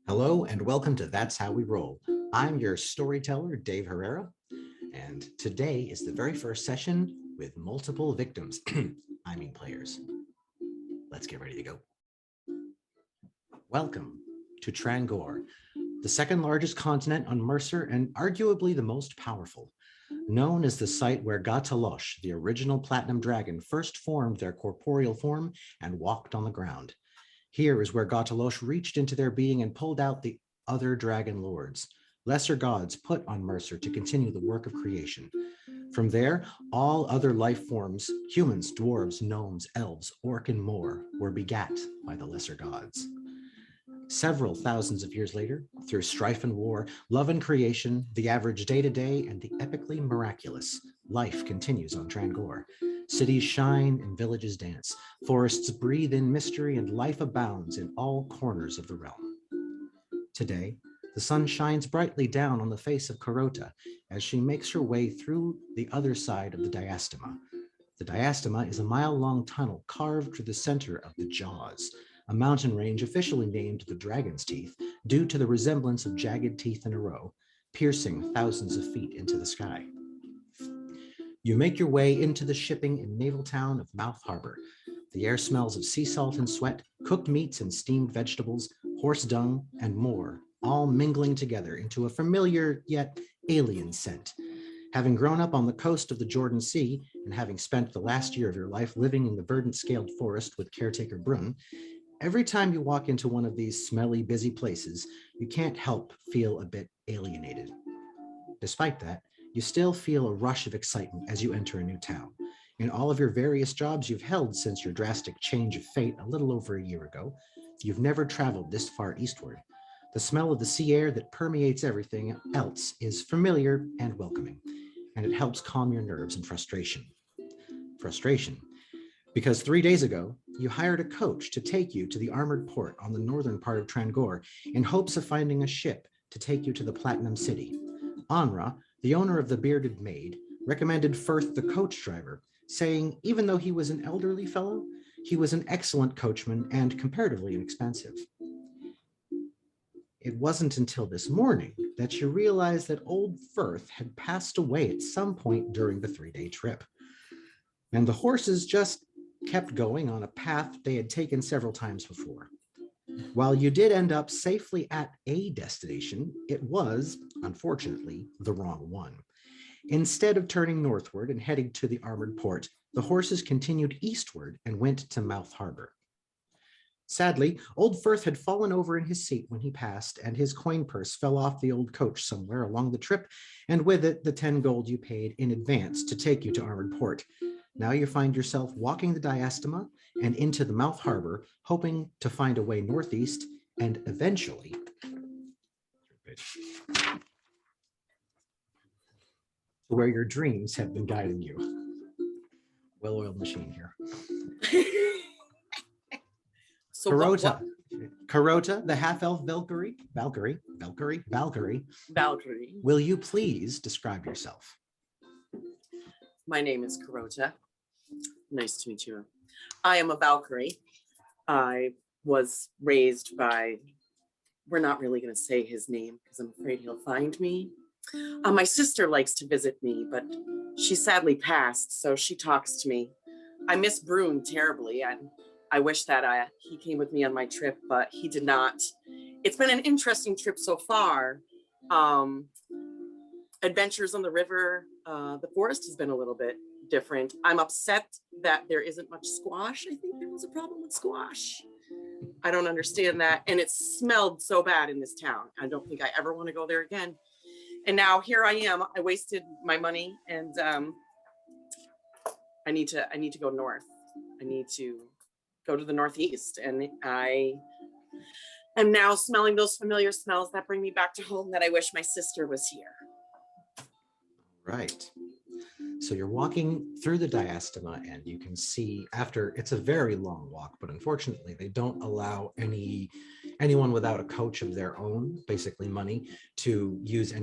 Hello and welcome to That's How We Roll. I'm your storyteller, Dave Herrera, and today is the very first session with multiple victims. I mean players. Let's get ready to go. Welcome to Trangor, the second largest continent on Mercer and arguably the most powerful. Known as the site where Gatalosh, the original platinum dragon, first formed their corporeal form and walked on the ground. Here is where Gatalosh reached into their being and pulled out the other dragon lords, lesser gods put on Mercer to continue the work of creation. From there, all other life forms, humans, dwarves, gnomes, elves, orc, and more, were begat by the lesser gods. Several thousands of years later, through strife and war, love and creation, the average day-to-day, and the epically miraculous, life continues on Trangor. Cities shine and villages dance. Forests breathe in mystery and life abounds in all corners of the realm. Today, the sun shines brightly down on the face of Carota as she makes her way through the other side of the diastema. The diastema is a mile-long tunnel carved through the center of the Jaws, a mountain range officially named the Dragon's Teeth due to the resemblance of jagged teeth in a row, piercing thousands of feet into the sky. You make your way into the shipping and naval town of Mouth Harbor. The air smells of sea salt and sweat, cooked meats and steamed vegetables, horse dung, and more, all mingling together into a familiar yet alien scent. Having grown up on the coast of the Jordan Sea and having spent the last year of your life living in the verdant-scaled forest with caretaker Brun, every time you walk into one of these smelly, busy places, you can't help feel a bit alienated. Despite that, you still feel a rush of excitement as you enter a new town. In all of your various jobs you've held since your drastic change of fate a little over a year ago, you've never traveled this far eastward. The smell of the sea air that permeates everything else is familiar and welcoming, and it helps calm your nerves and frustration. Frustration, because 3 days ago, you hired a coach to take you to the armored port on the northern part of Trangor in hopes of finding a ship to take you to the Platinum City. Anra, the owner of the Bearded Maid, recommended Firth the coach driver, saying even though he was an elderly fellow, he was an excellent coachman and comparatively inexpensive. It wasn't until this morning that you realized that old Firth had passed away at some point during the 3-day trip. And the horses just kept going on a path they had taken several times before. While you did end up safely at a destination, it was, unfortunately, the wrong one. Instead of turning northward and heading to the armored port, the horses continued eastward and went to Mouth Harbor. Sadly, old Firth had fallen over in his seat when he passed, and his coin purse fell off the old coach somewhere along the trip, and with it the 10 gold you paid in advance to take you to armored port. Now you find yourself walking the diastema and into the Mouth Harbor, hoping to find a way northeast and eventually to where your dreams have been guiding you. Well-oiled machine here. So Carota, the half-elf Valkyrie, will you please describe yourself? My name is Carota. Nice to meet you. I am a Valkyrie. I was raised by, we're not really going to say his name because I'm afraid he'll find me. My sister likes to visit me, but she sadly passed, so she talks to me. I miss Brun terribly, and I wish that he came with me on my trip, but he did not. It's been an interesting trip so far. Adventures on the river. The forest has been a little bit different. I'm upset that there isn't much squash. I think there was a problem with squash. I don't understand that. And it smelled so bad in this town. I don't think I ever want to go there again. And now here I am. I wasted my money, and I need to go north. I need to go to the northeast, and I am now smelling those familiar smells that bring me back to home, that I wish my sister was here. Right. So you're walking through the diastema, and you can see it's a very long walk, but unfortunately they don't allow anyone without a coach of their own, basically money, to use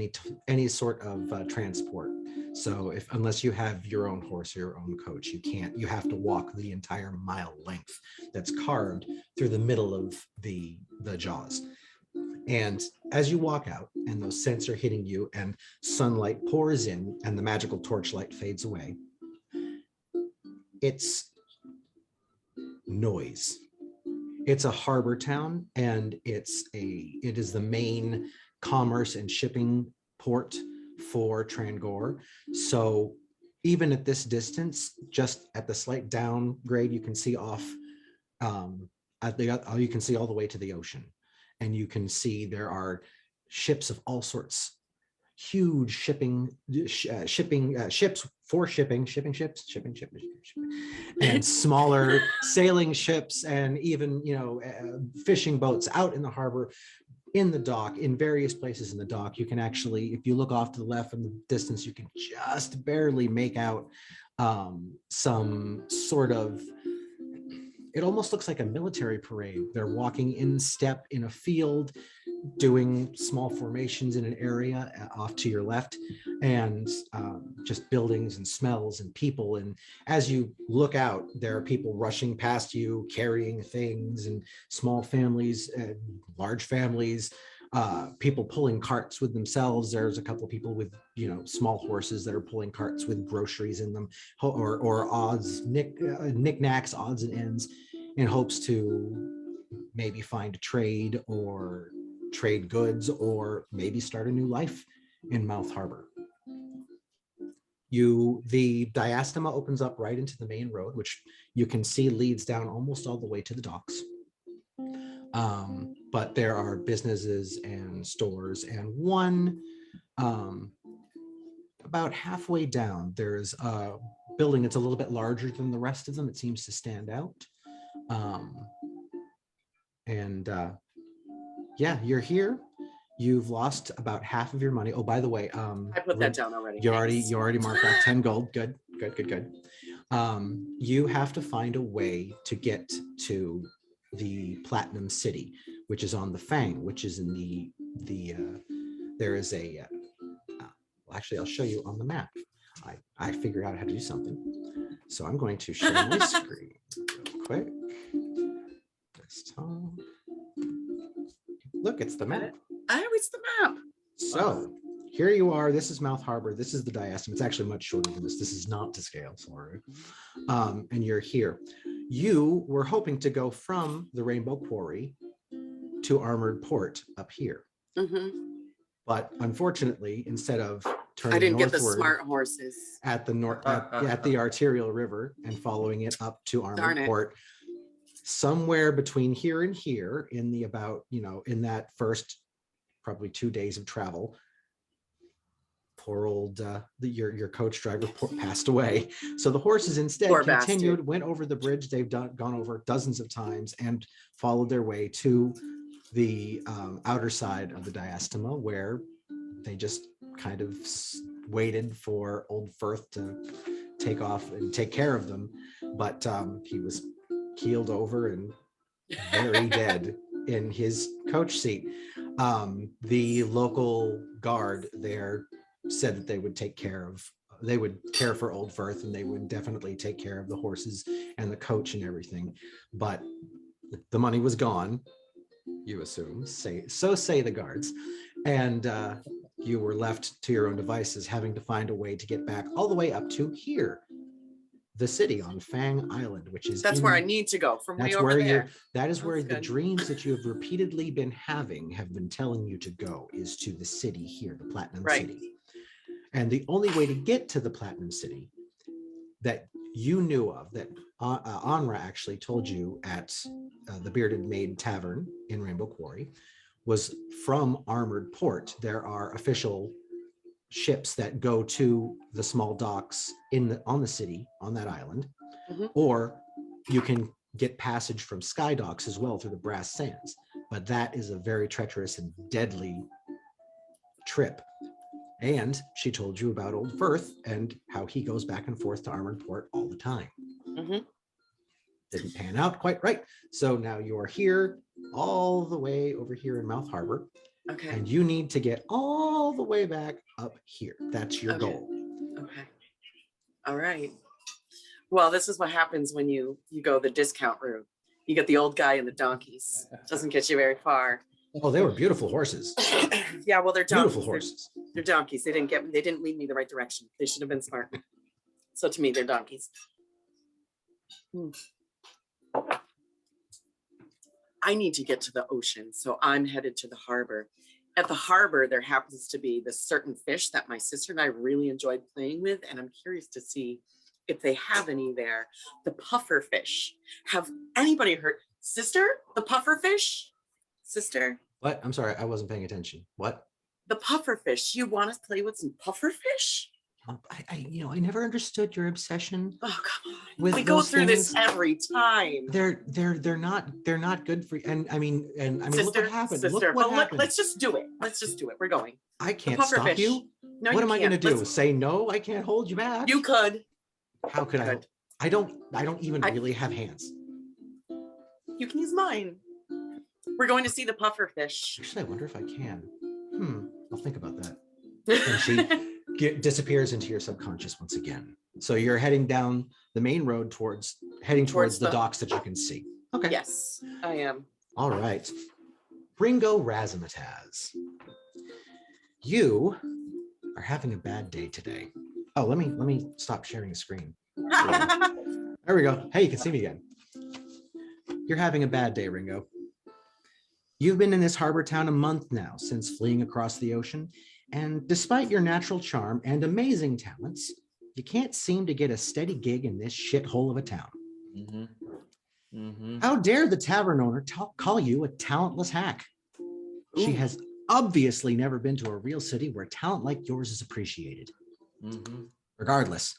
any sort of transport. So unless you have your own horse or your own coach, you have to walk the entire mile length that's carved through the middle of the jaws. And as you walk out and those scents are hitting you and sunlight pours in and the magical torchlight fades away, it's noise. It's a harbor town, and it is the main commerce and shipping port for Trangor. So even at this distance, just at the slight downgrade, you can see off you can see all the way to the ocean, and you can see there are ships of all sorts, huge shipping ships for shipping ships, and smaller sailing ships, and even fishing boats out in the harbor, in the dock, in various places in the dock. You can actually, if you look off to the left in the distance, you can just barely make out some sort of, it almost looks like a military parade. They're walking in step in a field, doing small formations in an area off to your left, and just buildings and smells and people. And as you look out, there are people rushing past you, carrying things, and small families, large families, people pulling carts with themselves. There's a couple of people with small horses that are pulling carts with groceries in them, or knickknacks, odds and ends, in hopes to maybe find a trade or trade goods, or maybe start a new life in Mouth Harbor. The diastema opens up right into the main road, which you can see leads down almost all the way to the docks. But there are businesses and stores, and one about halfway down, there's a building that's a little bit larger than the rest of them. It seems to stand out. Yeah, you're here. You've lost about half of your money. Oh, by the way, I put that down already. You already marked off 10 gold. Good. You have to find a way to get to the Platinum City, which is on the Fang, which is in there is a well, actually, I'll show you on the map. I figured out how to do something, so I'm going to share my screen real quick. Desktop. Look, it's the map. It's the map. So here you are. This is Mouth Harbor. This is the diastema. It's actually much shorter than this. This is not to scale, sorry. And you're here. You were hoping to go from the Rainbow Quarry to Armored Port up here. But unfortunately, instead of turning I didn't get the northward smart horses at the arterial river and following it up to Armored Port, somewhere between here and here, in the about, in that first probably 2 days of travel, poor old your coach driver passed away. So the horses instead continued, went over the bridge they've gone over dozens of times, and followed their way to the outer side of the diastema, where they just kind of waited for old Firth to take off and take care of them. But he was keeled over and very dead in his coach seat. The local guard there said that they would care for old Firth, and they would definitely take care of the horses and the coach and everything. But the money was gone, you assume, say the guards, and you were left to your own devices, having to find a way to get back all the way up to here, the city on Fang Island, which is where I need to go, from way over there. That is where the dreams that you have repeatedly been having have been telling you to go, is to the city here, the Platinum City. And the only way to get to the Platinum City that you knew of, that Anra actually told you at the Bearded Maid Tavern in Rainbow Quarry, was from Armored Port. There are official ships that go to the small docks on the city, on that island, or you can get passage from Sky Docks as well through the Brass Sands. But that is a very treacherous and deadly trip. And she told you about old Firth and how he goes back and forth to Armored Port all the time. Didn't pan out quite right. So now you're here, all the way over here in Mouth Harbor. Okay. And you need to get all the way back up here. That's your goal. Okay. All right. Well, this is what happens when you go the discount route. You get the old guy and the donkeys. Doesn't get you very far. Oh, they were beautiful horses. Yeah, well, they're Beautiful donkeys. horses. They're donkeys. They didn't lead me the right direction. They should have been smart. So to me, they're donkeys. I need to get to the ocean, so I'm headed to the harbor. At the harbor, there happens to be this certain fish that my sister and I really enjoyed playing with, and I'm curious to see if they have any there. The puffer fish. Have anybody heard? Sister, the puffer fish? Sister? What? I'm sorry, I wasn't paying attention. What? The puffer fish. You want to play with some puffer fish? I never understood your obsession. Oh, come on. With We go those through this things. every time. They're not good for you. And I mean, Sister, look what happened. Sister, Look what but happened. let's just do it. Let's just do it. We're going. I can't puffer stop fish. you. No, What you am I going to can't. do? Say no? I can't hold you back. You could. How could I? Good. I don't even really have hands. You can use mine. We're going to see the puffer fish. Actually, I wonder if I can. I'll think about that. And she disappears into your subconscious once again. So you're heading down the main road towards the docks that you can see. Okay. Yes, I am. All right. Ringo Razzmatazz. You are having a bad day today. Oh, let me stop sharing the screen. There we go. Hey, you can see me again. You're having a bad day, Ringo. You've been in this harbor town a month now since fleeing across the ocean, and despite your natural charm and amazing talents, you can't seem to get a steady gig in this shithole of a town. How dare the tavern owner call you a talentless hack? She has obviously never been to a real city where talent like yours is appreciated. Regardless,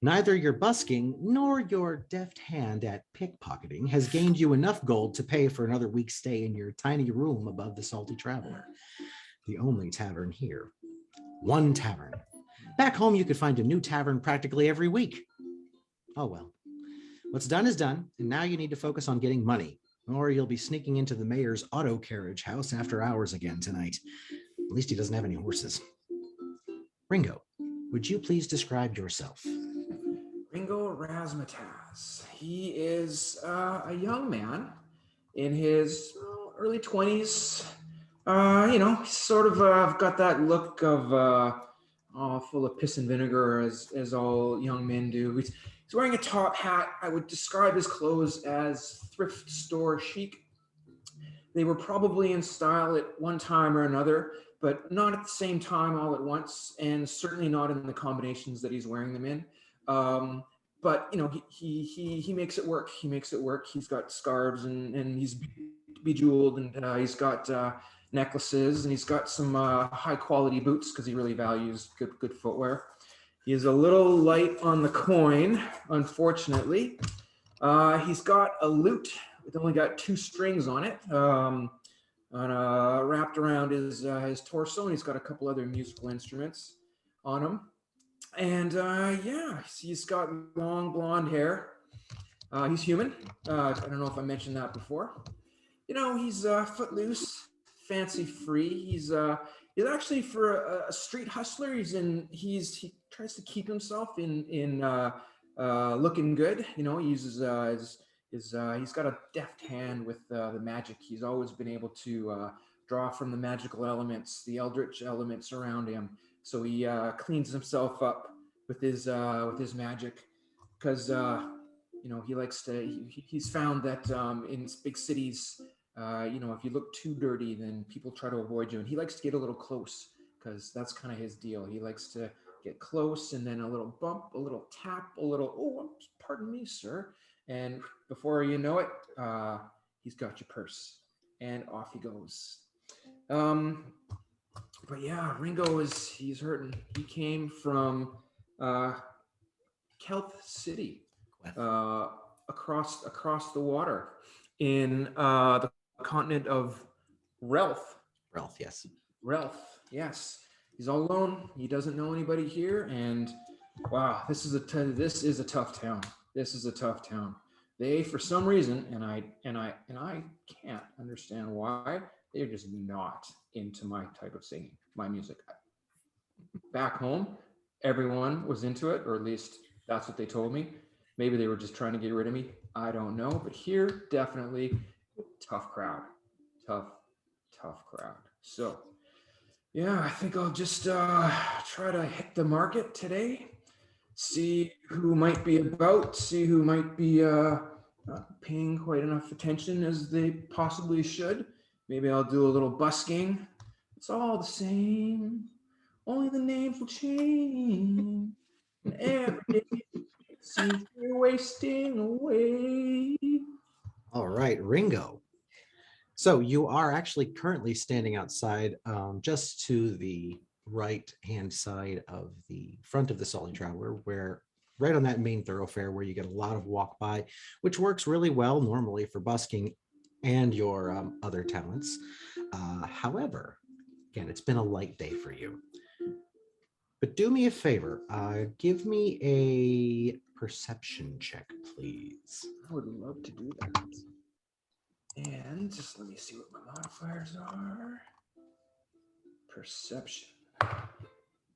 neither your busking nor your deft hand at pickpocketing has gained you enough gold to pay for another week's stay in your tiny room above the Salty Traveler. The only tavern here. One tavern. Back home, you could find a new tavern practically every week. Oh well. What's done is done, and now you need to focus on getting money, or you'll be sneaking into the mayor's auto carriage house after hours again tonight. At least he doesn't have any horses. Ringo, would you please describe yourself? Ringo Razzmatazz. He is a young man in his early 20s. He's sort of got that look of full of piss and vinegar, as all young men do. He's wearing a top hat. I would describe his clothes as thrift store chic. They were probably in style at one time or another, but not at the same time all at once, and certainly not in the combinations that he's wearing them in. But he makes it work. He makes it work. He's got scarves and he's bejeweled, and he's got necklaces, and he's got some high quality boots because he really values good footwear. He is a little light on the coin, unfortunately. He's got a lute. It's only got 2 strings on it, wrapped around his torso, and he's got a couple other musical instruments on him. And he's got long blonde hair. He's human. I don't know if I mentioned that before. He's footloose, fancy free. He's actually, for a street hustler, he tries to keep himself in looking good. He uses he's got a deft hand with the magic. He's always been able to draw from the magical elements, the eldritch elements around him. So he cleans himself up with his magic, because he likes to. He's found that in big cities, if you look too dirty, then people try to avoid you, and he likes to get a little close, because that's kind of his deal. He likes to get close, and then a little bump, a little tap, a little, oh, pardon me, sir. And before you know it, he's got your purse, and off he goes. But yeah, he's hurting. He came from Kelth City, across the water, in the continent of Relth. Relth, yes. He's all alone. He doesn't know anybody here, and wow, this is a tough town. This is a tough town. They, for some reason, and I can't understand why, they're just not into my type of singing, my music. Back home, everyone was into it, or at least that's what they told me. Maybe they were just trying to get rid of me. I don't know. But here, definitely tough crowd. Tough tough crowd. So, yeah, I think I'll just try to hit the market today. See who might be about, see who might be not paying quite enough attention as they possibly should. Maybe I'll do a little busking. It's all the same. Only the names will change. And every day it seems we're wasting away. All right, Ringo. So you are actually currently standing outside, just to the right hand side of the front of the Sully Traveler, where right on that main thoroughfare where you get a lot of walk by, which works really well normally for busking and your other talents. However, again, it's been a light day for you. But do me a favor, give me a perception check, please. I would love to do that. And just let me see what my modifiers are. Perception.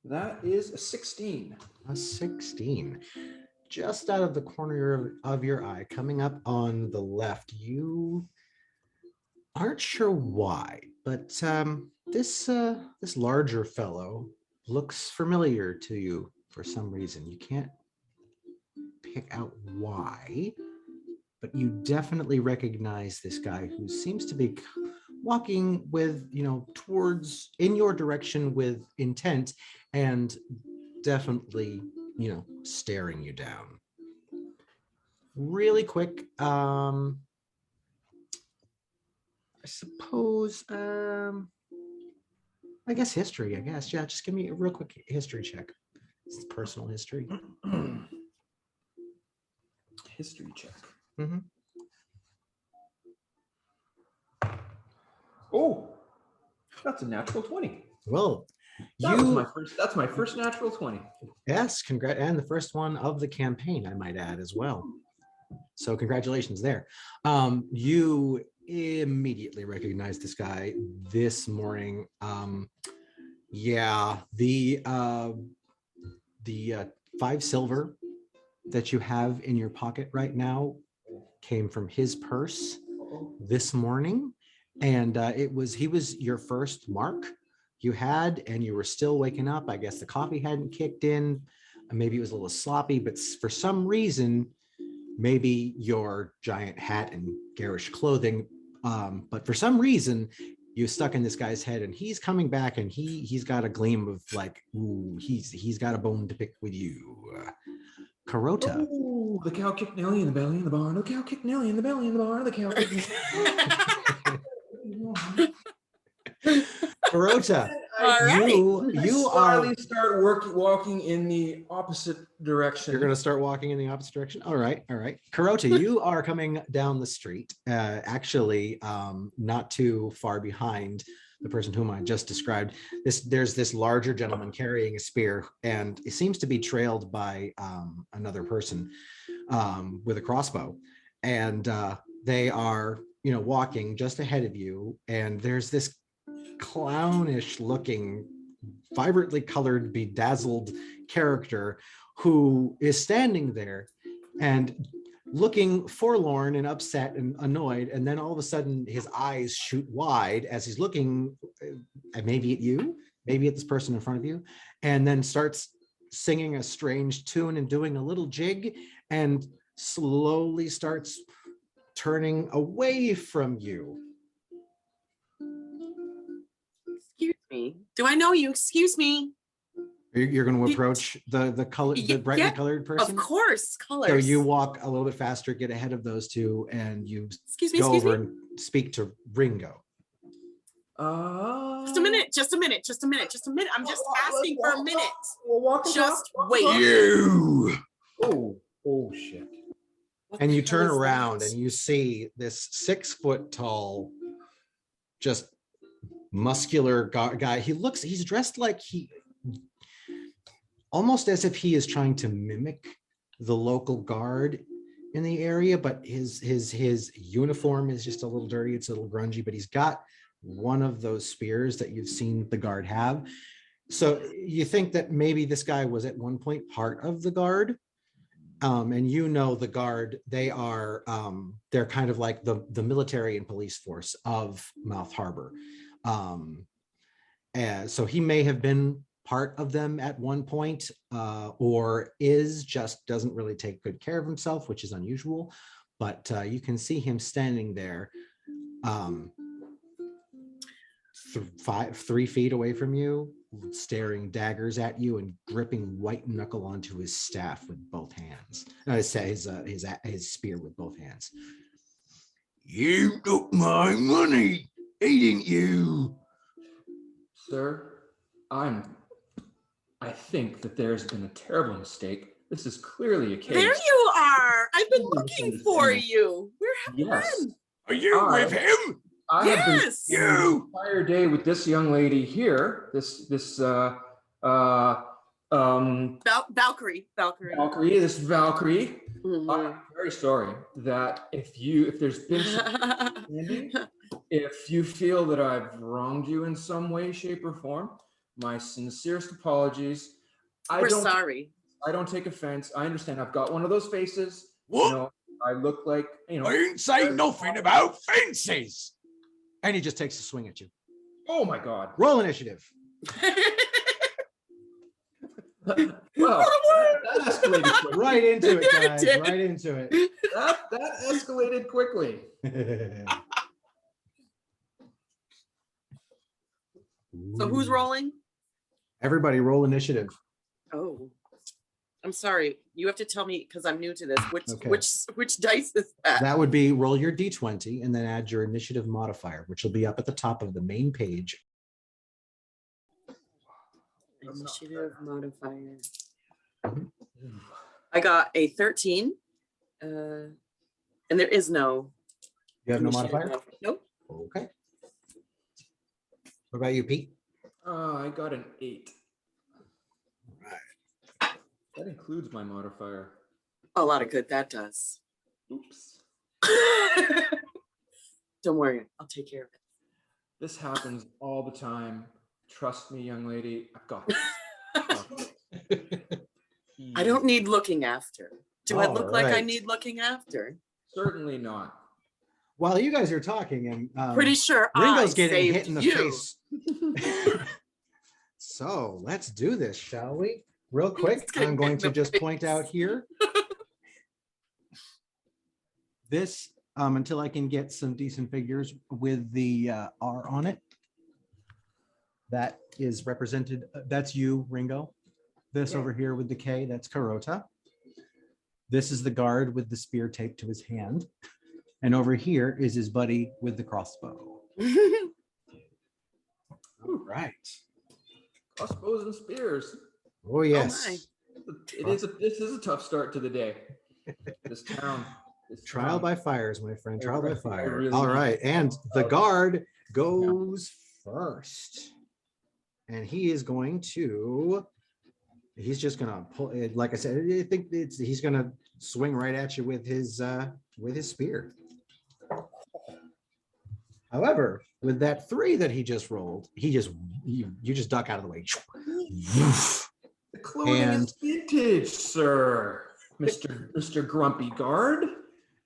That is a 16. A 16. Just out of the corner of your eye, coming up on the left, you aren't sure why, but this larger fellow looks familiar to you for some reason. You can't pick out why, but you definitely recognize this guy who seems to be walking with, towards in your direction with intent and definitely, staring you down. Really quick, I suppose, I guess history, Yeah, just give me a real quick history check. It's personal history. History check. Mm-hmm. Oh, that's a natural 20. Well, That's my first natural 20. Yes, congrats, and the first one of the campaign, I might add as well. So congratulations there. You immediately recognize this guy this morning. The 5 silver that you have in your pocket right now came from his purse this morning, and he was your first mark you had, and you were still waking up. I guess the coffee hadn't kicked in, maybe it was a little sloppy, but for some reason, maybe your giant hat and garish clothing, but for some reason you stuck in this guy's head, and he's coming back, and he's got a gleam of like, ooh, he's got a bone to pick with you. Carota. Oh, the cow kicked Nelly in the belly in the barn. The cow kicked Nelly in the belly in the barn. The cow kicked Carota. All right. You slowly start walking in the opposite direction. You're going to start walking in the opposite direction. All right. Carota, you are coming down the street, actually not too far behind the person whom I just described. There's this larger gentleman carrying a spear, and it seems to be trailed by another person with a crossbow. And they are, walking just ahead of you. And there's this clownish looking, vibrantly colored, bedazzled character who is standing there and looking forlorn and upset and annoyed, and then all of a sudden his eyes shoot wide as he's looking maybe at you, maybe at this person in front of you, and then starts singing a strange tune and doing a little jig, and slowly starts turning away from you. Excuse me. Do I know you? Excuse me. You're going to approach the brightly colored person? Of course, colors. So you walk a little bit faster, get ahead of those two, and you go over and speak to Ringo. Just a minute. I'm just asking for a minute. Just wait. You. Oh shit. And you turn around and you see this 6 foot tall, just muscular guy. He's dressed like almost as if he is trying to mimic the local guard in the area, but his uniform is just a little dirty. It's a little grungy, but he's got one of those spears that you've seen the guard have. So you think that maybe this guy was at one point part of the guard. And the guard, they are, they're kind of like the military and police force of Mouth Harbor. And so he may have been part of them at one point, or just doesn't really take good care of himself, which is unusual. But you can see him standing there, 3 feet away from you, staring daggers at you and gripping white knuckle onto his staff with both hands. His spear with both hands. You took my money, didn't you? Sir, I think that there's been a terrible mistake. This is clearly a case. There you are. I've been looking for you. Where have you been? Are you with him? I have been Yes. spending the entire day with this young lady here. Valkyrie. Valkyrie. Mhm. I'm very sorry that if there's been some if you feel that I've wronged you in some way, shape, or form, my sincerest apologies. We're sorry. I don't take offense. I understand. I've got one of those faces. What? You know, I look like, you know. I didn't say nothing about fences. And he just takes a swing at you. Oh my God. Roll initiative. Well, that escalated quickly. Right into it, Yeah, it guys. did. Right into it. That escalated quickly. So who's rolling? Everybody roll initiative. Oh, I'm sorry. You have to tell me because I'm new to this. Okay. Which dice is that? That would be roll your d20 and then add your initiative modifier, which will be up at the top of the main page. Initiative modifier. I got a 13. And there is no. You have no initiative modifier? Nope. Okay. What about you, Pete? I got an 8. Right. That includes my modifier. A lot of good that does. Oops. Don't worry, I'll take care of it. This happens all the time. Trust me, young lady. I've got this. I don't need looking after. Do I All look like I right. need looking after? Certainly not. While you guys are talking, and Pretty sure Ringo's I getting saved hit in the you. face. So let's do this, shall we? Real quick, getting I'm going hit to in the just point face. out here. This, until I can get some decent figures with the R on it. That is represented, that's you, Ringo. This Yeah. over here with the K, that's Carota. This is the guard with the spear taped to his hand. And over here is his buddy with the crossbow. All right. Crossbows and spears. Oh, yes. my. This is a tough start to the day. This town. Trial by fires, my friend. Trial by fire. really All need right. to- And the guard goes first. And he is going to, he's just going to pull it. Like I said, I think he's going to swing right at you with his spear. However, with that 3 that he just rolled, you just duck out of the way. The clothing And- is vintage, sir. Mr. Grumpy Guard.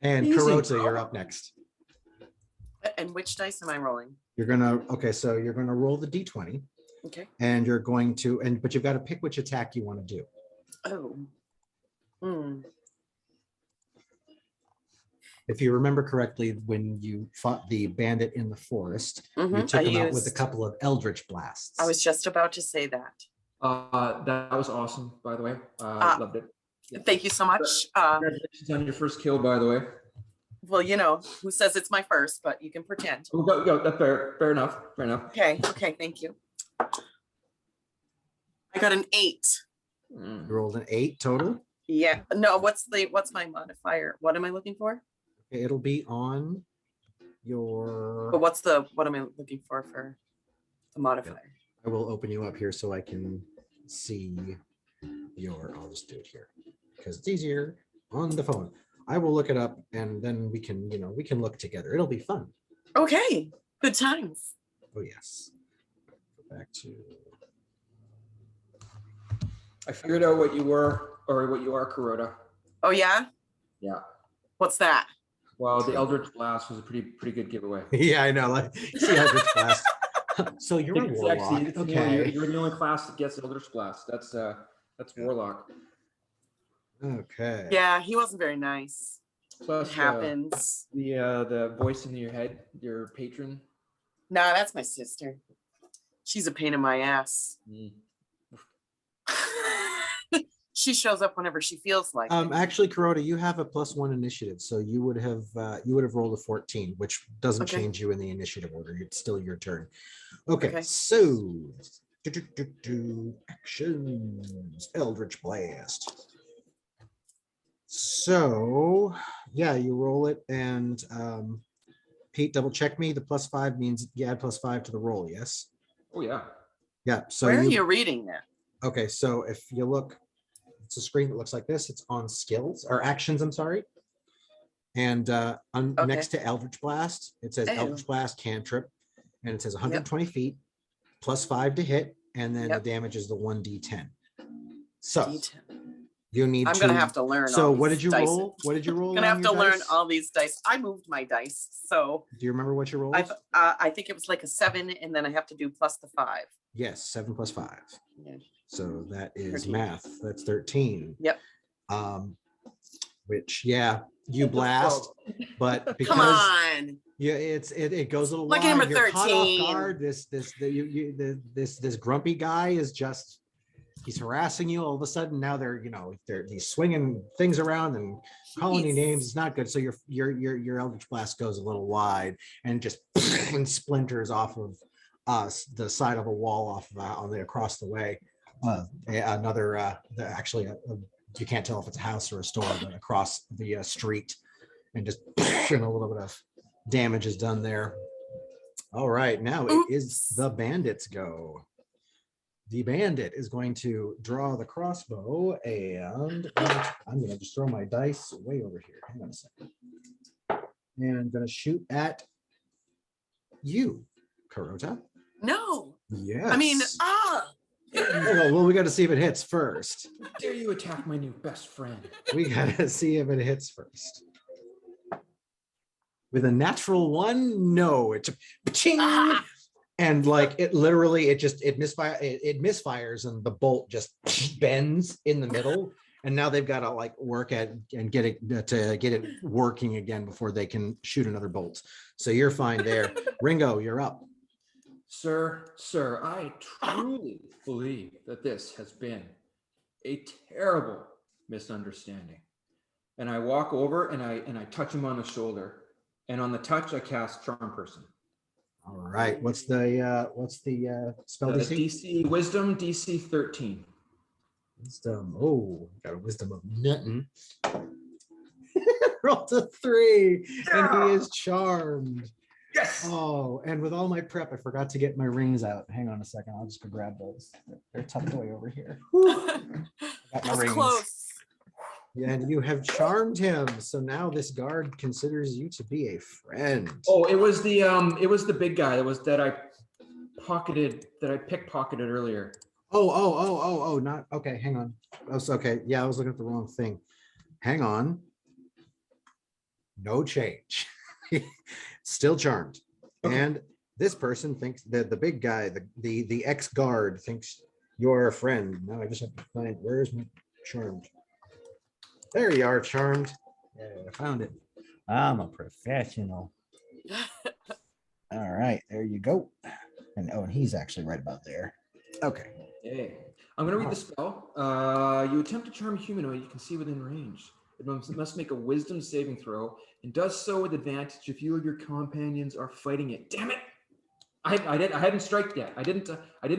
And Easy, Carota, bro. you're up next. And which dice am I rolling? You're gonna roll the d20, Okay. and you're going to, but you've got to pick which attack you want to do. Oh. Hmm. If you remember correctly, when you fought the bandit in the forest, you Mhm, took I him out with a used- couple of eldritch blasts. I was just about to say that. That was awesome, by the way. Loved it. Yeah. Thank you so much. Congratulations on your first kill, by the way. Well, you know, who says it's my first, but you can pretend. Oh, go. That's fair enough. Fair enough. Okay, thank you. I got an 8. You rolled an 8 total. Yeah, no, what's my modifier? What am I looking for? Okay, it'll be on your. But what am I looking for the modifier? I will open you up here so I can see your. I'll just do it here because it's easier on the phone. I will look it up and then we can look together. It'll be fun. Okay, good times. Oh yes. Go back to. I figured out what you were, or what you are, Carota. Oh yeah? Yeah. What's that? Well, the Eldritch Blast was a pretty good giveaway. Yeah, I know. Like, see Eldritch Blast. So you're a It's warlock. it's Okay. you're the only class that gets Eldritch Blast. That's warlock. Okay. Yeah, he wasn't very nice. It Plus happens. the voice in your head, your patron. Nah, that's my sister. She's a pain in my ass. Mm. She shows up whenever she feels like it. Actually, Kuroda, you have a +1 initiative, so you would have rolled a 14, which doesn't Okay. change you in the initiative order. It's still your turn. Okay, Okay. so actions, Eldritch Blast. So yeah, you roll it, and Pete, double check me. The +5 means you add +5 to the roll. Yes. Oh yeah. Yeah. So Where are you reading that? Okay, so if you look, it's a screen that looks like this. It's on skills or actions, I'm sorry. And next to Eldritch Blast, it says Eldritch Blast cantrip, and it says 120 feet, +5 to hit, and then the damage is the 1d10. So D10. you need I'm gonna have to learn. So all what these did you dice. roll? What did you roll? I'm gonna have to learn dice? all these dice. I moved my dice, so Do you remember what you rolled? I think it was like a 7, and then I have to do plus the 5. Yes, 7 + 5. Yeah. So that is 13. math. That's 13. Yep. Which you blast, but because Come on. yeah, it goes a little Like wide. number You're caught off 13. guard. This grumpy guy is just, he's harassing you. All of a sudden now he's swinging things around and calling you names. It's not good. So your Eldritch Blast goes a little wide and just and splinters off of the side of a wall off of across the way. You can't tell if it's a house or a store, but across the street, and just a little bit of damage is done there. All right, now it is the bandit's go. The bandit is going to draw the crossbow, and I'm going to just throw my dice way over here. Hang on a second. And I'm going to shoot at you, Kuroda. No. Yes. I mean, Well, we got to see if it hits first. How dare you attack my new best friend? We got to see if it hits first. With a natural 1, no. It's a ching, and like it literally, it misfires, and the bolt just bends in the middle. And now they've got to like work at and get it working again before they can shoot another bolt. So you're fine there. Ringo, you're up. Sir, I truly believe that this has been a terrible misunderstanding. And I walk over and I touch him on the shoulder, and on the touch I cast Charm Person. All right. What's the spell DC? DC Wisdom, DC 13. Wisdom. Oh, got a wisdom of nothing. Rolled a 3, and he is charmed. Yes. Oh, and with all my prep, I forgot to get my rings out. Hang on a second. I'll just go grab those. They're tucked away over here. Got my rings. Close. Yeah, and you have charmed him. So now this guard considers you to be a friend. Oh, it was the big guy that I pickpocketed earlier. Oh, not okay. Hang on. Okay. Yeah, I was looking at the wrong thing. Hang on. No change. Still charmed. Okay. And this person thinks that the big guy, the ex-guard, thinks you're a friend. Now I just have to find, where's my charmed? There you are, charmed. Yeah, I found it. I'm a professional. All right, there you go. And he's actually right about there. Okay. Hey, I'm gonna read the spell. You attempt to charm a humanoid you can see within range. It must make a wisdom saving throw, and does so with advantage if you or your companions are fighting it. Damn it! I hadn't striked yet. I didn't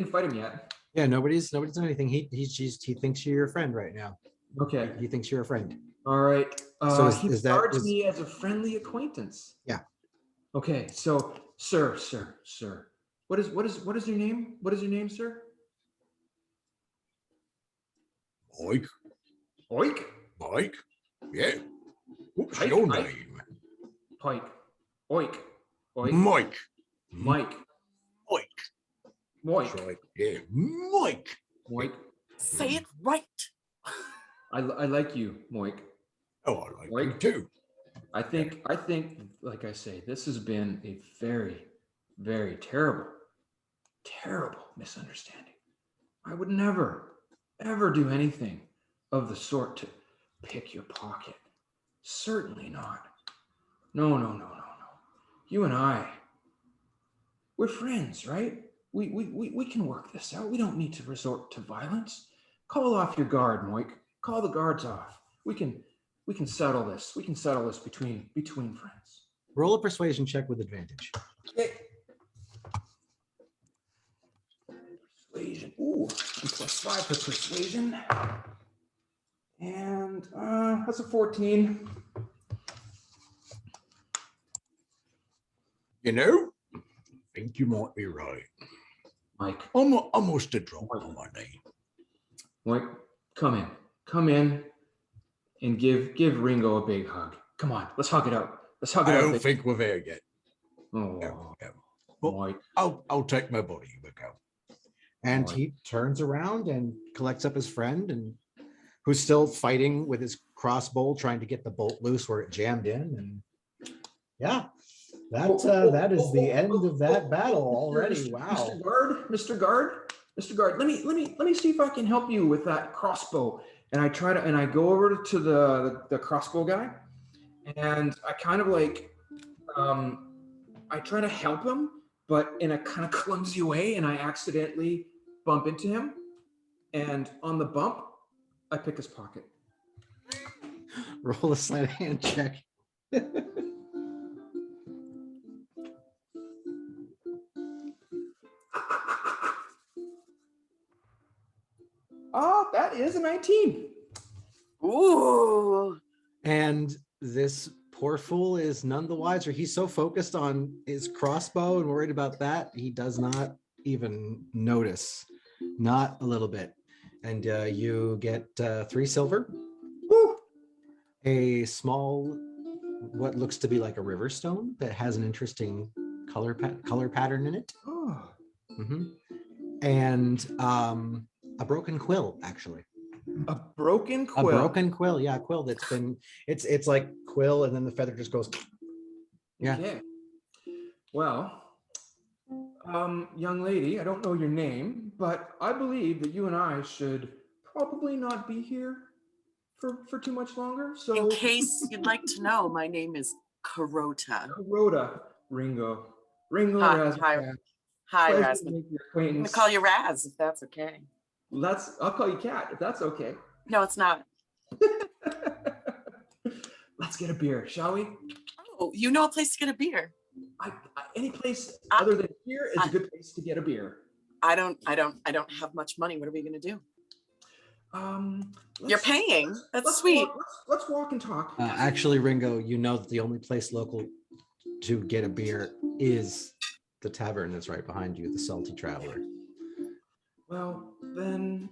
fight him yet. Yeah, nobody's done anything. He thinks you're your friend right now. Okay. He thinks you're a friend. All right. So he regards me as a friendly acquaintance. Yeah. Okay. So, sir. What is your name? What is your name, sir? Oik. Oik? Mike. Yeah. What's Pike, your Pike. name? Pike. Oik. Oik. Mike. Mike. Oik. Moik. That's right. Yeah. Mike. Moik. Say it right. I like you, Moik. Oh, I like Moik. you too. I think, like I say, this has been a very, very terrible terrible misunderstanding. I would never, ever do anything of the sort to pick your pocket. Certainly not. No, no, no, no, no. You and I, we're friends, right? We can work this out. We don't need to resort to violence. Call off your guard, Moik. Call the guards off. We can settle this. We can settle this between friends. Roll a persuasion check with advantage. Okay. Persuasion. Ooh, +5 for persuasion. And that's a 14. You know, I think you might be right. Mike, I'm almost a drop on my knee. Mike, come in, and give Ringo a big hug. Come on, let's hug it out. Let's hug it I out. don't big. think we're there yet. Oh, No, no. Well, Mike. I'll take my body, Rico. And Boy. he turns around and collects up his friend, and who's still fighting with his crossbow, trying to get the bolt loose where it jammed in. And yeah, that is the end of that battle already. Wow. Mr. Guard. Let me see if I can help you with that crossbow. And I go over to the crossbow guy, and I kind of like I try to help him, but in a kind of clumsy way, and I accidentally bump into him. And on the bump, I pick his pocket. Roll a sleight of hand check. Oh, that is a 19. Ooh. And this poor fool is none the wiser. He's so focused on his crossbow and worried about that, he does not even notice, not a little bit. And you get 3 silver, Woo! a small, what looks to be like a river stone that has an interesting color pattern in it, Oh, and a broken quill, actually. a broken A quill. broken quill, yeah, a quill that's been, it's like quill, and then the feather just goes. Yeah. Okay. Well, young lady, I don't know your name, but I believe that you and I should probably not be here for too much longer. So, In case you'd like to know, my name is Carota. Rhoda, Ringo Hi, Razzmatazz. Hi, Pleasure Raz. to make your I'm gonna acquaintance. call you Raz if that's okay. I'll call you Cat if that's okay. No, it's not. Let's get a beer, shall we? Oh, you know a place to get a beer. Any place I- other than here is a good place to get a beer. I don't have much money. What are we gonna do? You're Let's- paying. That's let's sweet. let's walk and talk. Actually, Ringo, you know that the only place local to get a beer is the tavern that's right behind you, the Salty Traveler. Well, then,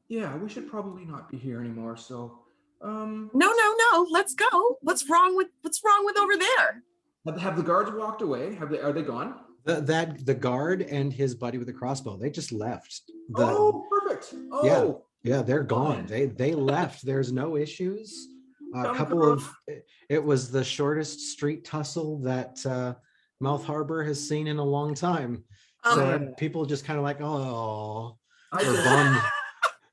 yeah, we should probably not be here anymore. So, No. Let's go. What's wrong with over there? have the guards walked away? Are they gone? The guard and his buddy with the crossbow, they just left. Oh, perfect. Oh, Yeah, they're gone. Fine. They left. There's no issues. A Come couple on. of, it was the shortest street tussle that Mouth Harbor has seen in a long time. So people just kind of like, oh, I they're just, bummed.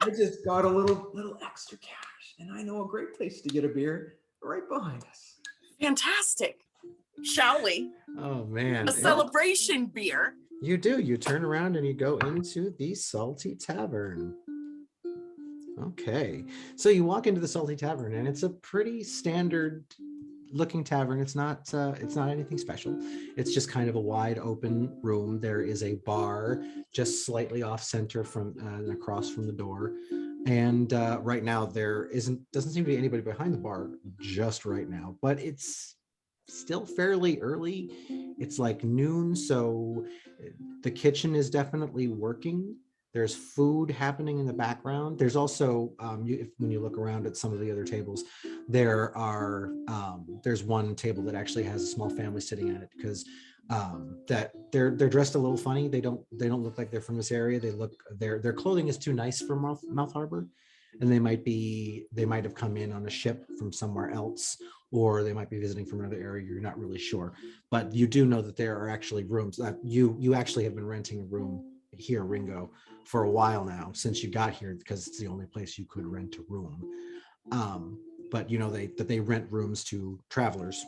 I just got a little extra cash, and I know a great place to get a beer right behind us. Fantastic. Shall we? Oh man. A celebration beer. You do. You turn around and you go into the Salty Tavern. Okay. So you walk into the Salty Tavern, and it's a pretty standard looking tavern. It's not anything special. It's just kind of a wide open room. There is a bar just slightly off center from across from the door. And right now doesn't seem to be anybody behind the bar just right now, but it's still fairly early. It's like noon, so the kitchen is definitely working. There's food happening in the background. There's also, when you look around at some of the other tables, there's one table that actually has a small family sitting at it, because that they're dressed a little funny. They don't look like they're from this area. Their clothing is too nice for Mouth Harbor, and they might have come in on a ship from somewhere else, or they might be visiting from another area. You're not really sure, but you do know that there are actually rooms that you actually have been renting a room here, Ringo, for a while now since you got here, because it's the only place you could rent a room. But you know they rent rooms to travelers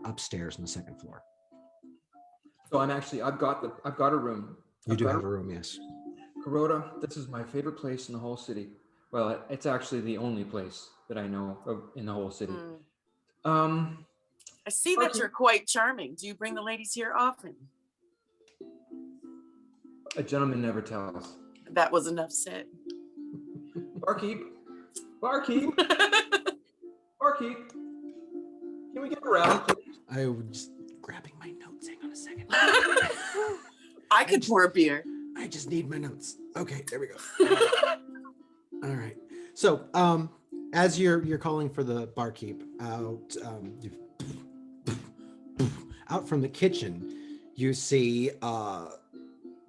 upstairs on the second floor. So I've got a room. You do have a room, yes. Kuroda, this is my favorite place in the whole city. Well, it's actually the only place that I know of in the whole city. I see that you're quite charming. Do you bring the ladies here often? A gentleman never tells. That was enough said. Barkeep. Barkeep. Barkeep. Can we get around, please? I was just grabbing my notes. Hang on a second. I could pour a beer. I just need my notes. Okay, there we go. All right. So, as you're calling for the barkeep out from the kitchen, you see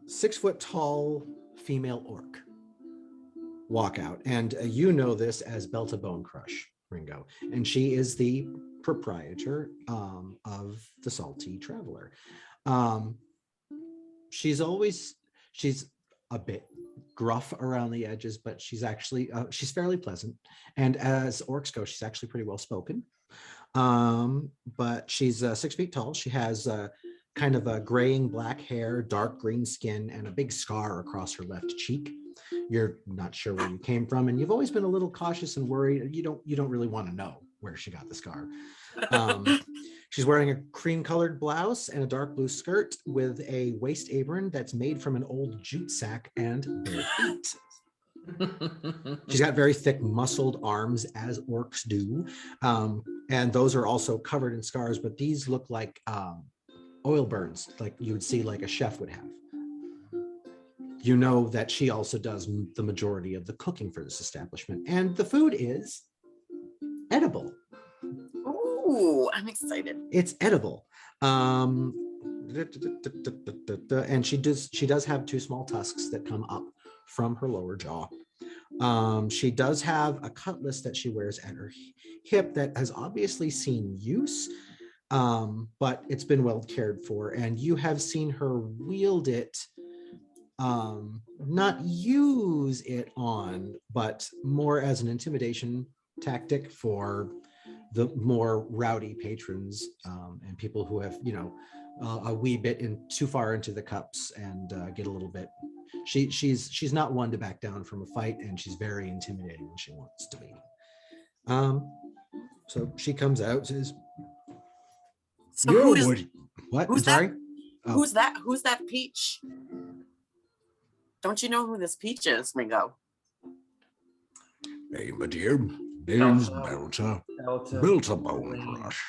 6 foot tall female orc walk out, and you know this as Belta Bone Crush, Ringo, and she is the proprietor of the Salty Traveler. She's a bit gruff around the edges, but she's actually she's fairly pleasant, and as orcs go, she's actually pretty well spoken. But she's 6 feet tall. She has kind of a graying black hair, dark green skin, and a big scar across her left cheek. You're not sure where you came from, and you've always been a little cautious and worried. You don't really want to know where she got the scar. She's wearing a cream-colored blouse and a dark blue skirt with a waist apron that's made from an old jute sack and bare feet. She's got very thick, muscled arms, as orcs do, and those are also covered in scars. But these look like oil burns, like you would see like a chef would have. You know that she also does the majority of the cooking for this establishment, and the food is edible. Ooh, I'm excited. It's edible. And she does have 2 small tusks that come up from her lower jaw. She does have a cutlass that she wears at her hip that has obviously seen use, but it's been well cared for, and you have seen her wield it, not use it on, but more as an intimidation tactic for the more rowdy patrons and people who have, a wee bit too far into the cups and get a little bit. She's not one to back down from a fight, and she's very intimidating when she wants to be. So she comes out, says, So who is, "What? Who's I'm sorry. That? Who's that? Who's that peach? Don't you know who this peach is, Ringo? Hey, my dear, name's Belta. Belta Bone Crush.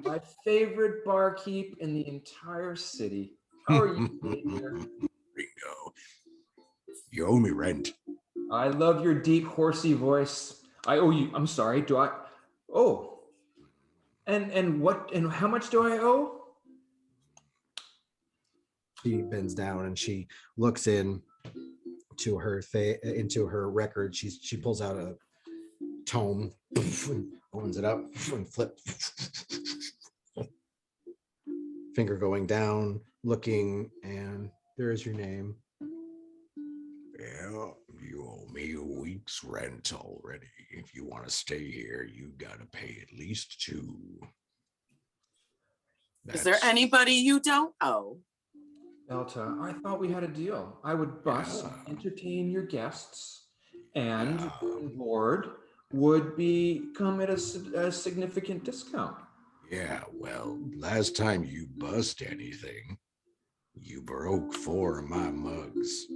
My favorite barkeep in the entire city. How are you doing here? Ringo, you owe me rent. I love your deep, horsey voice. I owe you. I'm sorry. Do I? Oh. And what? And how much do I owe? She bends down and she looks in to her into her record. She pulls out a tome and opens it up and flips. Finger going down, looking, and there's your name. Well, you owe me a week's rent already. If you want to stay here, you gotta pay at least 2. Is there anybody you don't owe? Belta, I thought we had a deal. I would bus, entertain your guests, and board would come at a significant discount. Yeah, well, last time you bust anything, you broke 4 of my mugs.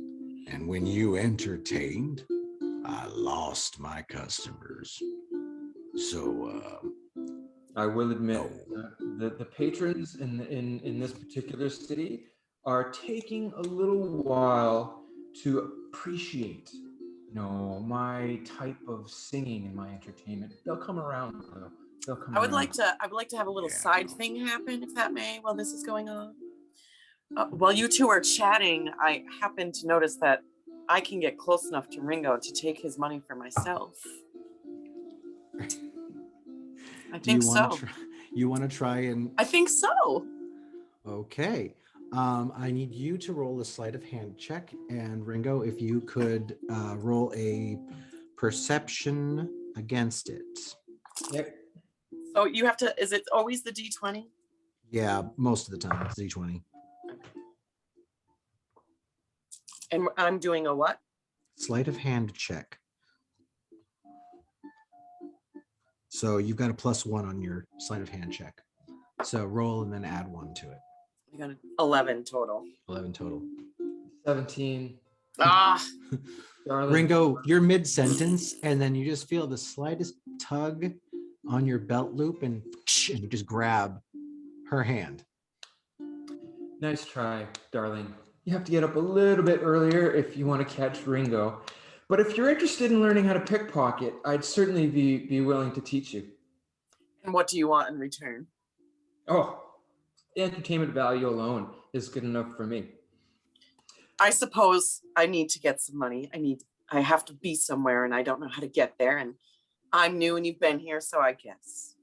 And when you entertained, I lost my customers. So, I will admit that the patrons in this particular city are taking a little while to appreciate, my type of singing and my entertainment. They'll come around though. They'll come I would around. like to have a little side thing happen, if that may, while this is going on. While you two are chatting, I happen to notice that I can get close enough to Ringo to take his money for myself. I Do you think want so. to try? You want to try and I think so. okay. I need you to roll a sleight of hand check, and Ringo, if you could roll a perception against it. Yep. So you have to, is it always the D20? Yeah, most of the time it's D20. And I'm doing a what? Sleight of hand check. So you've got a +1 on your sleight of hand check. So roll and then add 1 to it. I got 11 total. 11 total. 17. Ah, Darling. Ringo, you're mid-sentence, and then you just feel the slightest tug on your belt loop, and you just grab her hand. Nice try, darling. You have to get up a little bit earlier if you want to catch Ringo. But if you're interested in learning how to pickpocket, I'd certainly be willing to teach you. and what do you want in return? Oh, the entertainment value alone is good enough for me. I suppose I need to get some money. I have to be somewhere and I don't know how to get there. And I'm new and you've been here, so I guess.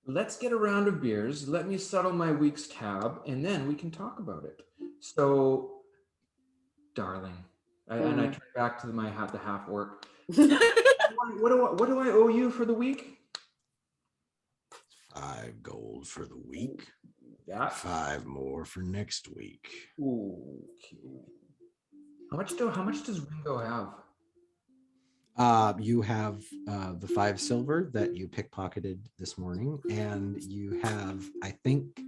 Let's get a round of beers. Let me settle my week's tab, and then we can talk about it. So, darling, and I turn back to the half work. What do I owe you for the week? 5 gold for the week. Yeah. 5 more for next week. Okay. How much does Ringo have? You have the 5 silver that you pickpocketed this morning, and you have, I think,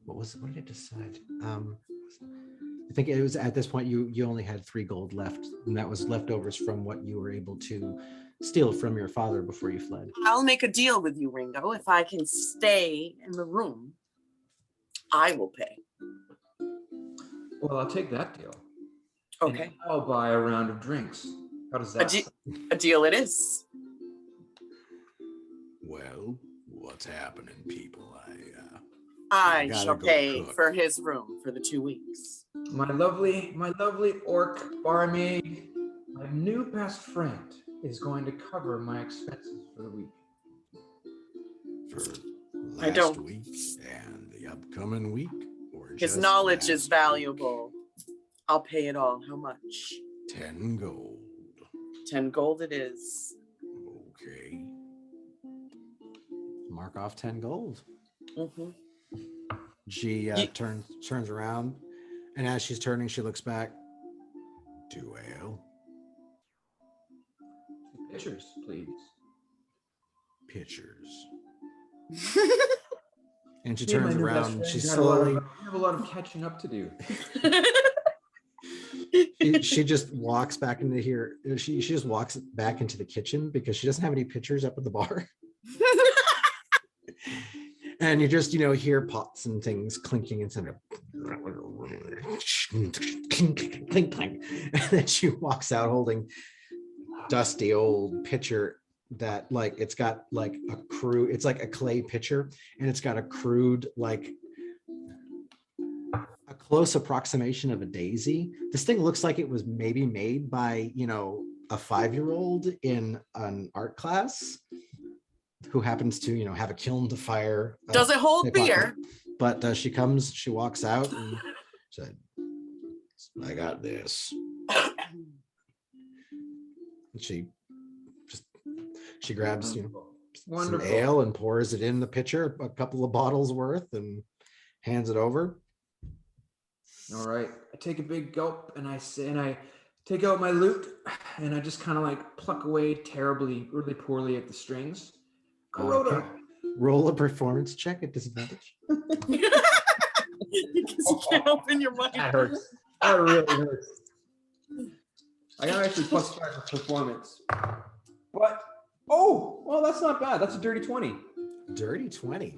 what did it decide? I think it was at this point you only had 3 gold left, and that was leftovers from what you were able to steal from your father before you fled. I'll make a deal with you, Ringo. If I can stay in the room, I will pay. Well, I'll take that deal. Okay. And I'll buy a round of drinks. How does that sound? A deal it is. Well, what's happening, people? I gotta shall go pay cook. for his room for the 2 weeks. My lovely orc barmaid, my new best friend, is going to cover my expenses for the week. For I last don't- week and the upcoming week? Or His just knowledge is last valuable. I'll pay it all. How much? week? 10 gold. 10 gold it is. Okay. Mark off 10 gold. Mm-hmm. She turns around, and as she's turning, she looks back. 2 ale. 2 pitchers, please. Pitchers. And she Me and my turns new best around. friend She have slowly. a lot of catching up to do. She just walks back into here. She just walks back into the kitchen because she doesn't have any pitchers up at the bar. And you just, hear pots and things clinking inside of clink, clink. And then she walks out holding dusty old pitcher that it's got it's like a clay pitcher, and it's got a crude, a close approximation of a daisy. This thing looks like it was maybe made by, a 5-year-old in an art class who happens to, have a kiln to fire. Does it hold beer? But she walks out and Said, I got this. she grabs, some Wonderful. ale and pours it in the pitcher, a couple of bottles worth, and hands it over. All right. I take a big gulp and I take out my lute and I just kind of pluck away terribly, really poorly at the strings. Corota. Okay. Roll a performance check at disadvantage. Because you can't open your mind. That hurts. That really hurts. I got actually +5 for performance. But, well, that's not bad. That's a dirty 20. Dirty 20.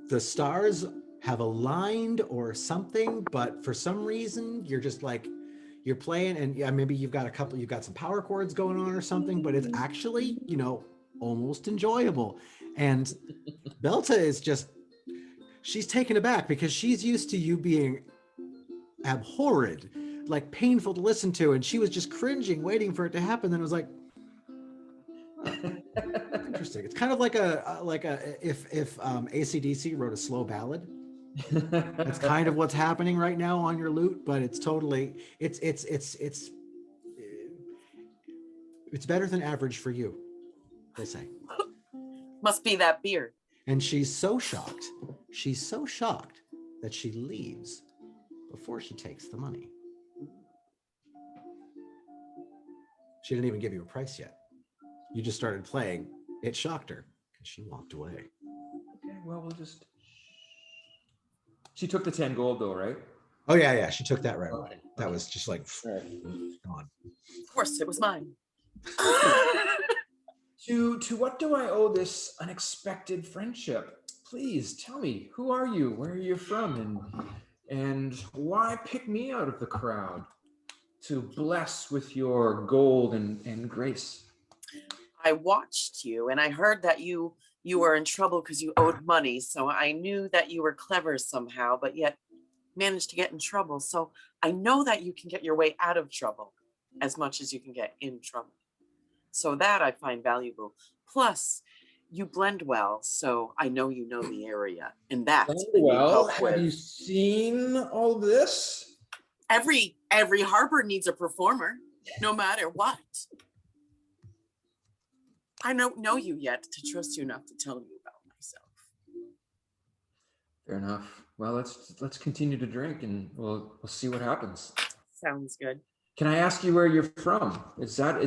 The stars have aligned or something, but for some reason you're just you're playing, and maybe you've got some power chords going on or something, but it's actually, almost enjoyable. And Belta is she's taken aback because she's used to you being abhorred, painful to listen to, and she was just cringing, waiting for it to happen. Then it was Interesting. It's kind of like if AC/DC wrote a slow ballad. That's kind of what's happening right now on your loot, but it's totally it's better than average for you, they say. Must be that beard. And she's so shocked that she leaves before she takes the money. She didn't even give you a price yet. You just started playing. It shocked her and she walked away. Okay, well, we'll just. She took the 10 gold though, right? Oh yeah, she took that right away. That was just like gone. Of course, it was mine. To what do I owe this unexpected friendship? Please tell me, who are you? Where are you from? And why pick me out of the crowd to bless with your gold and grace? I watched you and I heard that you were in trouble because you owed money. So I knew that you were clever somehow, but yet managed to get in trouble. So I know that you can get your way out of trouble as much as you can get in trouble. So that I find valuable. Plus, you blend well, so I know you know the area, and that Well, have you seen all this? Every harbor needs a performer, no matter what. I don't know you yet to trust you enough to tell you about myself. Fair enough. Well, let's continue to drink, and we'll see what happens. Sounds good. Can I ask you where you're from? Is that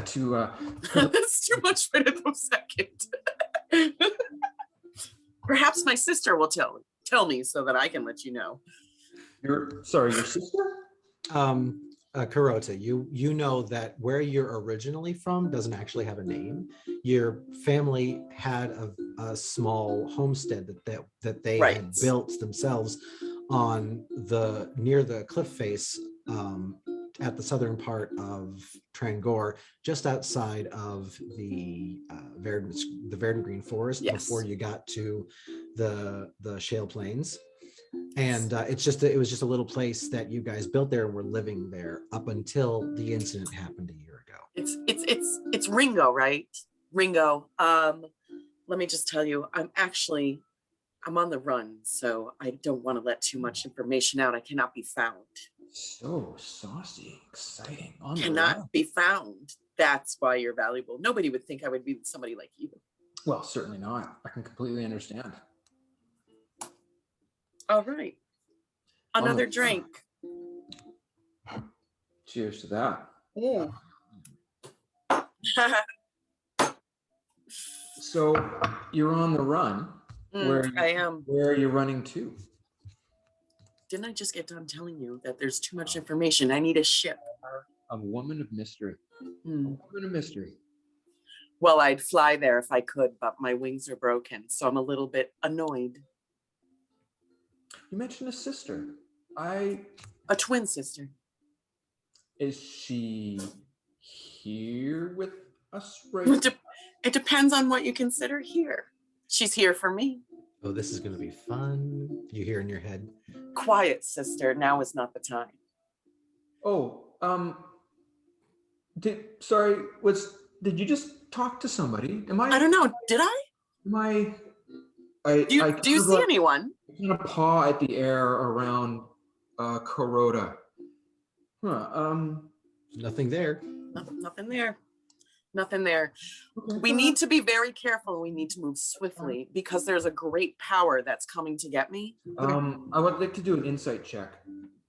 too? That's too much for the second. Perhaps my sister will tell me so that I can let you know. Your sister? Carota, you know that where you're originally from doesn't actually have a name. Your family had a small homestead that they had built themselves on near the cliff face at the southern part of Trangor, just outside of the Verdant Green Forest, before you got to the Shale Plains. And it was just a little place that you guys built there and were living there up until the incident happened a year ago. It's Ringo, right? Ringo. Let me just tell you, I'm on the run, so I don't want to let too much information out. I cannot be found. So saucy, exciting. Cannot be found. That's why you're valuable. Nobody would think I would be with somebody like you. Well, certainly not. I can completely understand. All right. Another drink. Cheers to that. So you're on the run. I am. Where are you running to? Didn't I just get done telling you that there's too much information? I need a ship. A woman of mystery. A woman of mystery. Well, I'd fly there if I could, but my wings are broken, so I'm a little bit annoyed. You mentioned a sister. A twin sister. Is she here with us right now? It depends on what you consider here. She's here for me. Oh, this is going to be fun. You hear in your head. Quiet, sister. Now is not the time. Oh, did you just talk to somebody? I don't know. Did I? Do you see anyone? I kind of paw at the air around Carota. Nothing there. Nothing there. Nothing there. Okay, we need to be very careful. We need to move swiftly because there's a great power that's coming to get me. I would like to do an insight check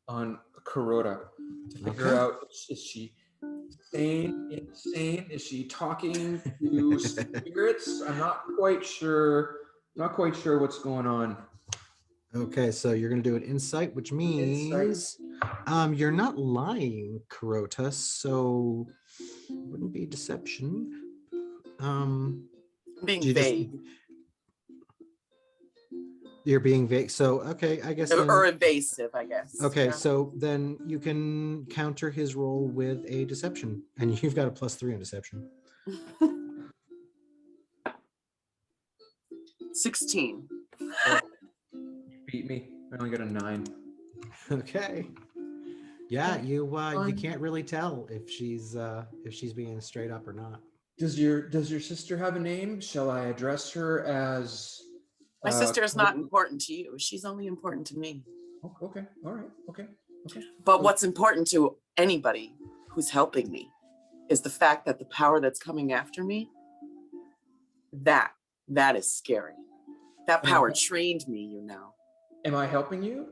on Carota to figure out, is she insane? Is she talking to spirits? I'm not quite sure. What's going on. Okay, so you're going to do an insight, which means you're not lying, Carota, so wouldn't be deception. Being vague. You're being vague. So, okay, I guess. Or evasive, I guess. Okay, so then you can counter his roll with a deception, and you've got a +3 on deception. 16. You beat me. I only got a 9. Okay. Yeah, you can't really tell if she's being straight up or not. Does your sister have a name? Shall I address her as? My sister is not Kobold? important to you. She's only important to me. Oh, okay. All right. Okay. But what's important to anybody who's helping me is the fact that the power that's coming after me, that is scary. That Am I- power trained me, you know. Am I helping you?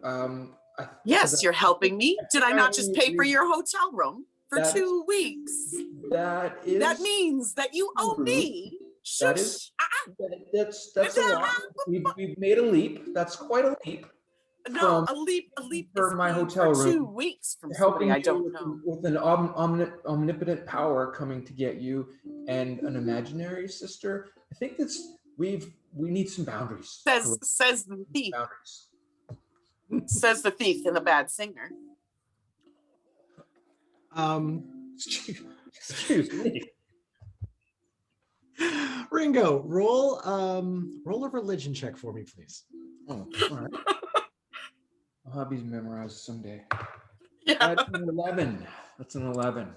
Yes, you're helping me. Did I not just pay for you- your hotel room for That- 2 weeks? That is. That means that you owe true. me. That Shush. is. That's a lot. We've made a leap. That's quite a leap. No, from- a leap for is my paying hotel for room, 2 weeks from helping somebody I you don't know. with an omnipotent power coming to get you and an imaginary sister. I think we need some boundaries. Says the thief. Boundaries. Says the thief and the bad singer. Excuse me. Ringo, roll a religion check for me, please. Oh, all right. I'll have these memorized someday. Yeah. That's an 11.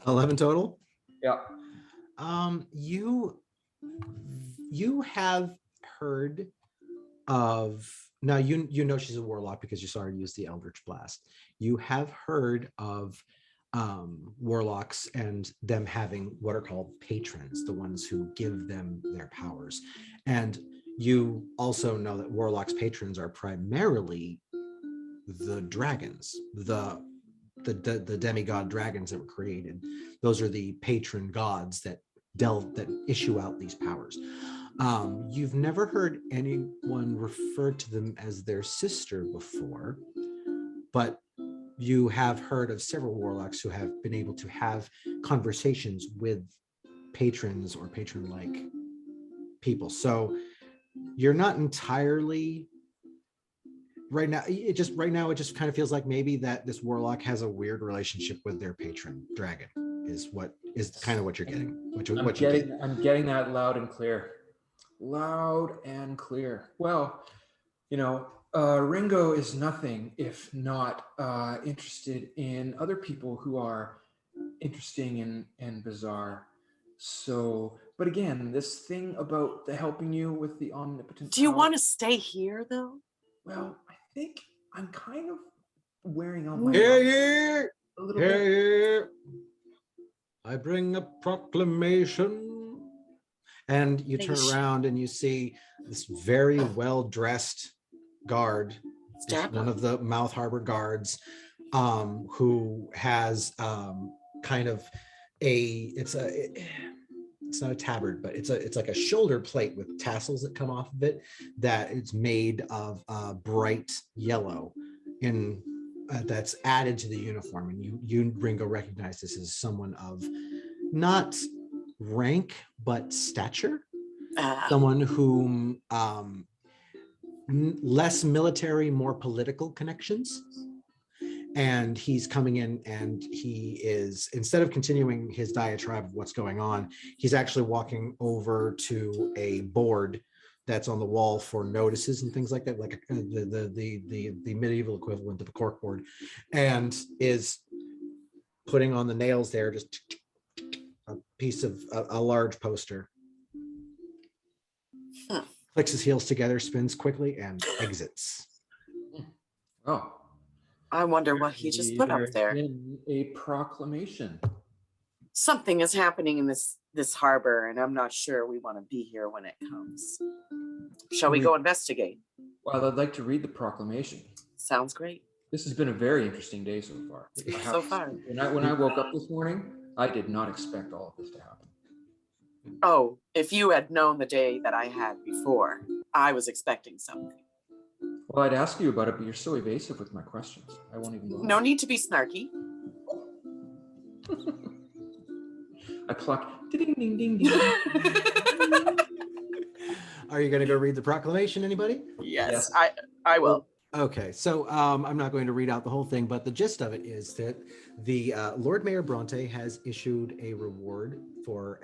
11 total. Yeah. You have heard of, now you know she's a warlock because you saw her use the Eldritch Blast. You have heard of warlocks and them having what are called patrons, the ones who give them their powers. And you also know that warlocks' patrons are primarily the dragons, the demigod dragons that were created. Those are the patron gods that issue out these powers. You've never heard anyone refer to them as their sister before, but you have heard of several warlocks who have been able to have conversations with patrons or patron-like people. So you're not entirely right now. It just kind of feels like maybe that this warlock has a weird relationship with their patron dragon. Is kind of what you're getting. I'm getting that loud and clear. Loud and clear. Well, Ringo is nothing if not interested in other people who are interesting and bizarre. So, but again, this thing about the helping you with the omnipotent. Do you power, want to stay here though? Well, I think I'm kind of wearing out my Here, a little bit. here. I bring a proclamation. And you turn around and you see this very well-dressed guard, one of the Mouth Harbor guards, who has kind of it's not a tabard, but it's like a shoulder plate with tassels that come off of it, that it's made of bright yellow that's added to the uniform. And you Ringo, recognize this as someone of not rank but stature, someone whom less military, more political connections. And he's coming in and he is, instead of continuing his diatribe of what's going on, he's actually walking over to a board that's on the wall for notices and things like that, like the medieval equivalent of a cork board, and is putting on the nails there, just a piece of a large poster. Clicks his heels together, spins quickly, and exits. Oh, I wonder what he just put up there. A proclamation. Something is happening in this harbor, and I'm not sure we want to be here when it comes. Shall we go investigate? Well, I'd like to read the proclamation. Sounds great. This has been a very interesting day so far. So far. When I woke up this morning, I did not expect all of this to happen. Oh, if you had known the day that I had before, I was expecting something. Well, I'd ask you about it, but you're so evasive with my questions. I won't even go. No need to be snarky. I plucked. Ding, ding, ding, ding. Are you going to go read the proclamation, anybody? Yes. I will. Okay, so I'm not going to read out the whole thing, but the gist of it is that the Lord Mayor Bronte has issued a reward for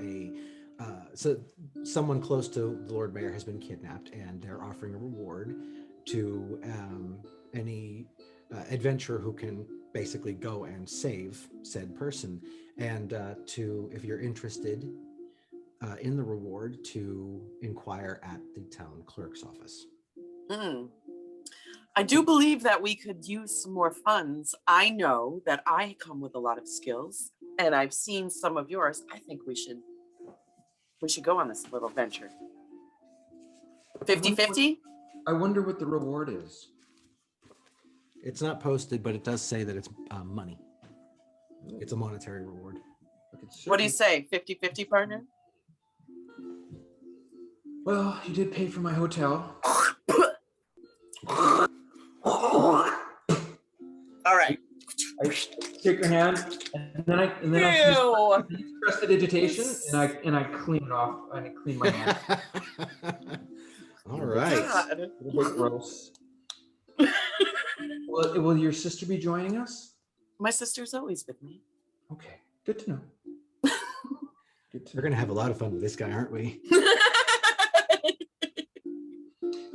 so someone close to the Lord Mayor has been kidnapped, and they're offering a reward to any adventurer who can basically go and save said person. And if you're interested, in the reward to inquire at the town clerk's office. I do believe that we could use some more funds. I know that I come with a lot of skills, and I've seen some of yours. I think we should go on this little venture. 50-50? I wonder what the reward is. It's not posted, but it does say that it's money. It's a monetary reward. What do you say? 50-50, partner? Well, you did pay for my hotel. All right. I shake your hand, and then I prestidigitation, and I clean it off. I clean my hand. All right. God. A little bit gross. Will your sister be joining us? My sister's always with me. Okay, good to know. We're gonna have a lot of fun with this guy, aren't we?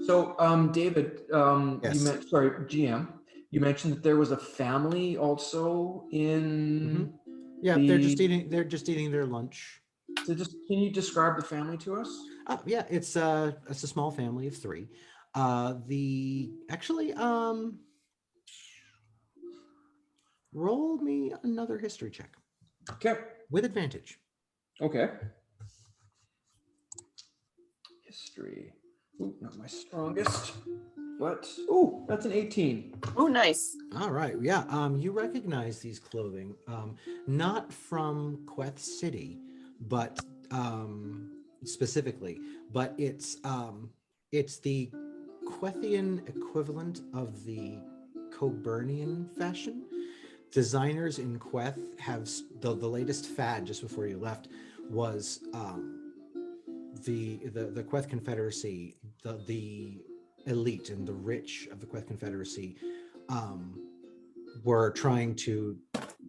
So, David, Yes. GM, you mentioned that there was a family also in. Yeah, they're just eating their lunch. So, can you describe the family to us? Yeah, it's a small family of 3. Roll me another history check. Okay. With advantage. Okay. History. Ooh, not my strongest, but that's an 18. Oh, nice. All right. Yeah. You recognize these clothing, not from Queth City, but specifically, but it's the Quethian equivalent of the Coburnian fashion. Designers in Queth have the latest fad just before you left was the Queth Confederacy, the elite and the rich of the Queth Confederacy were trying to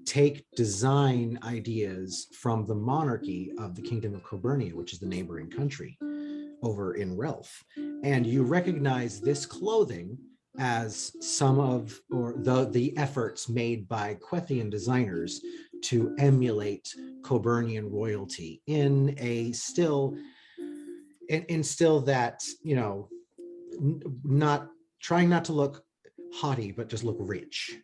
take design ideas from the monarchy of the Kingdom of Coburnia, which is the neighboring country over in Relf. And you recognize this clothing as some of the efforts made by Quethian designers to emulate Coburnian royalty in a still that, not trying not to look haughty, but just look rich.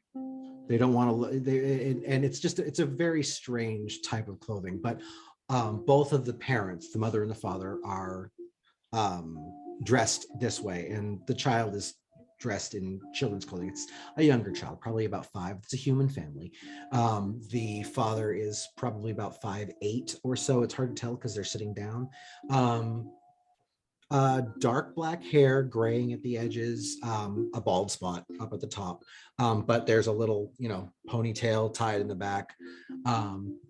They don't want to look, and it's a very strange type of clothing, but both of the parents, the mother and the father, are dressed this way, and the child is dressed in children's clothing. It's a younger child, probably about 5. It's a human family. The father is probably about 5'8" or so. It's hard to tell because they're sitting down. Dark black hair, graying at the edges, a bald spot up at the top. But there's a little, ponytail tied in the back,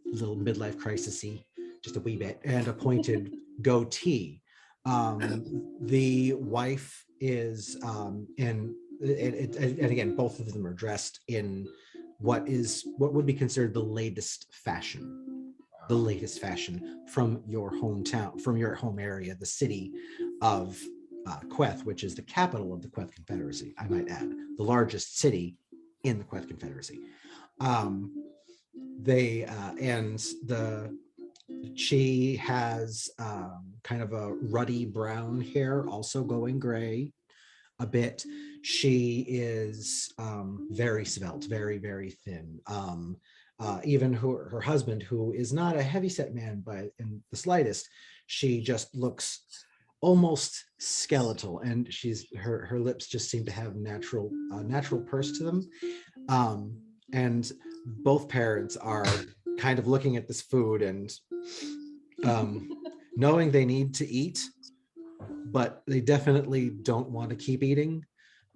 little midlife crisis-y, just a wee bit, and a pointed goatee. The wife is, and again, both of them are dressed in what would be considered the latest fashion from your hometown, from your home area, the city of Queth, which is the capital of the Queth Confederacy, I might add, the largest city in the Queth Confederacy. She has kind of a ruddy brown hair, also going gray a bit. She is very svelte, very, very thin. Even her husband, who is not a heavyset man by in the slightest, she just looks almost skeletal, and her lips just seem to have natural purse to them. And both parents are kind of looking at this food and knowing they need to eat, but they definitely don't want to keep eating.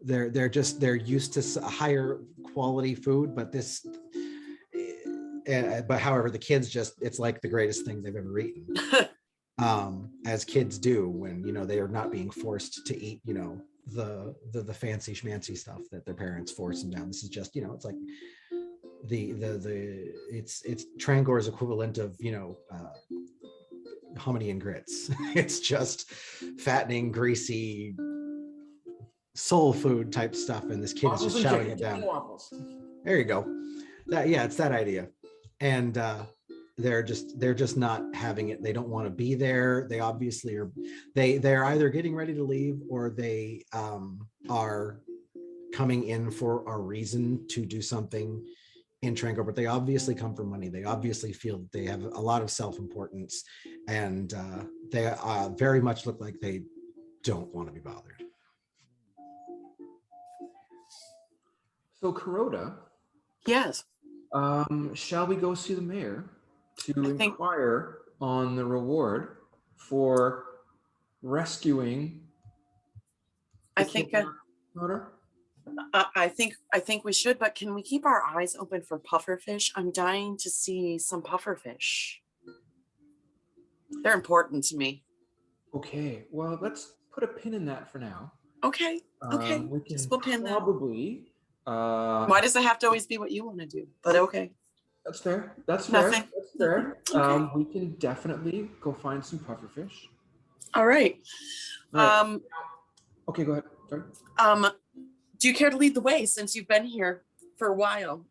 They're used to higher quality food, but however, the kids it's like the greatest thing they've ever eaten. As kids do when they are not being forced to eat the fancy schmancy stuff that their parents force them down. This is just it's like it's Trangor's equivalent of hominy and grits. It's just fattening, greasy soul food type stuff, and this kid is just shouting it down. There you go. It's that idea. And they're just not having it. They don't want to be there. They obviously are. They're either getting ready to leave, or they are coming in for a reason to do something in Trangor, but they obviously come for money. They obviously feel that they have a lot of self-importance, and they very much look like they don't want to be bothered. So, Kuroda, Yes. shall we go see the mayor to I think- inquire on the reward for rescuing I the think kidnapped daughter? I think we should, but can we keep our eyes open for pufferfish? I'm dying to see some pufferfish. They're important to me. Okay, well, let's put a pin in that for now. Okay. Okay. We can Just we'll pin that. probably. Why does it have to always be what you want to do? But okay. That's fair. That's fair. Nothing. That's fair. Okay. We can definitely go find some pufferfish. All right. Right. Okay, go ahead. Sorry. Do you care to lead the way since you've been here for a while?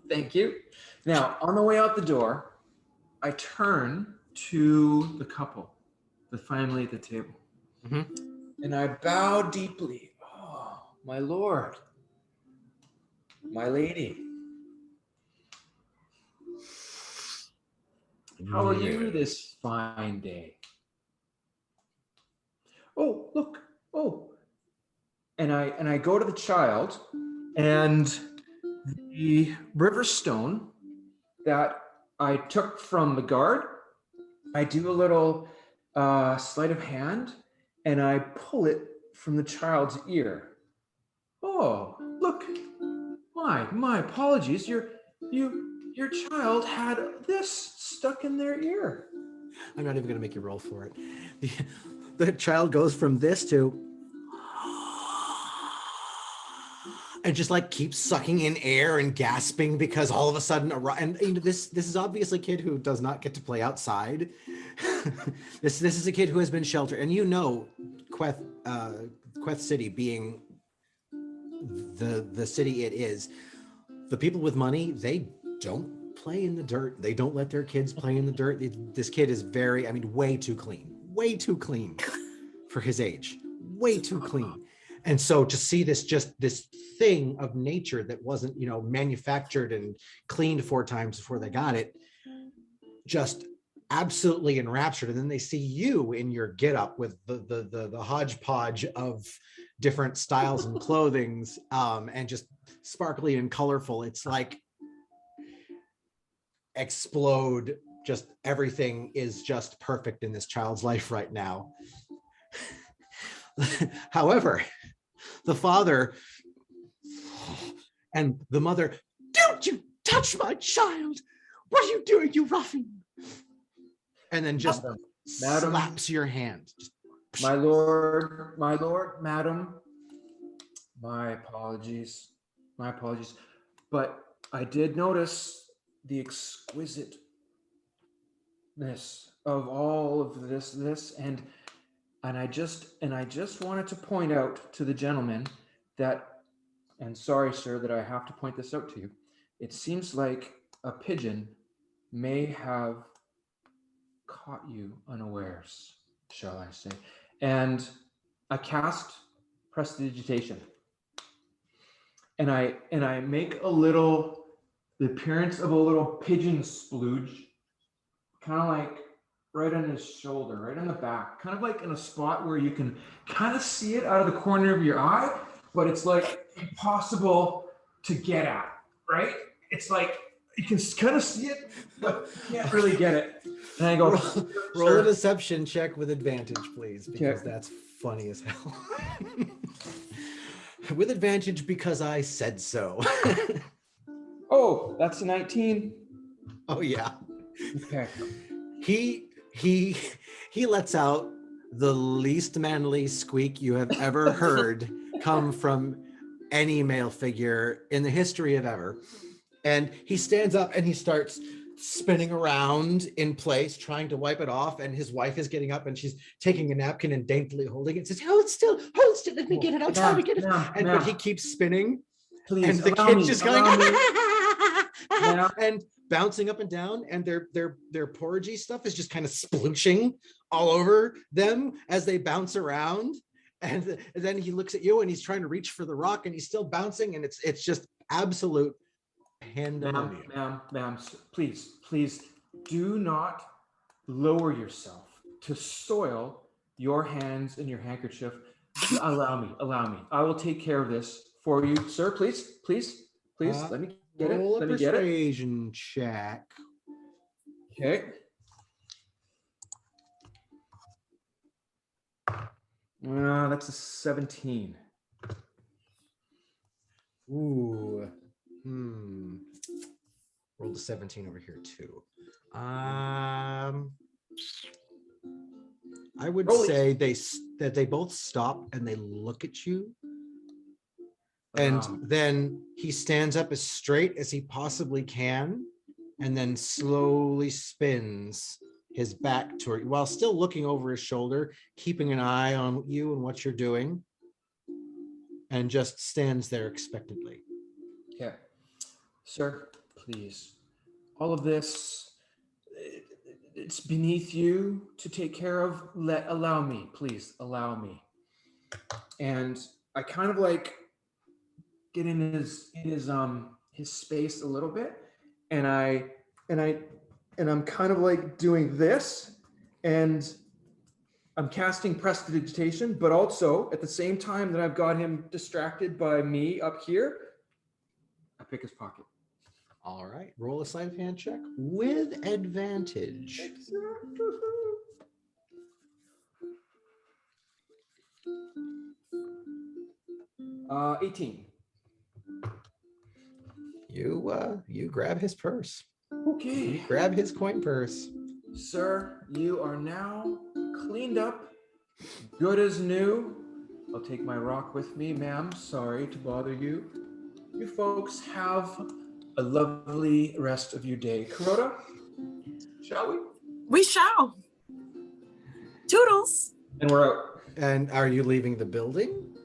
Thank you. Now, on the way out the door, I turn to the couple, the family at the table, and I bow deeply. Oh, my lord, my lady. How are you this fine day? Oh, look. Oh. And I go to the child, and the river stone that I took from the guard, I do a little sleight of hand, and I pull it from the child's ear. Oh, look. My apologies. Your child had this stuck in their ear. I'm not even going to make you roll for it. The child goes from this to, and just like keeps sucking in air and gasping because all of a sudden, and you know, this is obviously a kid who does not get to play outside. This is a kid who has been sheltered, and you know, Queth City being the city it is, the people with money, they don't play in the dirt. They don't let their kids play in the dirt. This kid is way too clean for his age, way too clean. And so to see this thing of nature that wasn't, you know, manufactured and cleaned 4 times before they got it, just absolutely enraptured. And then they see you in your getup with the hodgepodge of different styles and clothings, and just sparkly and colorful. It's like explode. Just everything is just perfect in this child's life right now. However, the father and the mother, don't you touch my child! What are you doing, you ruffian? And then just Madam, slaps your hand. my lord, madam, my apologies. But I did notice the exquisiteness of all of this, and I just wanted to point out to the gentleman that, and sorry, sir, that I have to point this out to you. It seems like a pigeon may have caught you unawares, shall I say. And I cast prestidigitation. And I make the appearance of a little pigeon splooge, kind of like right on his shoulder, right on the back, kind of like in a spot where you can kind of see it out of the corner of your eye, but it's like impossible to get at, right? It's like you can kind of see it, but you can't really get it. And I go, roll a deception check with advantage, please, because Okay. that's funny as hell. With advantage because I said so. oh, that's a 19. Oh yeah. Okay. He lets out the least manly squeak you have ever heard come from any male figure in the history of ever. And he stands up and he starts spinning around in place, trying to wipe it off. And his wife is getting up and she's taking a napkin and daintily holding it and says, hold still, let me get it, I'll get it. But he keeps spinning. Please, and the kid's just going, Now- and bouncing up and down, and their porridgey stuff is just kind of splooshing all over them as they bounce around. And then he looks at you and he's trying to reach for the rock and he's still bouncing, and it's just absolute pandemonium. Ma'am, please do not lower yourself to soil your hands and your handkerchief. Allow me. I will take care of this for you, sir. Please. Let me get it. Roll a Let me get it. persuasion check. Okay. That's a 17. Ooh. Rolled a 17 over here too. I would Roll it. say that they both stop and they look at you. And then he stands up as straight as he possibly can, and then slowly spins his back toward you while still looking over his shoulder, keeping an eye on you and what you're doing, and just stands there expectantly. Okay. Sir, please. All of this, it's beneath you to take care of. Allow me, please. Allow me. And I kind of like get in his space a little bit, and I'm kind of like doing this, and I'm casting prestidigitation, but also at the same time that I've got him distracted by me up here, I pick his pocket. All right, roll a sleight of hand check with advantage. 18. You grab his purse. Okay. You grab his coin purse. Sir, you are now cleaned up, good as new. I'll take my rock with me, ma'am. Sorry to bother you. You folks have a lovely rest of your day. Kuroda, shall we? We shall. Toodles. And we're out. And are you leaving the building?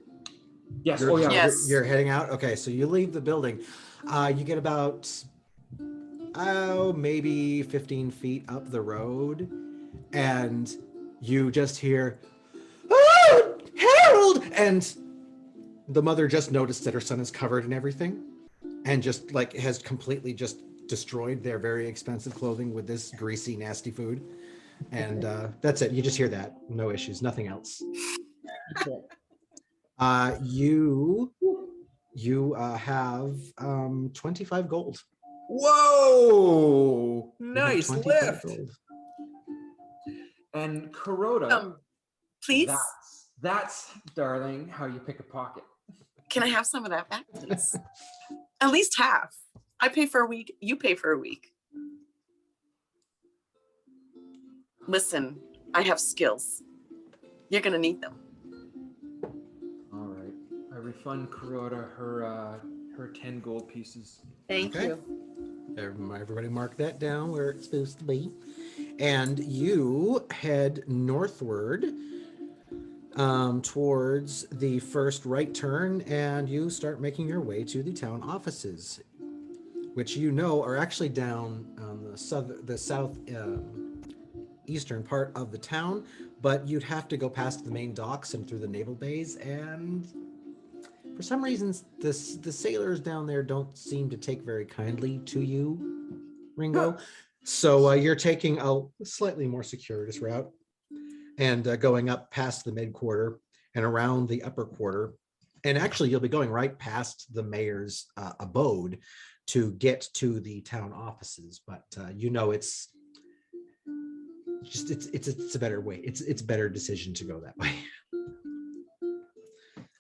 Yes. You're, Oh, yeah. Yes. You're heading out? Okay, so you leave the building. You get about, maybe 15 feet up the road, and you just hear, "Oh, Harold!" And the mother just noticed that her son is covered in everything, and just like has completely just destroyed their very expensive clothing with this greasy, nasty food. And that's it. You just hear that. No issues, nothing else. You have 25 gold. Whoa! You have Nice 25 lift. gold. And Kuroda, Please, that's, darling, how you pick a pocket. can I have some of that back, please? At least half. I pay for a week. You pay for a week. Listen, I have skills. You're gonna need them. All right. I refund Kuroda her 10 gold pieces. Thank Okay. you. Everybody mark that down where it's supposed to be. And you head northward towards the first right turn, and you start making your way to the town offices, which you know are actually down on the south eastern part of the town, but you'd have to go past the main docks and through the naval bays, and for some reasons the sailors down there don't seem to take very kindly to you, Ringo. So you're taking a slightly more circuitous route and going up past the mid quarter and around the upper quarter, and actually you'll be going right past the mayor's abode to get to the town offices, but it's a better way. It's a better decision to go that way.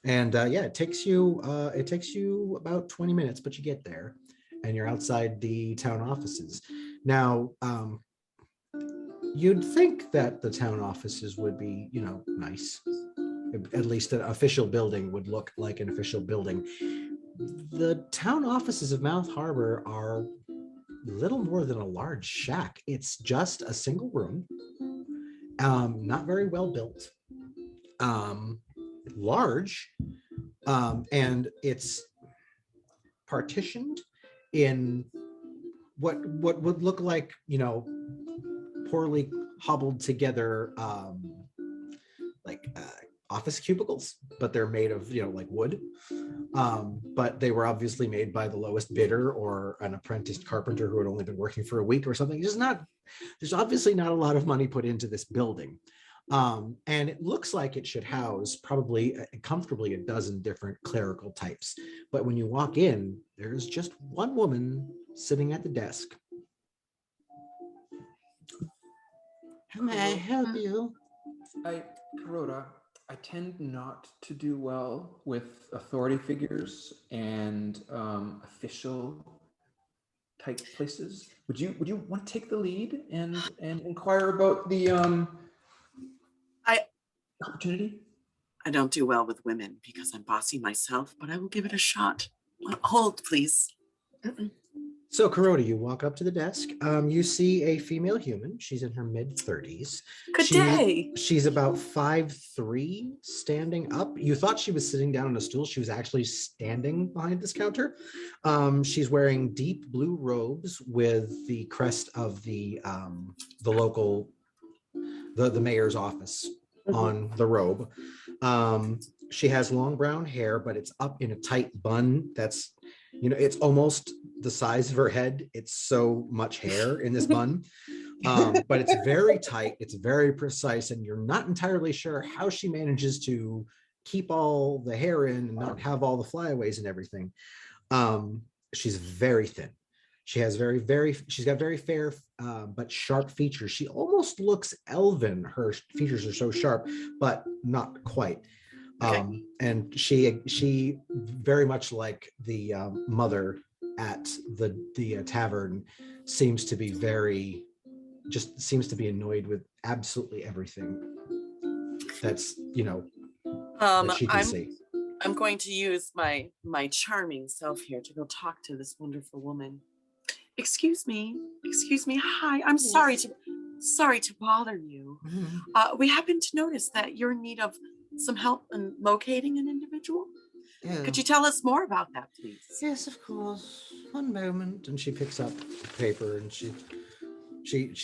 And it takes you about 20 minutes, but you get there and you're outside the town offices. Now, you'd think that the town offices would be, nice. At least an official building would look like an official building. The town offices of Mouth Harbor are little more than a large shack. It's just a single room, not very well built, large, and it's partitioned in what would look like, poorly hobbled together like office cubicles, but they're made of like wood. But they were obviously made by the lowest bidder or an apprenticed carpenter who had only been working for a week or something. There's obviously not a lot of money put into this building. And it looks like it should house probably comfortably a dozen different clerical types. But when you walk in, there's just one woman sitting at the desk. How may I help you? Kuroda, I tend not to do well with authority figures and official type places. Would you want to take the lead and inquire about the opportunity? I don't do well with women because I'm bossy myself, but I will give it a shot. Hold, please. So, Kuroda, you walk up to the desk. You see a female human. She's in her mid-30s. Good day. She's about 5'3", standing up. You thought she was sitting down on a stool. She was actually standing behind this counter. She's wearing deep blue robes with the crest of the local, the mayor's office on the robe. She has long brown hair, but it's up in a tight bun that's, it's almost the size of her head. It's so much hair in this bun, but it's very tight. It's very precise, and you're not entirely sure how she manages to keep all the hair in and not have all the flyaways and everything. She's very thin. She has she's got very fair but sharp features. She almost looks elven. Her features are so sharp, but not quite. Okay. And she very much like the mother at the tavern seems to be annoyed with absolutely everything that's that she can see. I'm going to use my charming self here to go talk to this wonderful woman. Excuse me. Hi, I'm sorry to bother you. Mm-hmm. We happen to notice that you're in need of some help in locating an individual. Yeah. Could you tell us more about that, please? Yes, of course. One moment. And she picks up paper and she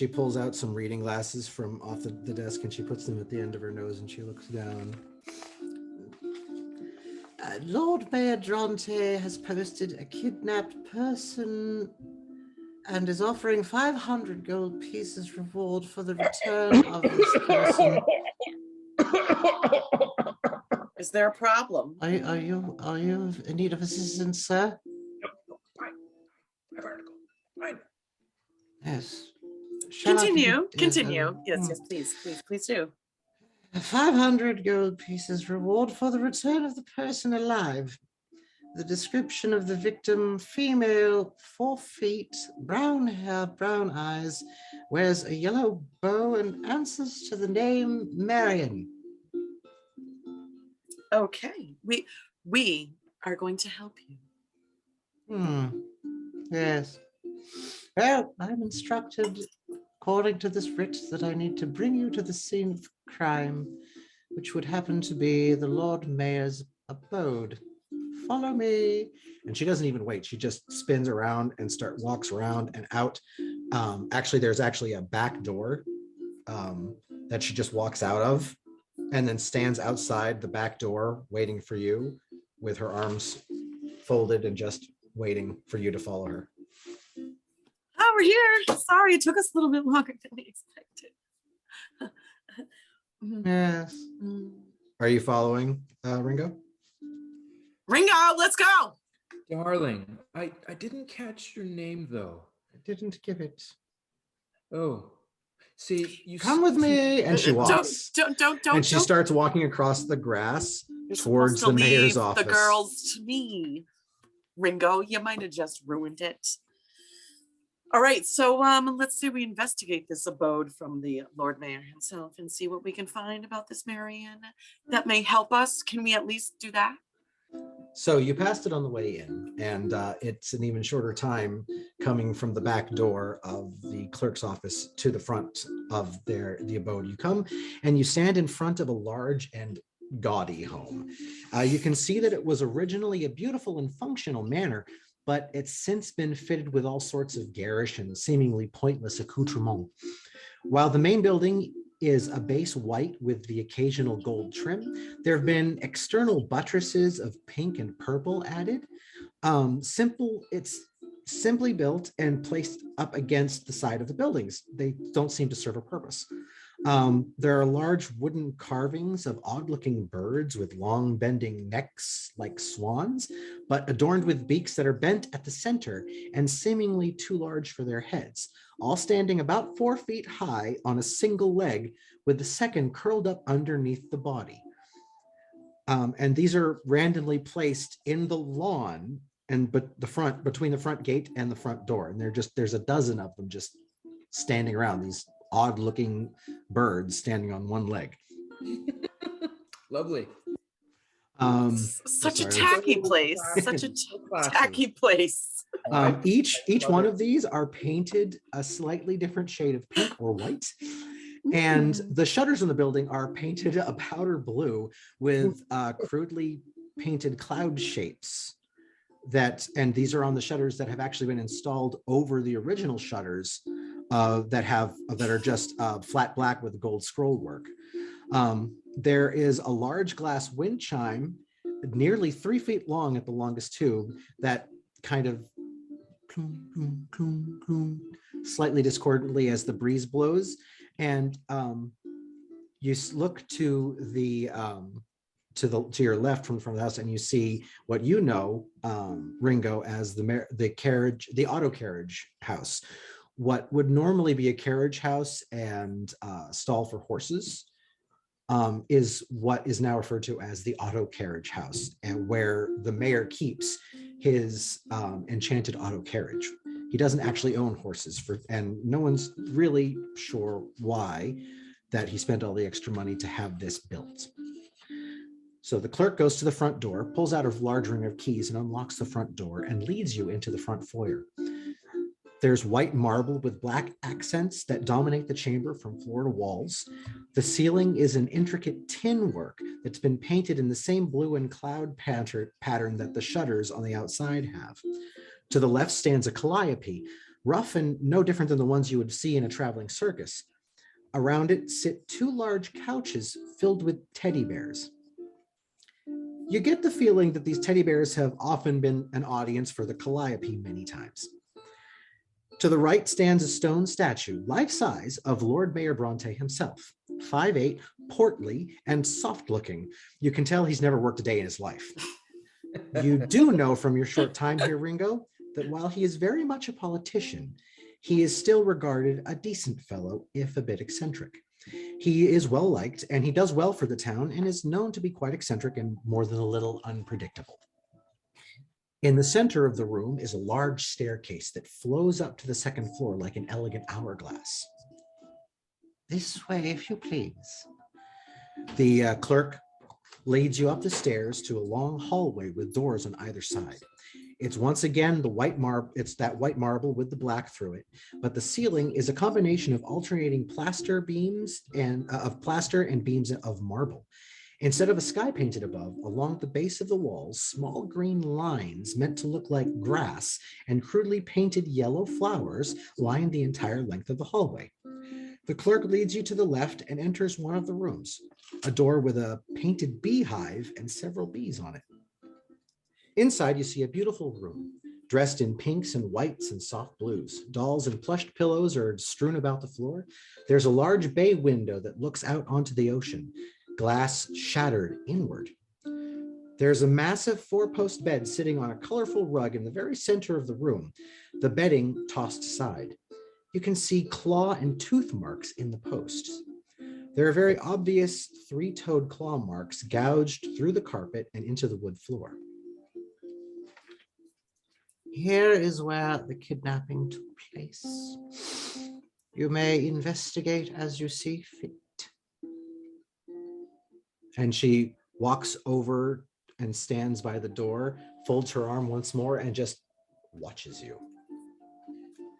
pulls out some reading glasses from off the desk and she puts them at the end of her nose and she looks down. Lord Mayor Bronte has posted a kidnapped person and is offering 500 gold pieces reward for the return of this person. Is there a problem? Are you in need of assistance, sir? No, fine. 500 gold. Fine. Yes. Continue. Yes, please do. 500 gold pieces reward for the return of the person alive. The description of the victim: female, 4 feet, brown hair, brown eyes, wears a yellow bow and answers to the name Marion. Okay, we are going to help you. Yes. Well, I'm instructed, according to this writ, that I need to bring you to the scene of crime, which would happen to be the Lord Mayor's abode. Follow me. And she doesn't even wait. She just spins around and walks around and out. There's actually a back door that she just walks out of and then stands outside the back door waiting for you with her arms folded and just waiting for you to follow her. Oh, we're here. Sorry, it took us a little bit longer than we expected. Yes. Are you following, Ringo? Ringo, let's go. Darling, I didn't catch your name though. I didn't give it. Oh, see, you come with me, and she walks. Don't. And she starts walking across the grass towards the mayor's office. The girls to me, Ringo. You might have just ruined it. All right, so let's say we investigate this abode from the Lord Mayor himself and see what we can find about this Marion that may help us. Can we at least do that? So you passed it on the way in, and it's an even shorter time coming from the back door of the clerk's office to the front of the abode. You come and you stand in front of a large and gaudy home. You can see that it was originally a beautiful and functional manor, but it's since been fitted with all sorts of garish and seemingly pointless accoutrements. While the main building is a base white with the occasional gold trim, there have been external buttresses of pink and purple added. It's simply built and placed up against the side of the buildings. They don't seem to serve a purpose. There are large wooden carvings of odd-looking birds with long bending necks like swans, but adorned with beaks that are bent at the center and seemingly too large for their heads, all standing about 4 feet high on a single leg with the second curled up underneath the body. And these are randomly placed in the lawn between the front gate and the front door. And there's a dozen of them just standing around, these odd looking birds standing on one leg. Lovely. Such a tacky place. Such a tacky place. Each one of these are painted a slightly different shade of pink or white. And the shutters in the building are painted a powder blue with crudely painted cloud shapes. And these are on the shutters that have actually been installed over the original shutters that are just flat black with gold scroll work. There is a large glass wind chime, nearly 3 feet long at the longest tube, that kind of slightly discordantly as the breeze blows. And you look to your left from the house, and you see what you know, Ringo, as the auto carriage house. What would normally be a carriage house and stall for horses is what is now referred to as the auto carriage house, and where the mayor keeps his enchanted auto carriage. He doesn't actually own horses, and no one's really sure why that he spent all the extra money to have this built. So the clerk goes to the front door, pulls out a large ring of keys and unlocks the front door and leads you into the front foyer. There's white marble with black accents that dominate the chamber from floor to walls. The ceiling is an intricate tin work that's been painted in the same blue and cloud pattern that the shutters on the outside have. To the left stands a calliope, rough and no different than the ones you would see in a traveling circus. Around it sit 2 large couches filled with teddy bears. You get the feeling that these teddy bears have often been an audience for the calliope many times. To the right stands a stone statue, life-size, of Lord Mayor Bronte himself, 5'8", portly, and soft-looking. You can tell he's never worked a day in his life. You do know from your short time here, Ringo, that while he is very much a politician, he is still regarded a decent fellow, if a bit eccentric. He is well-liked, and he does well for the town, and is known to be quite eccentric and more than a little unpredictable. In the center of the room is a large staircase that flows up to the second floor like an elegant hourglass. This way, if you please. The clerk leads you up the stairs to a long hallway with doors on either side. It's once again that white marble with the black through it, but the ceiling is a combination of alternating plaster and beams of marble. Instead of a sky painted above, along the base of the walls, small green lines meant to look like grass and crudely painted yellow flowers line the entire length of the hallway. The clerk leads you to the left and enters one of the rooms, a door with a painted beehive and several bees on it. Inside, you see a beautiful room, dressed in pinks and whites and soft blues. Dolls and plushed pillows are strewn about the floor. There's a large bay window that looks out onto the ocean, glass shattered inward. There's a massive 4-post bed sitting on a colorful rug in the very center of the room, the bedding tossed aside. You can see claw and tooth marks in the posts. There are very obvious 3-toed claw marks gouged through the carpet and into the wood floor. Here is where the kidnapping took place. You may investigate as you see fit. And she walks over and stands by the door, folds her arm once more, and just watches you.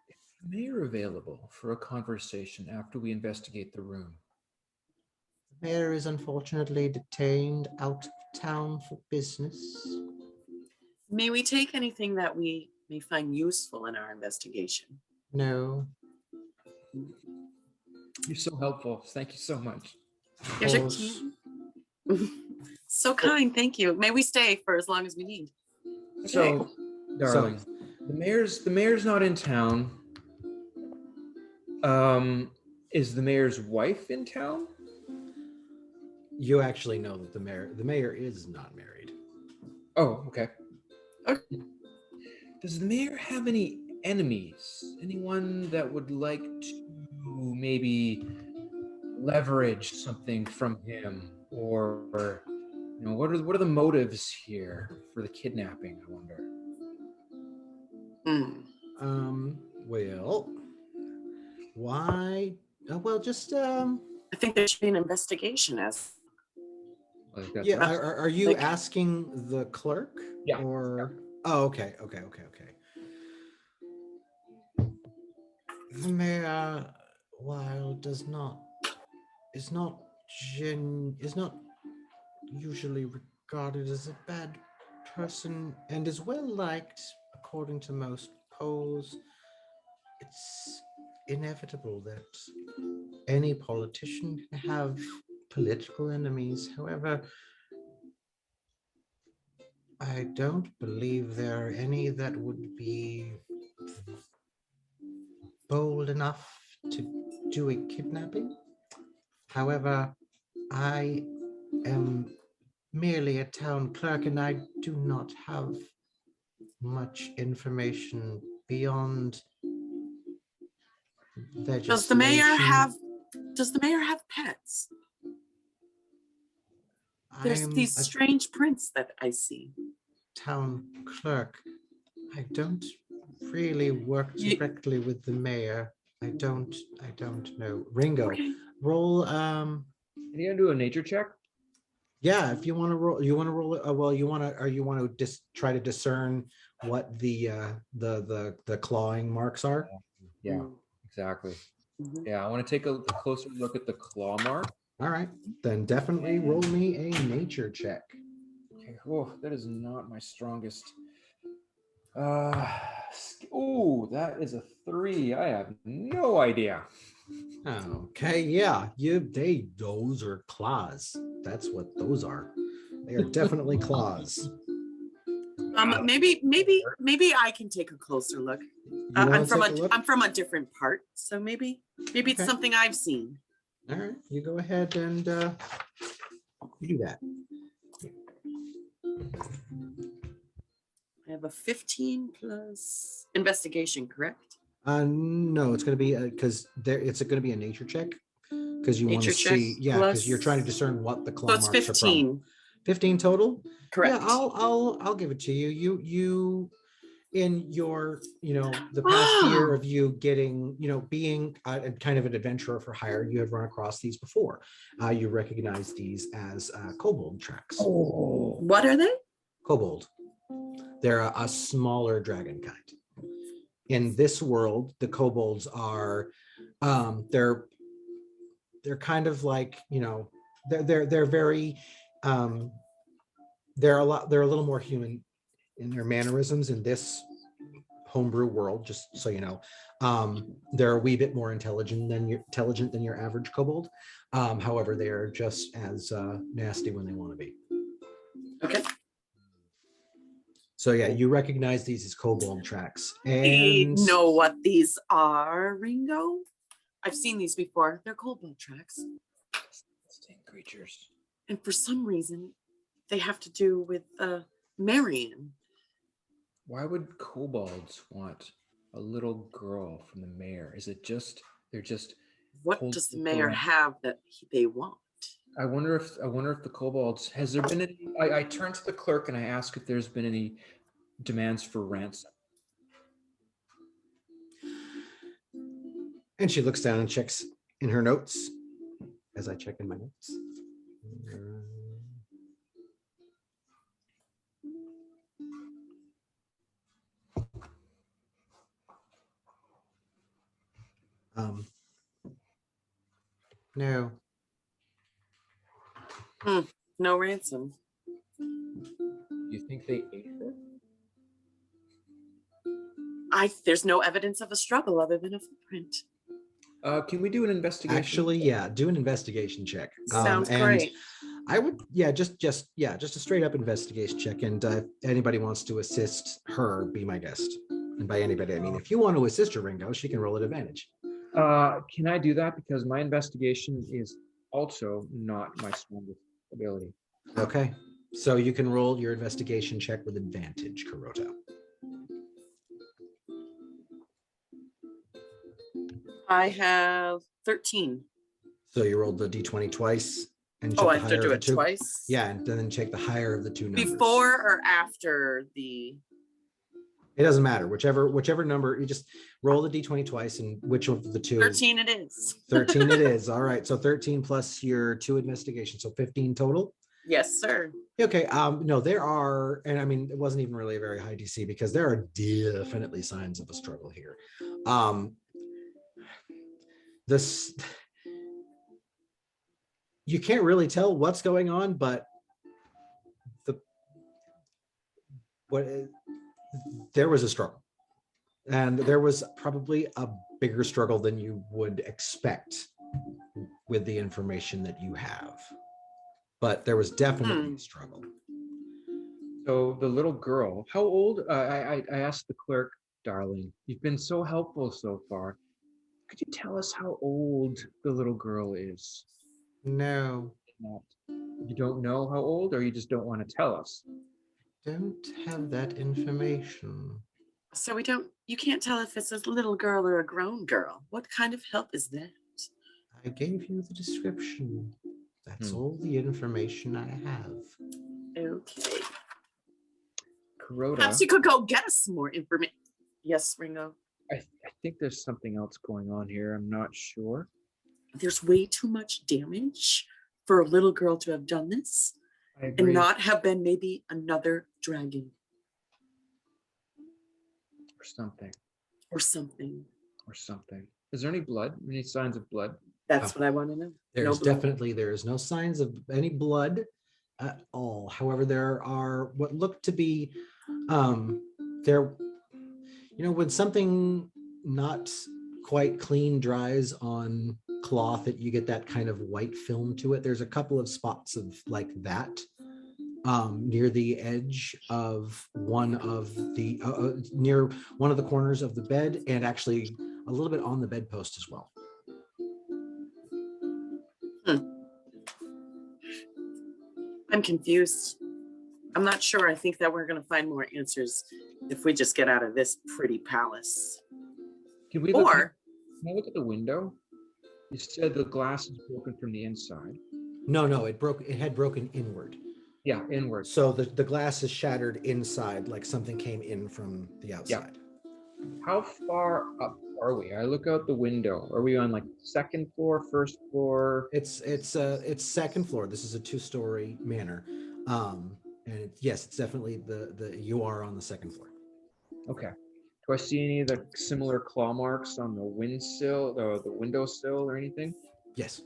Is the mayor available for a conversation after we investigate the room? The mayor is unfortunately detained out of town for business. May we take anything that we may find useful in our investigation. No. You're so helpful. Thank you so much. Here's your Course. key. So kind, thank you. May we stay for as long as we need. So, darling, the mayor's not in town. Is the mayor's wife in town? You actually know that the mayor is not married. Oh, okay. Okay. Does the mayor have any enemies? Anyone that would like to maybe leverage something from him, or what are the motives here for the kidnapping? I wonder. Well, why? Well, just I think there should be an investigation as Like that's yeah. right. Are you Like- asking the clerk? Yeah. Or oh, okay. The mayor, while is not usually regarded as a bad person and is well liked according to most polls. It's inevitable that any politician can have political enemies. However, I don't believe there are any that would be bold enough to do a kidnapping. However, I am merely a town clerk and I do not have much information beyond legislation. does the mayor have pets? There's I'm these a strange prints that I see. town clerk. I don't really work You- directly with the mayor. I don't know. Ringo, Okay. roll Are you gonna do a nature check? yeah, if you want to roll, well, you want to try to discern what the clawing marks are. Yeah, exactly. Mhm. Yeah, I want to take a closer look at the claw mark. All right, then definitely roll me a nature check. Okay, oh, that is not my strongest. Oh, that is a 3. I have no idea. Okay, yeah, those are claws. That's what those are. They are definitely claws. Maybe I can take a closer look. You I'm want to from take a look? I'm from a different part, so maybe it's Okay. something I've seen. All right, you go ahead and you do that. I have a 15 plus investigation, correct? No, it's going to be because it's going to be a nature check because you want to Nature check see, yeah, because you're trying to plus- discern what the claw So it's marks are from. 15, 15 total. correct? Yeah, I'll give it to you. You in your the past year of you getting being kind of an adventurer for hire, you have run across these before. You recognize these as kobold tracks. Oh, What are they? Kobold. They're a smaller dragon kind. In this world, the kobolds are they're kind of like they're very they're a little more human in their mannerisms in this homebrew world, just so you know. They're a wee bit more intelligent than your average kobold. However, they are just as nasty when they want to be. Okay. So yeah, you recognize these as kobold tracks. I And know what these are, Ringo. I've seen these before. They're kobold tracks. distinct creatures. And for some reason, they have to do with Marion. Why would kobolds want a little girl from the mayor? Is it just they're just? What Hold does the it mayor around. have that they want? I wonder if the kobolds. Has there been any? I turn to the clerk and I ask if there's been any demands for ransom. and she looks down and checks in her notes as I check in my notes. No. No ransom. Do you think they ate her? There's no evidence of a struggle other than a footprint. Can we do an investigation? Actually, yeah, do an investigation check. Sounds And great. I would, just a straight up investigation check. And if anybody wants to assist her, be my guest. And by anybody, I mean, if you want to assist her, Ringo, she can roll at advantage. Can I do that? Because my investigation is also not my strongest ability. Okay. So you can roll your investigation check with advantage, Kuroto. I have 13. So you rolled the d20 twice. And Oh, check I the have to higher do of the it two. twice? Yeah, and then check the higher of the two numbers. Before or after the... It doesn't matter. Whichever number, you just roll the d20 twice, and which of the two 13 it is. 13 it is. All right. So 13 plus your 2 investigations. So 15 total. Yes, sir. Okay. No, there are, and I mean, it wasn't even really a very high DC because there are definitely signs of a struggle here. This, you can't really tell what's going on, but there was a struggle, and there was probably a bigger struggle than you would expect with the information that you have, but there was definitely a struggle. So the little girl, how old? I asked the clerk, darling, you've been so helpful so far. Could you tell us how old the little girl is? No. You don't know how old, or you just don't want to tell us? Don't have that information. So you can't tell if it's a little girl or a grown girl. What kind of help is that? I gave you the description. That's all the information I have. Okay. Kuroto, Perhaps you could go get us some more information. Yes, Ringo. I think there's something else going on here. I'm not sure. There's way too much damage for a little girl to have done this I agree. and not have been maybe another dragon. Or something. Or something. Or something. Is there any blood? Any signs of blood? That's what I want to know. There's blood. definitely, there's no signs of any blood at all. However, there are what look to be when something not quite clean dries on cloth, that you get that kind of white film to it. There's a couple of spots of like that near the edge of one of the near one of the corners of the bed, and actually a little bit on the bedpost as well. I'm confused. I'm not sure. I think that we're going to find more answers if we just get out of this pretty palace. Can I look at the window? You said the glass is broken from the inside. No, it had broken inward. Yeah, inward. So the glass is shattered inside, like something came in from the outside. Yeah. How far up are we? I look out the window. Are we on like second floor, first floor? It's second floor. This is a 2-story manor. And yes, it's definitely you are on the second floor. Okay. Do I see any of the similar claw marks on the windsill, the windowsill, or anything? Yes.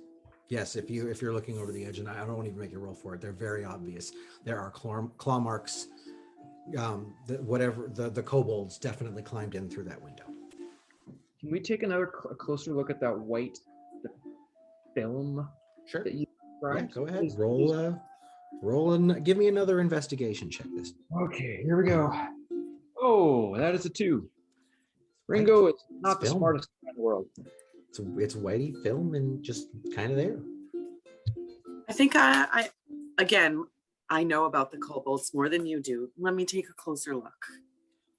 If you're looking over the edge, and I don't even make you roll for it, they're very obvious. There are claw marks. The kobolds definitely climbed in through that window. Can we take a closer look at that white film? Sure. That you described? Yeah, go ahead. Roll and give me another investigation check. This. Okay, here we go. Oh, that is a 2. Ringo is not the smartest guy in the world. It's whitey film and just kind of there. I think I know about the kobolds more than you do. Let me take a closer look.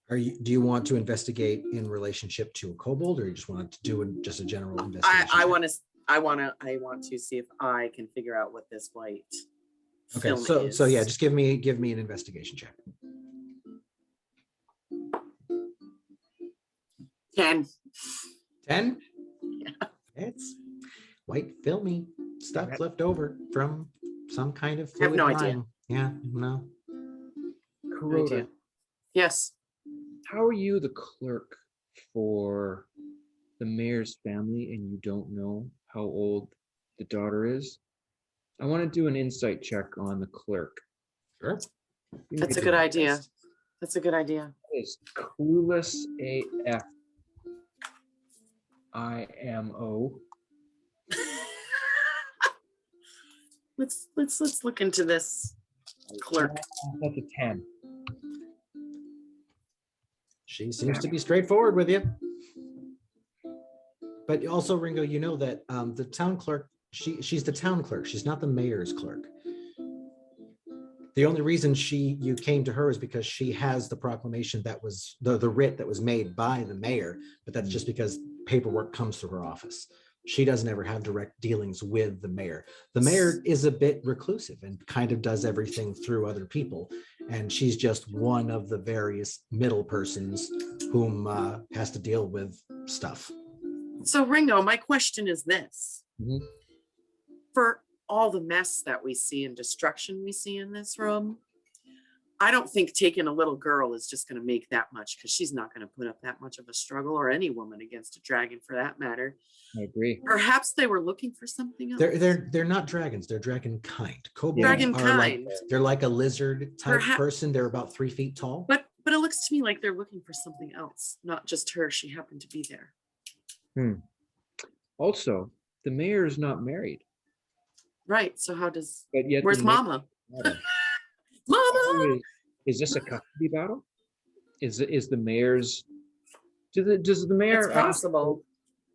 Do you want to investigate in relationship to a kobold, or you just want to do just a general investigation? I want to see if I can figure out what this white film is. So yeah, just give me an investigation check. 10. 10? Yeah. It's white filmy stuff left over from some kind of fluid. I have no line. idea. Yeah, no. Kuroto. Yes. How are you the clerk for the mayor's family and you don't know how old the daughter is? I want to do an insight check on the clerk. Sure. That's a good idea. That's a good idea. It's clueless AF. IMO. Let's look into this clerk. That's a 10. She seems to be straightforward with you. But also, Ringo, you know that the town clerk, she's the town clerk. She's not the mayor's clerk. The only reason you came to her is because she has the proclamation that was the writ that was made by the mayor, but that's just because paperwork comes through her office. She doesn't ever have direct dealings with the mayor. The mayor is a bit reclusive and kind of does everything through other people. And she's just one of the various middle persons whom has to deal with stuff. So Ringo, my question is this. Mhm. For all the mess that we see and destruction we see in this room, I don't think taking a little girl is just going to make that much, because she's not going to put up that much of a struggle, or any woman against a dragon for that matter. I agree. Perhaps they were looking for something else. They're not dragons. They're dragon kind. Kobolds Dragon are like kind. they're like a lizard type Perhaps- person. They're about 3 feet tall. But it looks to me like they're looking for something else, not just her. She happened to be there. Also, the mayor is not married. Right. So how does? But yet Where's the mayor- Mama? Mama. Is this a custody battle? Is the mayor's? Does the mayor? It's possible.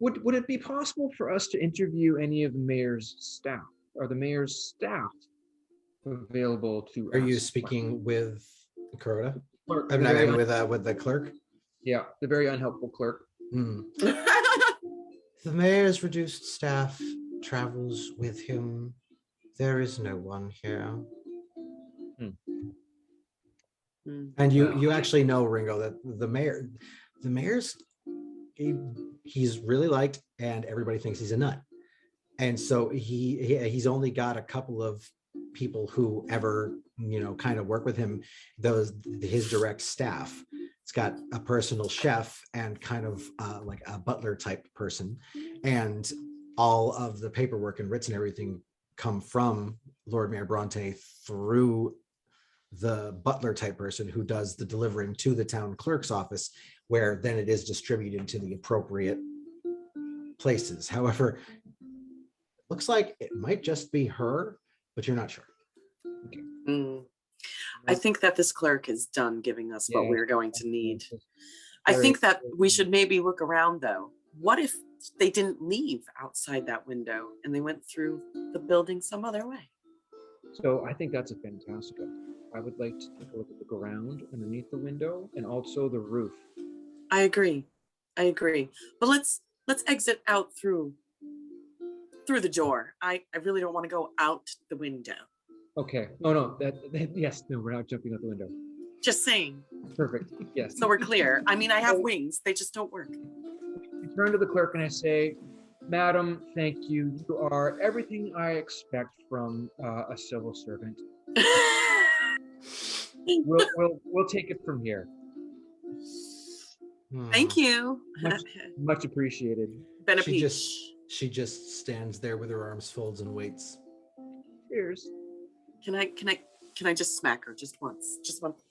Would it be possible for us to interview any of the mayor's staff? Are the mayor's staff available to? Are you ask speaking with Kuroda? questions? I The mean, very- with the clerk. yeah, the very unhelpful clerk. Hmm. The mayor's reduced staff travels with him. There is no one here. And you actually know, Ringo, that the mayor's he's really liked, and everybody thinks he's a nut. And so he's only got a couple of people who ever kind of work with him, his direct staff. It's got a personal chef and kind of like a butler type person, and all of the paperwork and writs and everything come from Lord Mayor Bronte through the butler type person who does the delivering to the town clerk's office, where then it is distributed to the appropriate places. However, looks like it might just be her, but you're not sure. I think that this clerk is done giving us what Yeah. we're going to need. I think that we should maybe look around though. What if they didn't leave outside that window and they went through the building some other way? So I think that's a fantastic idea. I would like to take a look at the ground underneath the window and also the roof. I agree. But let's exit out through the door. I really don't want to go out the window. Okay. No, yes, no, we're not jumping out the window. Just saying. Perfect. Yes. So we're clear. I mean, I have wings. They just don't work. I turn to the clerk and I say, "Madam, thank you. You are everything I expect from a civil servant. We'll take it from here. Thank you. Much appreciated." Been a She peach. she just stands there with her arms folded and waits. Cheers. Can I just smack her just once? Just once.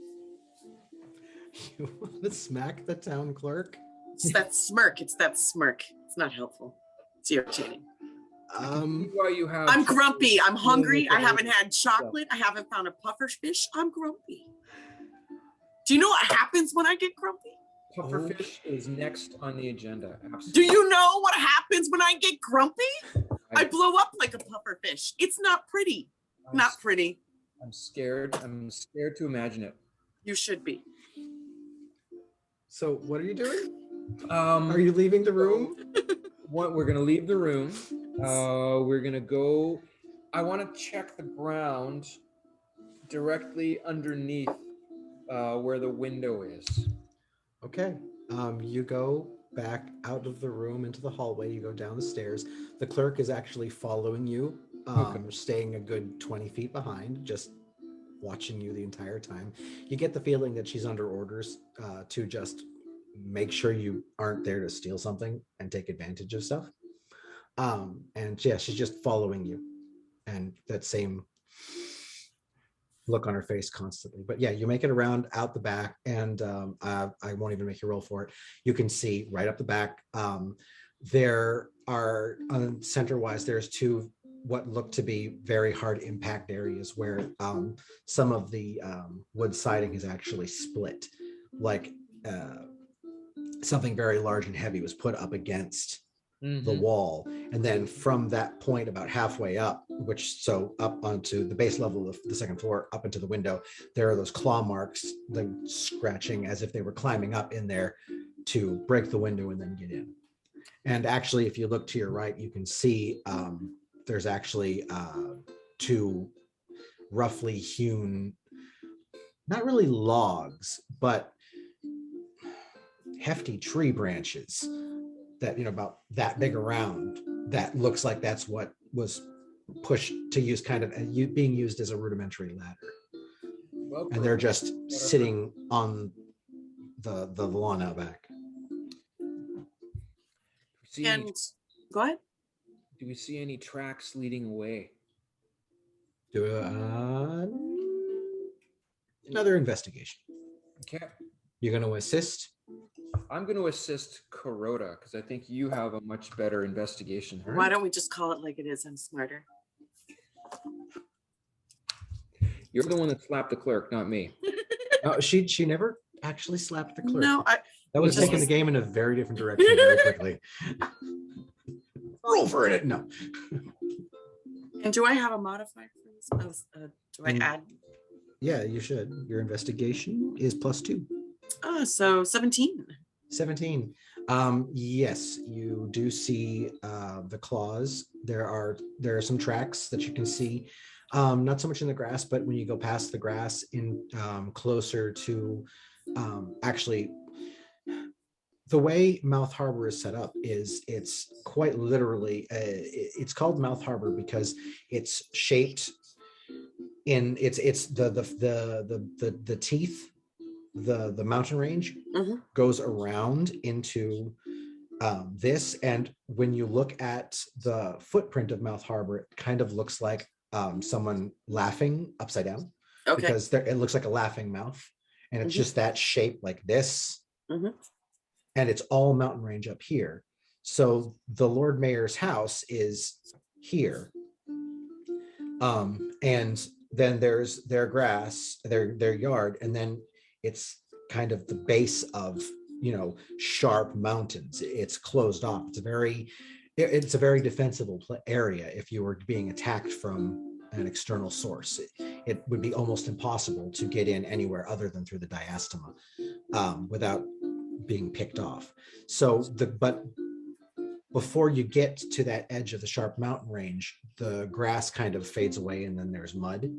You want to smack the town clerk? It's that smirk. It's not helpful. It's irritating. Why you have? I'm grumpy. I'm hungry. I haven't Yeah. had chocolate. I haven't found a puffer fish. I'm grumpy. Do you know what happens when I get grumpy? Pufferfish is next on the agenda. Absolutely. Do you know what happens when I get grumpy? I blow up like a puffer fish. It's not pretty. Not pretty. I'm scared. I'm scared to imagine it. You should be. So what are you doing? Are Are you leaving the room? We're gonna leave the room. We're gonna go. I want to check the ground directly underneath where the window is. Okay. You go back out of the room into the hallway. You go down the stairs. The clerk is actually following you, staying a good 20 feet behind, just watching you the entire time. You get the feeling that she's under orders to just make sure you aren't there to steal something and take advantage of stuff. And yeah, she's just following you. And that same look on her face constantly. But yeah, you make it around out the back, and I won't even make you roll for it. You can see right up the back. There are center wise, there's two what look to be very hard impact areas where some of the wood siding is actually split, like something very large and heavy was put up against the wall, and then from that point about halfway up, which so up onto the base level of the second floor up into the window, there are those claw marks, the scratching as if they were climbing up in there to break the window and then get in. And actually, if you look to your right, you can see there's actually two roughly hewn, not really logs, but hefty tree branches that, about that big around, that looks like that's what was pushed to use kind of being used as a rudimentary ladder. And they're just sitting on the lawn out back. And go ahead. Do we see any tracks leading away? Do another investigation. Okay. You're going to assist? I'm going to assist Kuroda because I think you have a much better investigation. Why don't we just call it like it is? I'm smarter. You're the one that slapped the clerk, not me. Oh, she never actually slapped the clerk. No, that was taking the game in a very different direction very quickly. Roll for it. No. And do I have a modifier for this? Do I add? Yeah, you should. Your investigation is +2. So 17. 17. Yes, you do see the claws. There are some tracks that you can see. Not so much in the grass, but when you go past the grass in closer to actually the way Mouth Harbor is set up is it's quite literally it's called Mouth Harbor because it's shaped in it's the teeth, the mountain range goes around into this, and when you look at the footprint of Mouth Harbor, it kind of looks like someone laughing upside down. Okay. Because it looks like a laughing mouth, and it's just that shape like this. And it's all mountain range up here. So the Lord Mayor's house is here. And then there's their grass, their yard, and then it's kind of the base of, sharp mountains. It's closed off. It's a very defensible area. If you were being attacked from an external source, it would be almost impossible to get in anywhere other than through the diastema without being picked off. But before you get to that edge of the sharp mountain range, the grass kind of fades away, and then there's mud.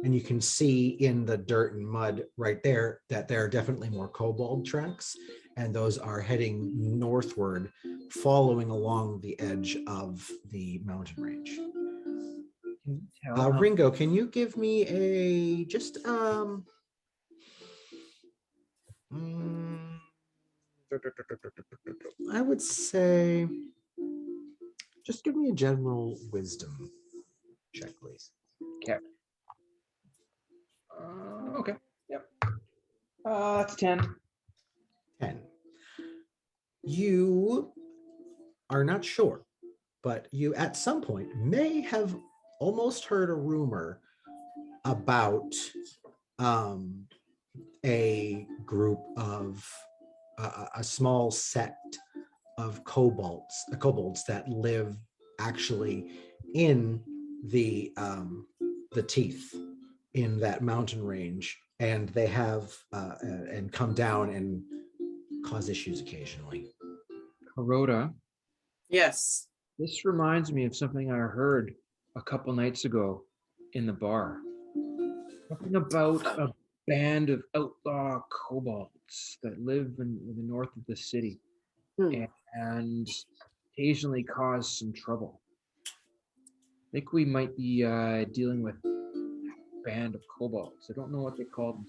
And you can see in the dirt and mud right there that there are definitely more kobold tracks, and those are heading northward, following along the edge of the mountain range. Ringo, can you give me a I would say just give me a general wisdom check, please. Okay. Okay. Yep. It's 10. 10. You are not sure, but you at some point may have almost heard a rumor about a group of a small sect of kobolds that live actually in the teeth in that mountain range, and they have and come down and cause issues occasionally. Kuroda. Yes. This reminds me of something I heard a couple nights ago in the bar. Something about a band of outlaw kobolds that live in the north of the city and occasionally cause some trouble. I think we might be dealing with a band of kobolds. I don't know what they call them.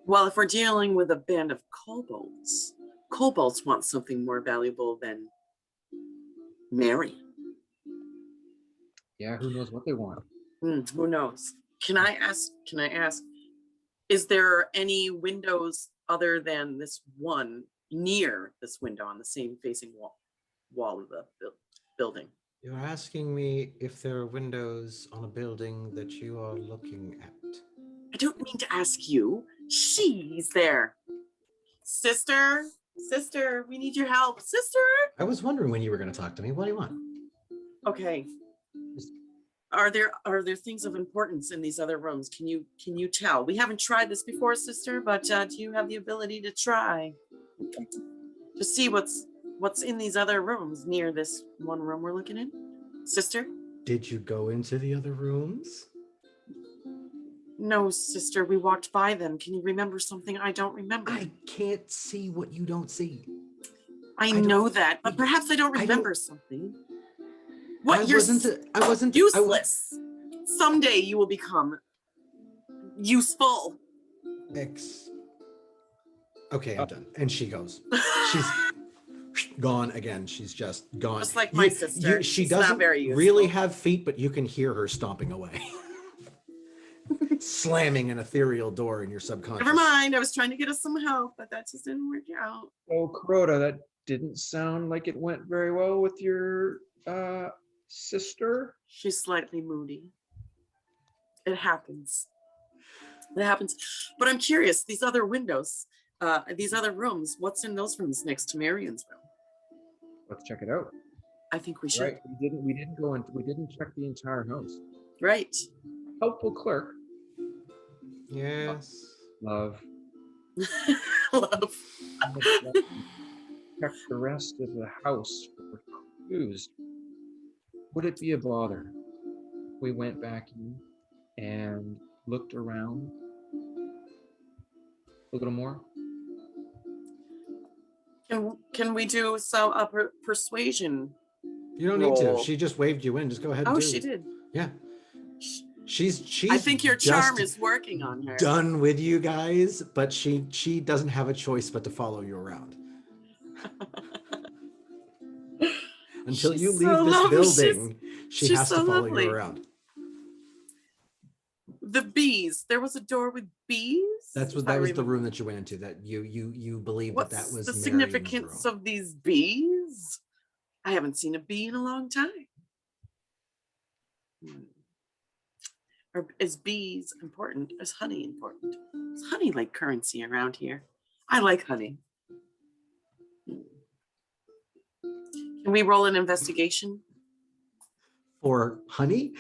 Well, if we're dealing with a band of kobolds want something more valuable than Mary. Yeah, who knows what they want? Who knows? Can I ask, is there any windows other than this one near this window on the same facing wall of the building? You're asking me if there are windows on a building that you are looking at. I don't mean to ask you. She's there. Sister, we need your help. Sister. I was wondering when you were going to talk to me. What do you want? Okay. Are there things of importance in these other rooms? Can you tell? We haven't tried this before, sister, but do you have the ability to try to see what's in these other rooms near this one room we're looking in? Sister? Did you go into the other rooms? No, sister, we walked by them. Can you remember something I don't remember? I can't see what you don't see. I know that, but perhaps I don't remember something. What? I wasn't useless. Someday you will become useful. Okay, I'm done. And she goes. She's gone again. She's just gone. Just like my sister. She She's doesn't not very useful. really have feet, but you can hear her stomping away. Slamming an ethereal door in your subconscious. Never mind. I was trying to get us some help, but that just didn't work out. Oh, Kuroda, that didn't sound like it went very well with your sister. She's slightly moody. It happens. But I'm curious, these other windows, these other rooms, what's in those rooms next to Marion's room? Let's check it out. I think we should. Right. We didn't check the entire house. Right. Helpful clerk. Yes. Love. Love. Check the rest of the house for clues. Would it be a bother? We went back in and looked around a little more. Can we do some persuasion? You don't need to. She just waved you in. Just go ahead. Oh, she did. Yeah. She's I think your charm is working on her. Done with you guys, but she doesn't have a choice but to follow you around. Until you leave this building, she has to follow you around. The bees. There was a door with bees. That was the room that you went into. That you believe that was the Marion's significance room. of these bees. I haven't seen a bee in a long time. Or is bees important? Is honey important? Is honey like currency around here? I like honey. Can we roll an investigation? For honey?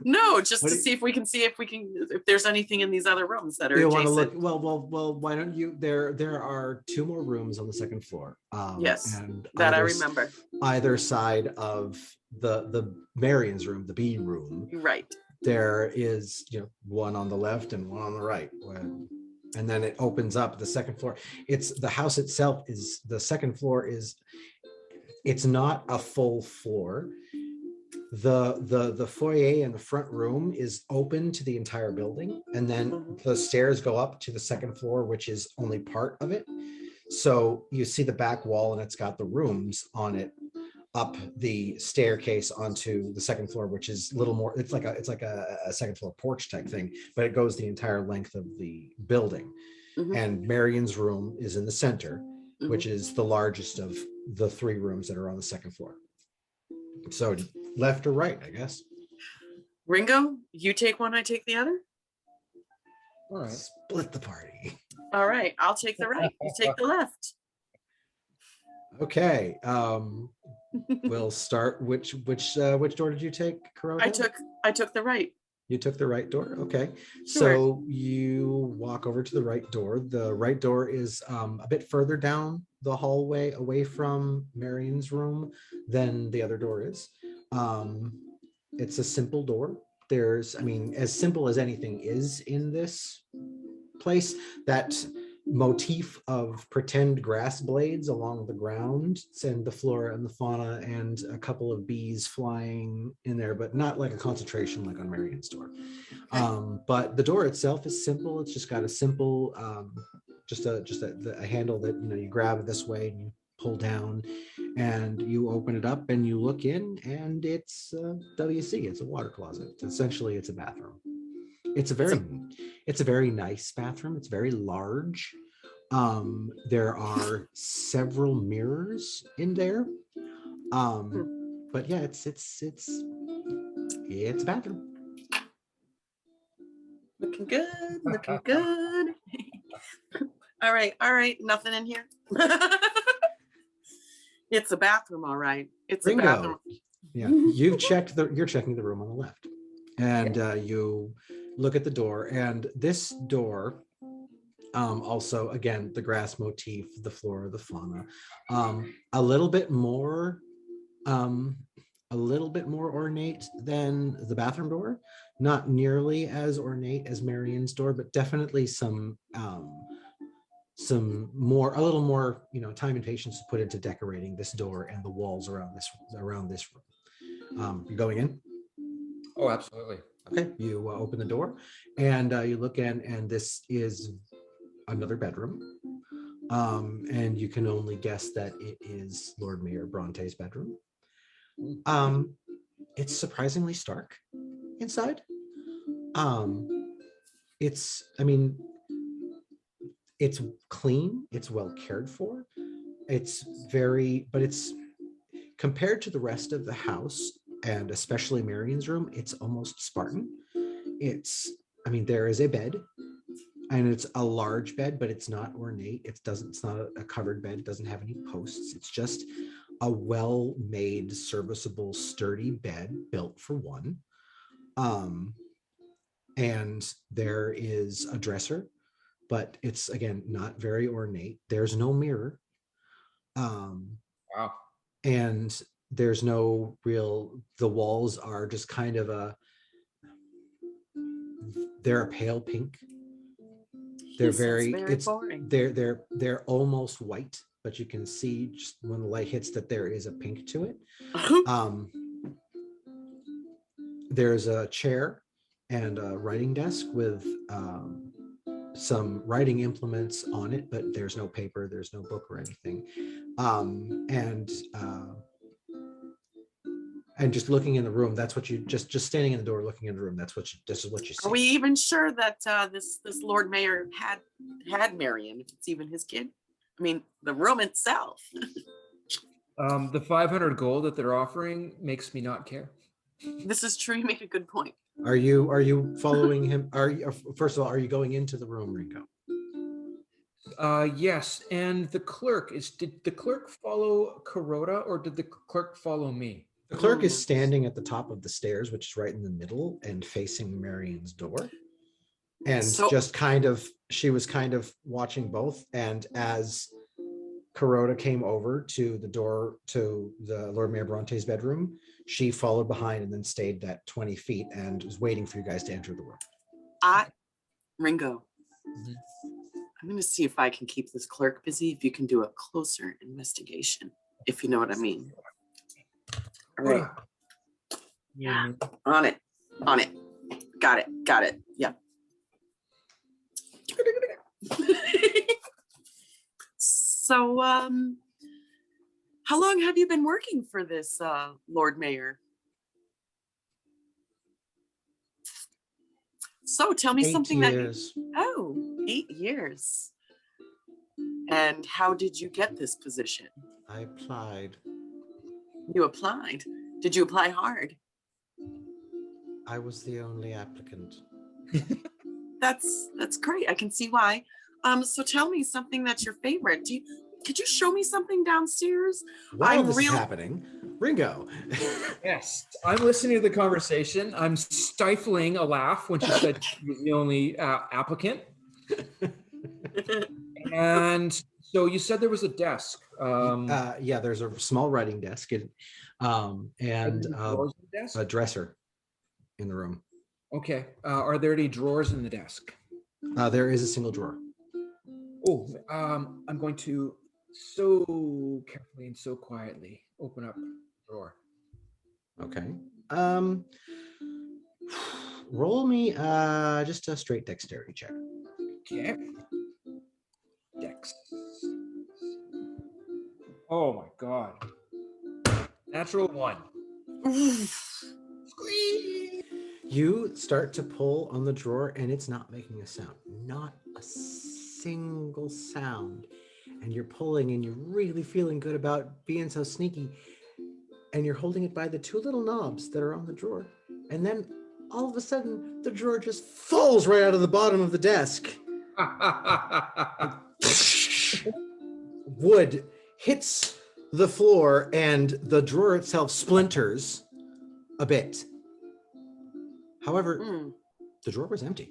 No, just to see if there's anything in these other rooms that are you adjacent. want to look? Well, why don't you? There are 2 more rooms on the second floor. Yes, and that I remember. Either side of the Marion's room, the bee room. Right. There is one on the left and one on the right. And then it opens up the second floor. It's the house itself is the second floor is. It's not a full floor. The foyer in the front room is open to the entire building, and then the stairs go up to the second floor, which is only part of it. So you see the back wall, and it's got the rooms on it up the staircase onto the second floor, which is a little more. It's like a second floor porch type thing, but it goes the entire length of the building. And Marion's room is in the center, which is the largest of the 3 rooms that are on the second floor. So left or right, I guess. Ringo, you take one, I take the other. All right. Split the party. All right, I'll take the right. You take the left. Okay. We'll start. Which door did you take, Kuroda? I took the right. You took the right door? Okay. Sure. So you walk over to the right door. The right door is a bit further down the hallway away from Marion's room than the other door is. It's a simple door. There's, as simple as anything is in this place, that motif of pretend grass blades along the ground and the flora and the fauna and a couple of bees flying in there, but not like a concentration like on Marion's door. But the door itself is simple. It's just got a simple, just a handle that you grab this way and you pull down, and you open it up and you look in, and it's WC. It's a water closet. Essentially, it's a bathroom. It's a very nice bathroom. It's very large. There are several mirrors in there. But yeah, it's a bathroom. Looking good, looking good. All right, nothing in here. It's a bathroom, all right. It's a bathroom. Ringo, yeah, you're checking the room on the left, and you look at the door, and this door, also again the grass motif, the flora, the fauna, a little bit more ornate than the bathroom door, not nearly as ornate as Marion's door, but definitely a little more, time and patience to put into decorating this door and the walls around this room. You're going in? Oh, absolutely. Okay, you open the door and you look in, and this is another bedroom. And you can only guess that it is Lord Mayor Bronte's bedroom. It's surprisingly stark inside. It's clean, it's well cared for. It's compared to the rest of the house, and especially Marion's room, it's almost Spartan. There is a bed, and it's a large bed, but it's not ornate. It's not a covered bed. It doesn't have any posts. It's just a well-made, serviceable, sturdy bed built for one. And there is a dresser, but it's, again, not very ornate. There's no mirror. Wow. And there's no the walls are just kind of they're a pale pink. They're boring. They're almost white, but you can see just when the light hits that there is a pink to it. There's a chair and a writing desk with some writing implements on it, but there's no paper, there's no book or anything. And just looking in the room, that's what you just standing in the door looking in the room, this is what you see. Are we even sure that this Lord Mayor had Marion, if it's even his kid? I mean, the room itself. The 500 gold that they're offering makes me not care. This is true. You make a good point. Are you following him? First of all, are you going into the room, Ringo? Yes, and the clerk did the clerk follow Kuroda, or did the clerk follow me? The clerk is standing at the top of the stairs, which is right in the middle and facing Marion's door. And she was kind of watching both. And as Kuroda came over to the door to the Lord Mayor Bronte's bedroom, she followed behind and then stayed at 20 feet and was waiting for you guys to enter the room. Ringo, I'm going to see if I can keep this clerk busy, if you can do a closer investigation, if you know what I mean. All right. Yeah. On it. Got it. Yeah. So, how long have you been working for this Lord Mayor? So tell me 8 something years. 8 years. And how did you get this position? I applied. You applied? Did you apply hard? I was the only applicant. That's great. I can see why. So tell me something that's your favorite. Could you show me something downstairs? While this is happening, Ringo. Yes, I'm listening to the conversation. I'm stifling a laugh when she said she was the only applicant. And so you said there was a desk. Yeah, there's a small writing desk and a dresser in the room. Okay. Are there any drawers in the desk? There is a single drawer. Oh, I'm going to so carefully and so quietly open up the drawer. Okay. Roll me just a straight dexterity check. Okay. Dex. Oh my God. Natural 1. You start to pull on the drawer and it's not making a sound. Not a single sound. And you're pulling and you're really feeling good about being so sneaky. And you're holding it by the two little knobs that are on the drawer. And then all of a sudden, the drawer just falls right out of the bottom of the desk. Wood hits the floor and the drawer itself splinters a bit. However, the drawer was empty.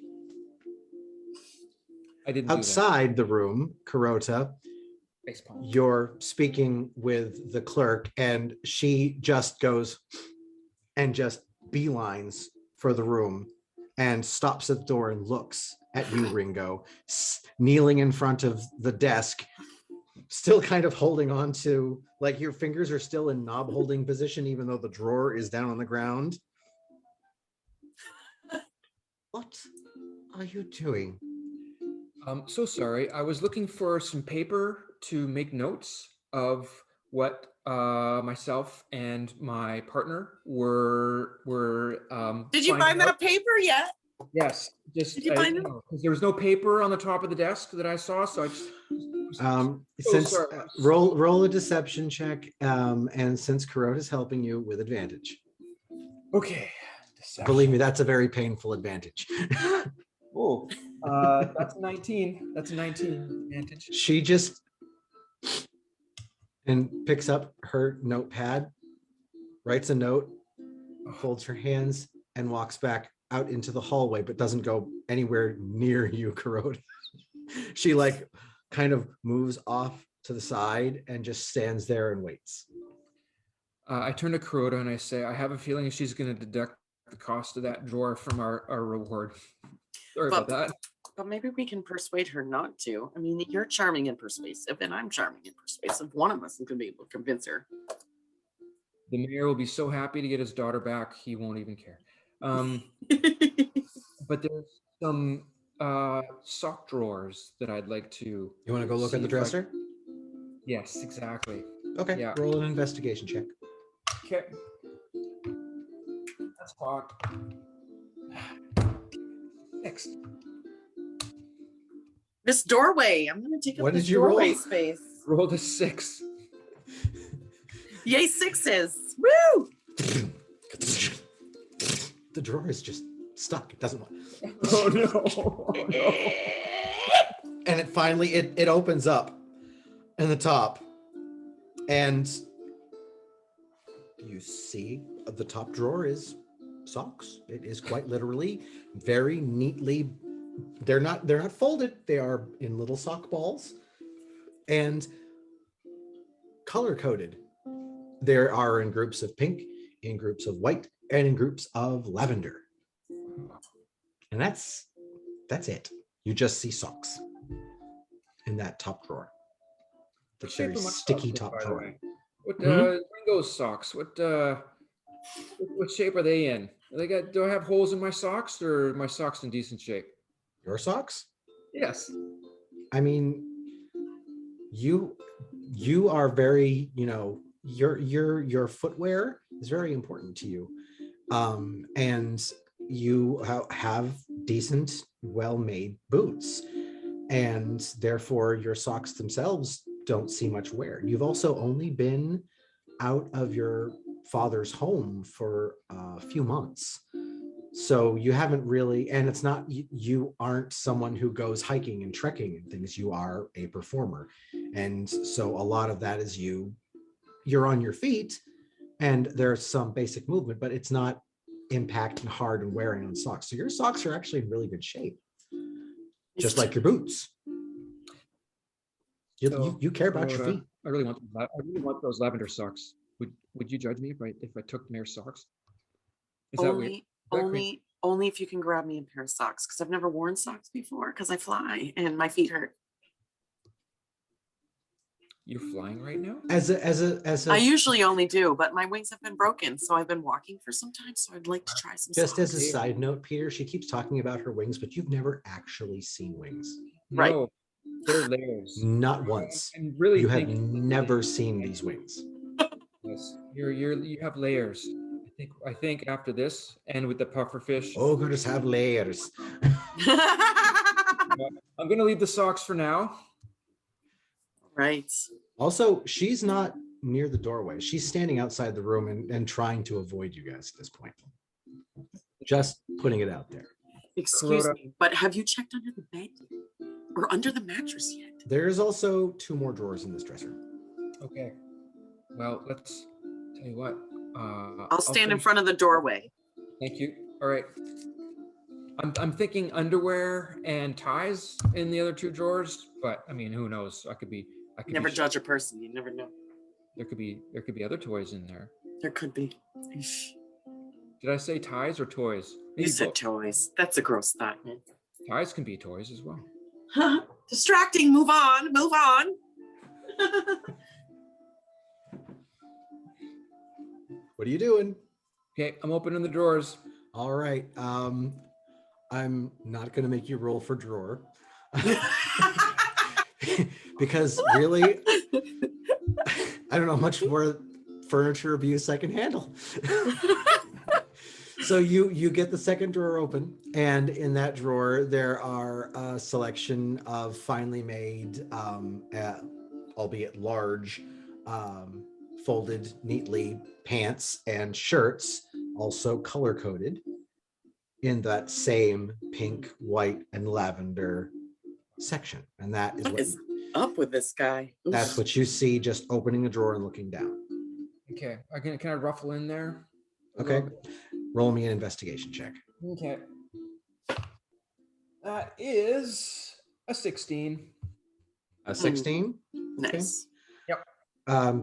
I didn't do that. Outside the room, Carota, Facepalm. you're speaking with the clerk and she just goes and just beelines for the room and stops at the door and looks at you, Ringo, kneeling in front of the desk, still kind of holding on to, like your fingers are still in knob holding position, even though the drawer is down on the ground. What are you doing? I'm so sorry. I was looking for some paper to make notes of what myself and my partner were Did you find that paper yet? Yes. Just Did you find it? because there was no paper on the top of the desk that I saw, so I just Since sorry. roll a deception check, and since Carota's helping you with advantage. okay. Believe me, that's a very painful advantage. Oh, that's a 19. That's a 19 advantage. She just and picks up her notepad, writes a note, folds her hands, and walks back out into the hallway, but doesn't go anywhere near you, Carota. She like kind of moves off to the side and just stands there and waits. I turn to Kuroda and I say, I have a feeling she's going to deduct the cost of that drawer from our reward. Sorry about that. But maybe we can persuade her not to. I mean, you're charming and persuasive, and I'm charming and persuasive. One of us is going to be able to convince her. The mayor will be so happy to get his daughter back, he won't even care. But there's some sock drawers that I'd like to. You want to go look see at the if I- dresser? Yes, exactly. Okay, Yeah. roll an investigation check. Okay. That's hot. Next. This doorway. I'm going to take up What this did you roll? doorway space. Rolled a 6. Yay, sixes. Woo! The drawer is just stuck. It doesn't want. Oh no. Oh, no. And it finally it opens up in the top, and you see the top drawer is socks. It is quite literally very neatly. They're not folded. They are in little sock balls and color coded. There are in groups of pink, in groups of white, and in groups of lavender. And that's it. You just see socks in that top drawer. The What shape very are my sticky socks, top by the drawer. way? What Hmm? Ringo's socks? What shape are they in? Do I have holes in my socks, or are my socks in decent shape? Your socks? Yes. I mean, you are very, your footwear is very important to you. And you have decent, well-made boots. And therefore your socks themselves don't see much wear. You've also only been out of your father's home for a few months. So you haven't really, and it's not, you aren't someone who goes hiking and trekking and things. You are a performer. And so a lot of that is you're on your feet and there's some basic movement, but it's not impact and hard and wearing on socks. So your socks are actually in really good shape, just like your boots. You care about your feet. I really want those lavender socks. Would you judge me if I took Mayor's socks? Is that weird? Only if you can grab me a pair of socks, because I've never worn socks before because I fly and my feet hurt. You're flying right now? As a I usually only do, but my wings have been broken, so I've been walking for some time. So I'd like to try some. Just socks. as a side note, Peter, she keeps talking about her wings, but you've never actually seen wings. Right. No, they're layers. Not once. And really, You have never seen these wings. Yes, you have layers. I I think after this, and with the pufferfish, Ogres have layers. I'm gonna leave the socks for now. Right. Also, she's not near the doorway. She's standing outside the room and trying to avoid you guys at this point. Just putting it out there. Excuse Corota. me, but have you checked under the bed or under the mattress yet? There's also 2 more drawers in this dresser. Okay. Well, let's tell you what. I'll stand in finish- front of the doorway. Thank you. All right. I'm thinking underwear and ties in the other 2 drawers, but I mean, who knows? I could be. Never judge a person. You never know. There could be other toys in there. There could be. Eesh. Did I say ties or toys? You Maybe said both. toys. That's a gross thought, man. Ties can be toys as well. Distracting. Move on. Move on. What are you doing? Okay, I'm opening the drawers. All right. I'm not going to make you roll for drawer. Because really, I don't know how much more furniture abuse I can handle. So you get the second drawer open, and in that drawer there are a selection of finely made, albeit large, folded neatly pants and shirts, also color coded in that same pink, white, and lavender section. And that is What what is up with this guy? Oof. that's what you see just opening the drawer and looking down. Okay, can I ruffle in there? a Okay. little bit? Roll me an investigation check. Okay. That is a 16. A 16. Nice.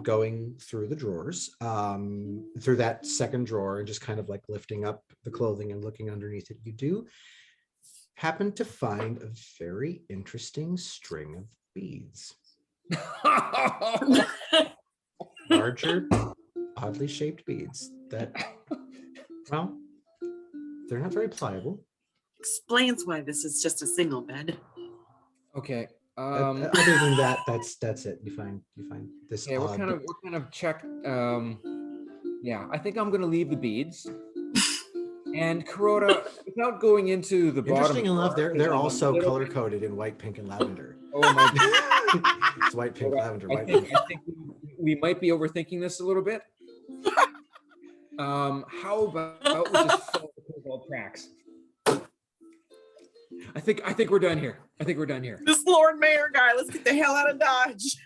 Going through the drawers, through that second drawer, and just kind of like lifting up the clothing and looking underneath it, you do happen to find a very interesting string of beads. Larger, oddly shaped beads that, well, they're not very pliable. Explains why this is just a single bed. Okay. Other than that, that's it. You find this. Yeah, what kind of check? Yeah, I think I'm gonna leave the beads. And Kuroda, without going into the bottom. Interesting enough, drawer, they're I'm a also little color bit- coded in white, pink, and lavender. Oh my God. It's white, pink, lavender, I white, pink. think we might be overthinking this a little bit. How about we just follow the Kobold Tracks? I think we're done here. I think we're done here. This Lord Mayor guy, let's get the hell out of Dodge.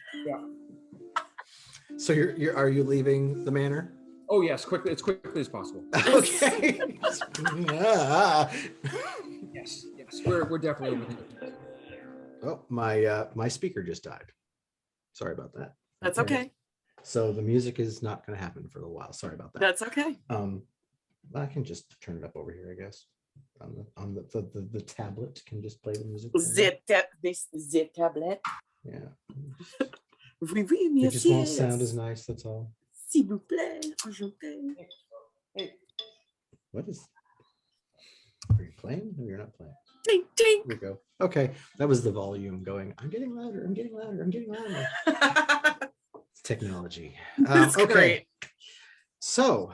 So are you leaving the manor? Oh yes, as quickly as possible. Okay. Yeah. Yes, we're definitely overthinking this. Oh, my speaker just died. Sorry about that. That's okay. So the music is not going to happen for a while. Sorry about that. That's okay. I can just turn it up over here, I guess. On the tablet can just play the music. The tablet. Yeah. Oui, oui, It just won't yes. sound as nice. That's all. S'il vous plaît, enchanté. What is? Are you playing? No, you're not playing. Ding, ding. Here we go. Okay, that was the volume going. I'm getting louder. I'm getting louder. I'm getting louder. It's technology. That's okay. great. So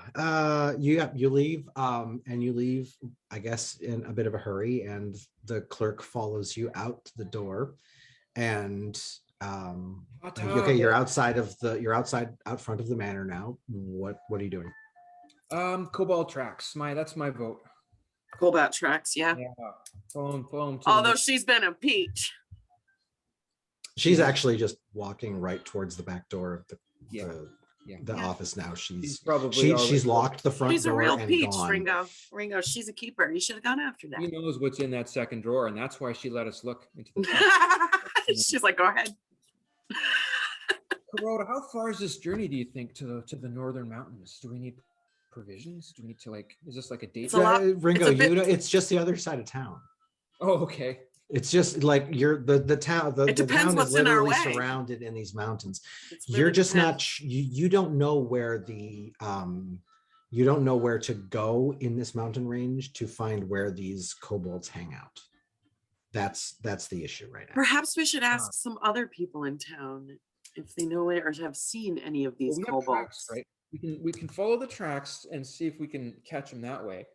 you leave, and you leave, I guess, in a bit of a hurry, and the clerk follows you out the door, and okay, you're out front of the manor now. What are you doing? Kobold Tracks. That's my vote. Kobold Tracks, yeah. Yeah. Phone. Although she's been a peach. She's actually just walking right towards the back door of the Yeah. office now. She's probably she's locked the front She's a door real and peach, gone. Ringo, she's a keeper. You should have gone after She that. knows what's in that second drawer, and that's why she let us look into the. She's like, go ahead. Kuroda, how far is this journey? Do you think to the northern mountains? Do we need provisions? Do we need to is this like a date? It's a lot- Ringo, it's a bit- it's just the other side of town. Oh, okay. It's just like you're the town. The depends town is what's in our literally way. surrounded in these mountains. It's You're really just not. depends. You don't know where the you don't know where to go in this mountain range to find where these kobolds hang out. That's the issue right now. Perhaps we should ask some other people in town if they know it or have seen any of these Well, we have kobolds. tracks, right? we can follow the tracks and see if we can catch them that way,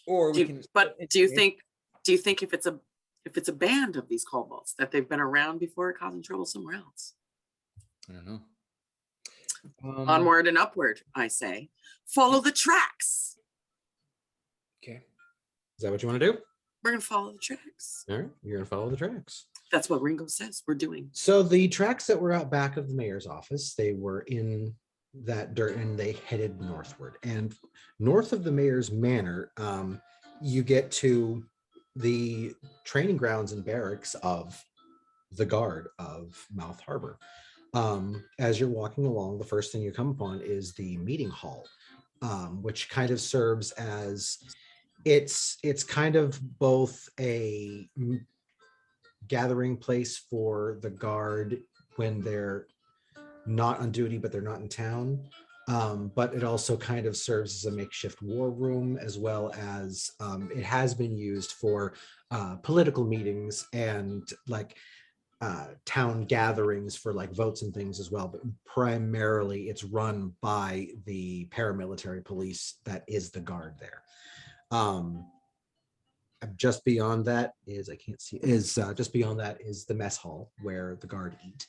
or we can. But do you think if it's a band of these kobolds that they've been around before causing trouble somewhere else? I don't know. Onward and upward, I say. Follow the tracks. Okay. Is that what you want to do? We're gonna follow the tracks. All right, you're gonna follow the tracks. That's what Ringo says we're doing. So the tracks that were out back of the mayor's office, they were in that dirt and they headed northward. And north of the mayor's manor, you get to the training grounds and barracks of the guard of Mouth Harbor. As you're walking along, the first thing you come upon is the meeting hall, which kind of serves as it's kind of both a gathering place for the guard when they're not on duty but they're not in town, but it also kind of serves as a makeshift war room, as well as it has been used for political meetings and like town gatherings for like votes and things as well, but primarily it's run by the paramilitary police that is the guard there. Just beyond that is just beyond that is the mess hall where the guard eat,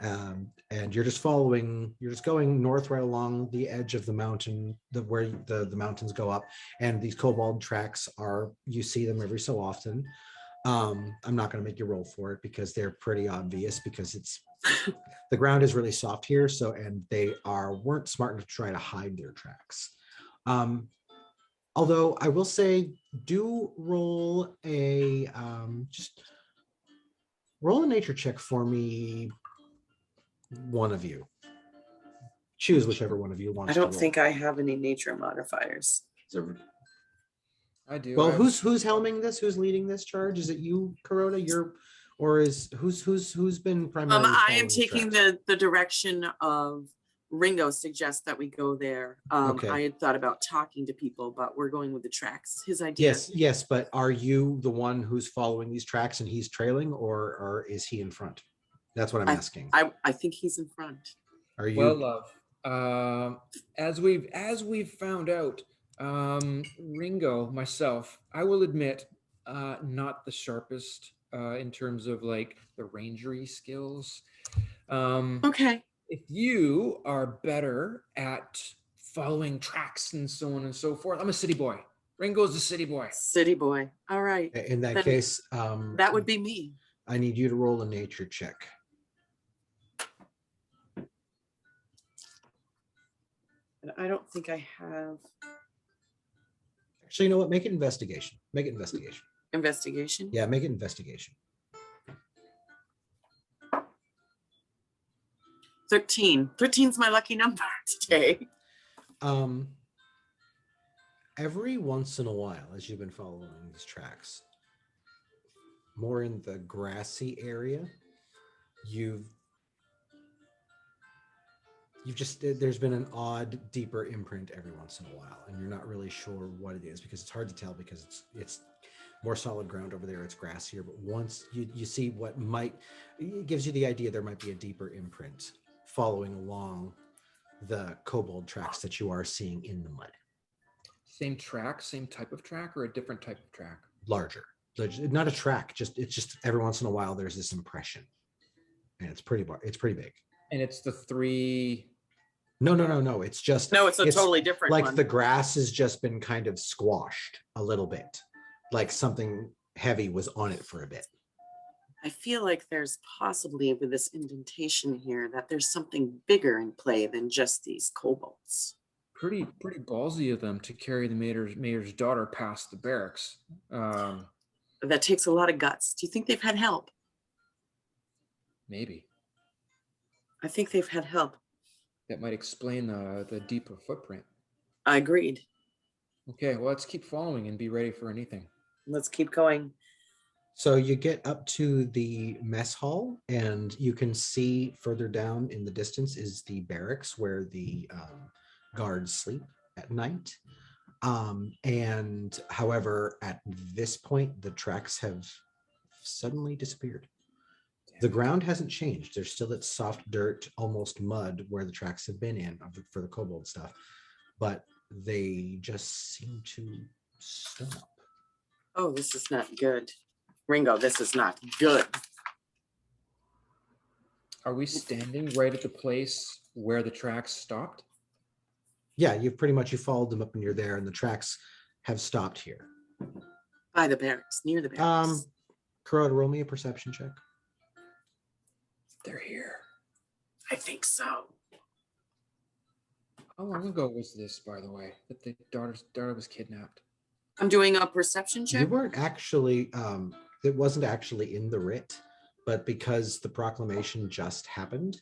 and you're just going north right along the edge of the mountain, where the mountains go up, and these kobold tracks you see them every so often. I'm not going to make you roll for it because they're pretty obvious, because the ground is really soft here, and they weren't smart enough to try to hide their tracks. Although I will say, do roll just roll a nature check for me. One of you. Choose whichever one of you wants. I don't think I have any nature modifiers. I do. Well, who's helming this? Who's leading this charge? Is it you, Kuroda? Who's been primarily? I am taking the direction of Ringo suggests that we go there. Okay. I had thought about talking to people, but we're going with the tracks. His idea. Yes, but are you the one who's following these tracks and he's trailing, or is he in front? That's what I'm asking. I think he's in front. Are you? Well, love. As we've found out, Ringo, myself, I will admit, not the sharpest in terms of like the rangery skills. Okay. If you are better at following tracks and so on and so forth, I'm a city boy. Ringo's a city boy. City boy. All right. In that case, that would be me. I need you to roll a nature check. I don't think I have. Actually, you know what? Make it investigation. Make it investigation. Investigation? Yeah, make it investigation. 13. 13's my lucky number today. Every once in a while, as you've been following these tracks, more in the grassy area, there's been an odd, deeper imprint every once in a while, and you're not really sure what it is, because it's hard to tell, because it's more solid ground over there, it's grassier, but once you see it gives you the idea there might be a deeper imprint following along the kobold tracks that you are seeing in the mud. Same track, same type of track, or a different type of track? Larger. So not a track, it's just every once in a while there's this impression, and it's pretty big. And it's the three. No. It's just it's totally different. Like one. The grass has just been kind of squashed a little bit, like something heavy was on it for a bit. I feel like there's possibly, with this indentation here, that there's something bigger in play than just these kobolds. Pretty ballsy of them to carry the mayor's daughter past the barracks. That takes a lot of guts. Do you think they've had help? Maybe. I think they've had help. That might explain the deeper footprint. I agreed. Okay, well, let's keep following and be ready for anything. Let's keep going. So you get up to the mess hall, and you can see further down in the distance is the barracks where the guards sleep at night. And however, at this point, the tracks have suddenly disappeared. The ground hasn't changed. There's still that soft dirt, almost mud where the tracks have been in for the kobold stuff, but they just seem to stop. Oh, this is not good. Ringo, this is not good. Are we standing right at the place where the tracks stopped? Yeah, you followed them up and you're there, and the tracks have stopped here. By the barracks, near the barracks. Kuroda, roll me a perception check. They're here. I think so. How long ago was this, by the way, that the daughter was kidnapped? I'm doing a perception You check. weren't actually, it wasn't actually in the writ, but because the proclamation just happened,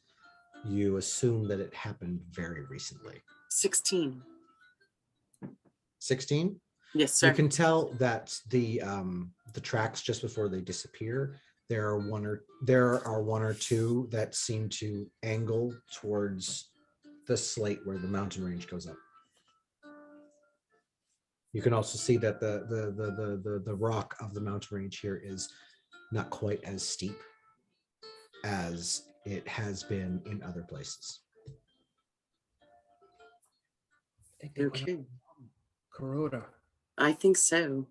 you assume that it happened very recently. 16. 16? Yes, sir. You can tell that the tracks just before they disappear, there are one or two that seem to angle towards the slate where the mountain range goes up. You can also see that the rock of the mountain range here is not quite as steep as it has been in other places. I think they went Okay. up Kuroda. I think so.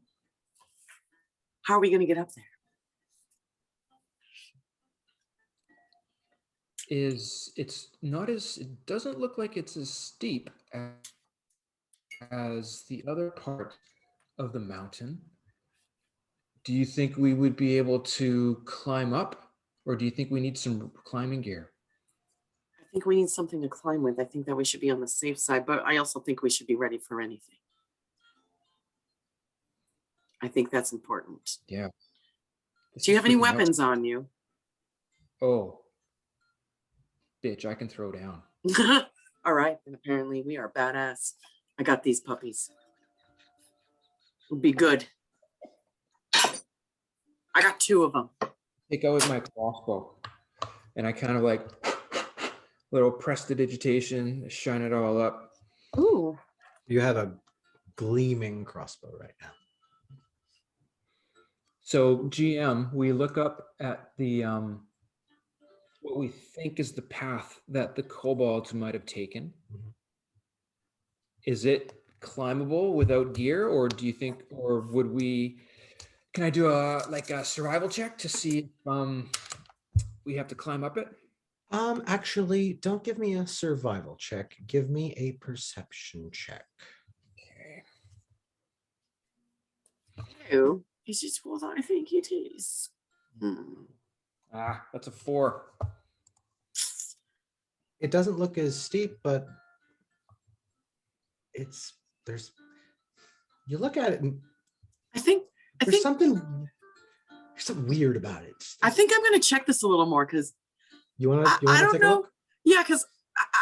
How are we going to get up there? It doesn't look like it's as steep as the other part of the mountain. Do you think we would be able to climb up, or do you think we need some climbing gear? I think we need something to climb with. I think that we should be on the safe side, but I also think we should be ready for anything. I think that's important. Yeah. Do you have any weapons on you? Oh, bitch, I can throw down. All right, then apparently we are badass. I got these puppies. It'll be good. I got 2 of them. Take out with my crossbow, and I kind of like little prestidigitation, shine it all up. Ooh. You have a gleaming crossbow right now. So GM, we look up at the what we think is the path that the kobolds might have taken. Mhm. Is it climbable without gear, or do you think, or would we? Can I do a survival check to see if we have to climb up it? Actually, don't give me a survival check. Give me a perception check. Okay. No, is it what I think it is? That's a 4. It doesn't look as steep, but you look at it and I think there's something weird about it. I think I'm going to check this a little more because You want I to don't take a know. look? Yeah, because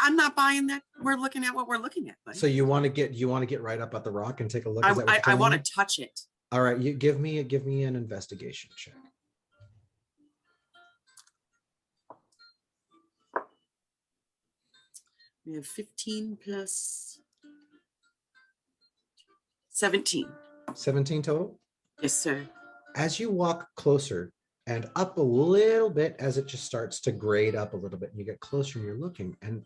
I'm not buying that. We're looking at what we're looking at. Buddy. So you want to get right up at the rock and take a look? Is that what I you're telling want me? to touch it. All right, you give me an investigation check. We have 15 plus 17. 17 total? Yes, sir. As you walk closer and up a little bit, as it just starts to grade up a little bit, and you get closer and you're looking and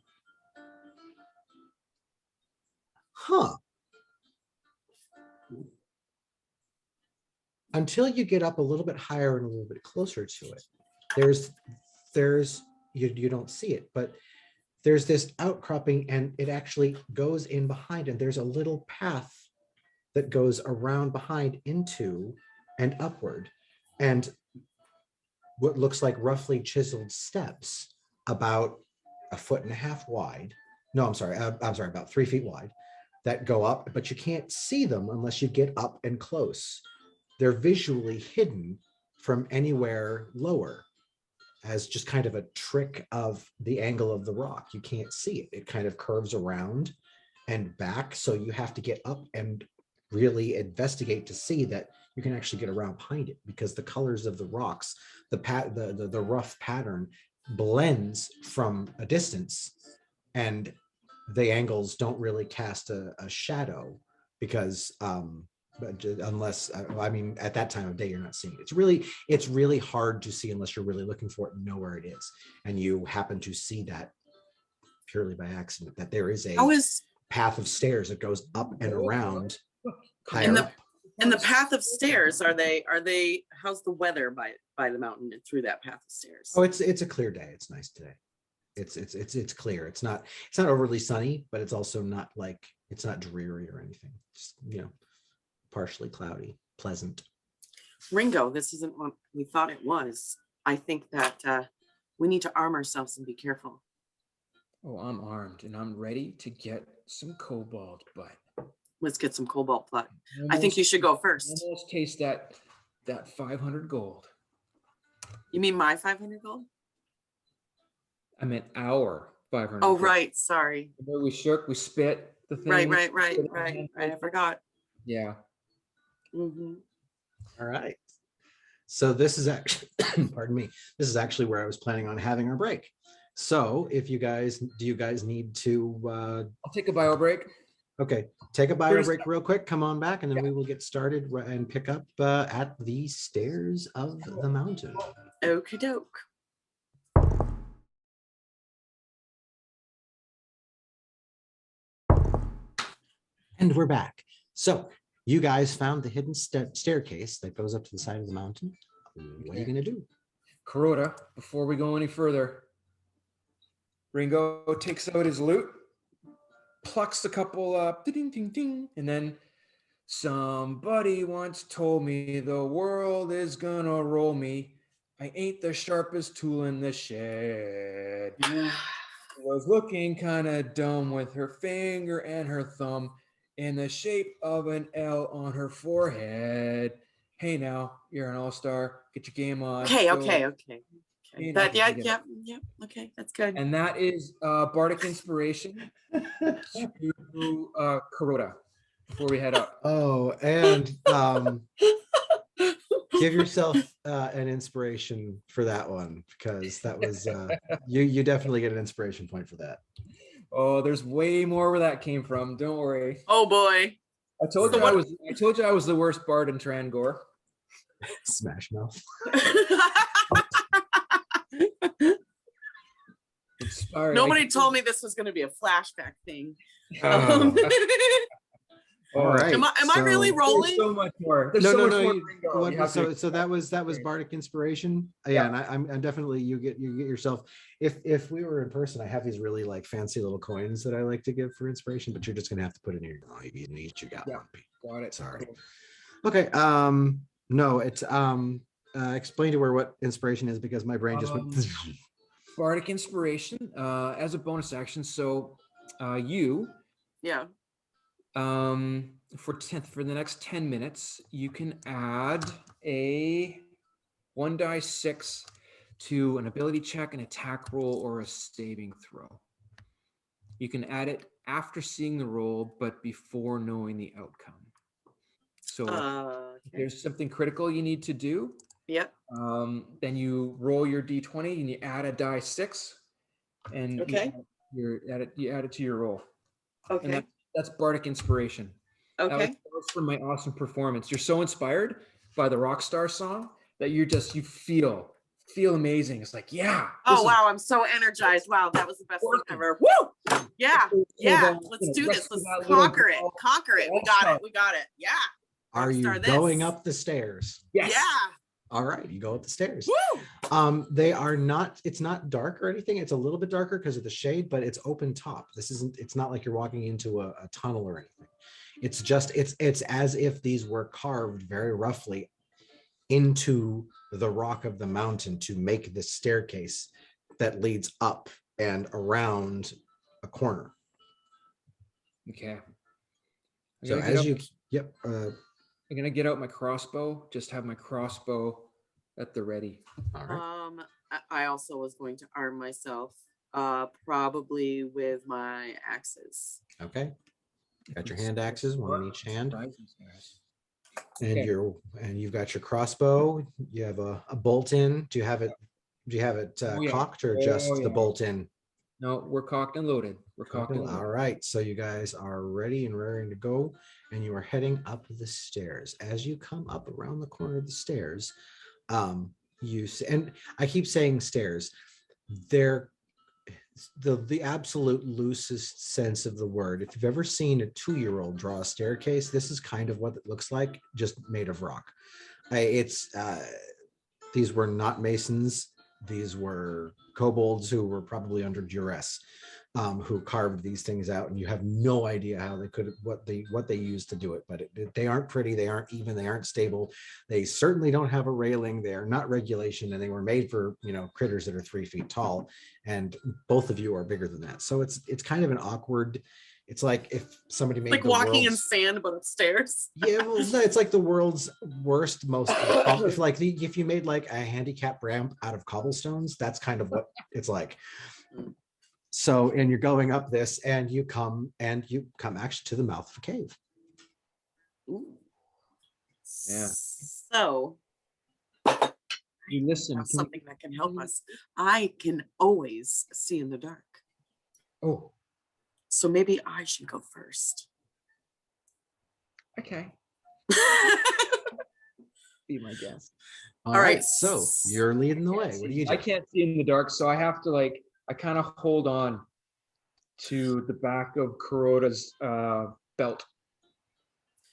until you get up a little bit higher and a little bit closer to it, there's you don't see it, but there's this outcropping and it actually goes in behind, and there's a little path that goes around behind into and upward, and what looks like roughly chiseled steps about 1.5 feet wide. No, I'm sorry, about 3 feet wide that go up, but you can't see them unless you get up and close. They're visually hidden from anywhere lower as just kind of a trick of the angle of the rock. You can't see it. It kind of curves around and back. So you have to get up and really investigate to see that you can actually get around behind it, because the colors of the rocks, the rough pattern blends from a distance, and the angles don't really cast a shadow, because but unless I mean at that time of day you're not seeing it. It's really hard to see unless you're really looking for it and know where it is, and you happen to see that purely by accident, that there is a How is path of stairs that goes up and around higher in the up. in the path of stairs? Are they? How's the weather by the mountain and through that path of stairs? Oh, it's a clear day. It's nice today. It's clear. It's not overly sunny, but it's also not like it's not dreary or anything. Just partially cloudy, pleasant. Ringo, this isn't what we thought it was. I think that we need to arm ourselves and be careful. Oh, I'm armed and I'm ready to get some kobold butt. Let's get some cobalt blood. I think you should go first. Almost taste that 500 gold. You mean my 500 gold? I meant our 500. Oh, gold. right. Sorry. Remember we shook, we spit the thing. Right. I forgot. Yeah. Mm-hmm. All right. So this is actually, pardon me, this is actually where I was planning on having our break. So if do you guys need to? I'll take a bio break. Okay, take a bio break real quick. Come on back, and then we will get started and pick up at the stairs of the mountain. Okie doke. And we're back. So you guys found the hidden staircase that goes up to the side of the mountain. What are you going to do? Kuroda, before we go any further, Ringo takes out his loot, plucks a couple ding ding ding, and then somebody once told me the world is gonna roll me. I ain't the sharpest tool in the shed. Was looking kind of dumb with her finger and her thumb in the shape of an L on her forehead. Hey now, you're an all-star. Get your game on. Okay. You That know, yeah. Okay, that's good. And that is bardic inspiration to Kuroda before we head up. Oh, and give yourself an inspiration for that one, because that was you definitely get an inspiration point for that. Oh, there's way more where that came from. Don't worry. Oh boy. I told you I was the worst bard in Trangor. Smash Mouth. Nobody told me this was going to be a flashback thing. All right. Am I really rolling? There's so much more. There's No. more Ringo. So that was bardic inspiration. Yeah, and I'm definitely you get yourself. If we were in person, I have these really like fancy little coins that I like to give for inspiration, but you're just gonna have to put it in your. Oh, you need you got one. Got it. Sorry. Okay. No, it's explain to her what inspiration is, because my brain just went. Bardic inspiration as a bonus action. So you for the next 10 minutes you can add a 1d6 to an ability check, an attack roll, or a saving throw. You can add it after seeing the roll but before knowing the outcome. So if there's something critical you need to do, then you roll your d20 and you add a die 6, and you add it to your roll. Okay. And that's bardic inspiration. Okay. That was from my awesome performance. You're so inspired by the Rockstar song that you feel amazing. It's like, yeah. Oh wow, I'm so energized. Wow, that was the best thing ever. Woo! Yeah. Let's do this. Let's conquer it. We got it. Yeah. Are you going up the stairs? Yes. Yeah. All right, you go up the stairs. Woo! They are not, it's not dark or anything. It's a little bit darker because of the shade, but it's open top. It's not like you're walking into a tunnel or anything. It's just, it's as if these were carved very roughly into the rock of the mountain to make this staircase that leads up and around a corner. Okay. So as you, I'm gonna get out my crossbow. Just have my crossbow at the ready. All right. I also was going to arm myself, probably with my axes. Okay. Got your hand axes, one in each hand. And Okay. you've got your crossbow. You have a bolt in. Do you have it Oh, yeah. cocked or just the bolt in? No, we're cocked and loaded. We're cocking. All right, so you guys are ready and raring to go, and you are heading up the stairs. As you come up around the corner of the stairs, and I keep saying stairs, they're the absolute loosest sense of the word. If you've ever seen a 2-year-old draw a staircase, this is kind of what it looks like, just made of rock. These were not masons. These were kobolds who were probably under duress, who carved these things out, and you have no idea how they could, what they used to do it. But they aren't pretty, they aren't even, they aren't stable. They certainly don't have a railing. They are not regulation, and they were made for critters that are 3 feet tall, and both of you are bigger than that. So it's kind of an awkward. It's like if somebody made like walking in sand but upstairs. Yeah, well, no, it's like the world's worst, most if you made like a handicap ramp out of cobblestones, that's kind of what it's like. So, and you're going up this, and you come actually to the mouth of a cave. Ooh. Yeah. So You listen. have something that can help us. I can always see in the dark. Oh, So maybe I should go first. okay. Be my guest. All right, so you're leading the way. What do you do? I can't see in the dark, so I have to I kind of hold on to the back of Kuroda's belt.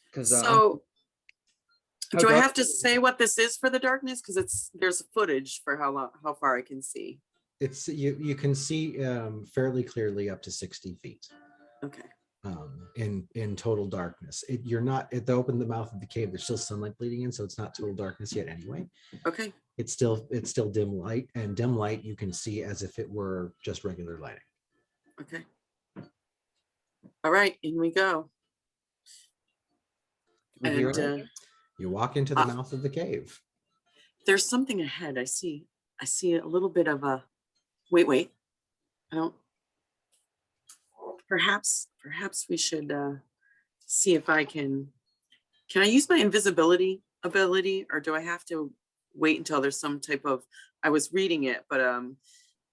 Because do I have to say what this is for the darkness? Because there's footage for how far I can see. It's you can see fairly clearly up to 60 feet. Okay. In total darkness. You're not at the open the mouth of the cave. There's still sunlight bleeding in, so it's not total darkness yet anyway. Okay. It's still dim light, and dim light you can see as if it were just regular lighting. Okay. All right, in we go. And you walk into the mouth of the cave. There's something ahead. I see a little bit of a wait. I don't. Perhaps we should see if I can I use my invisibility ability, or do I have to wait until there's some type of, I was reading it, but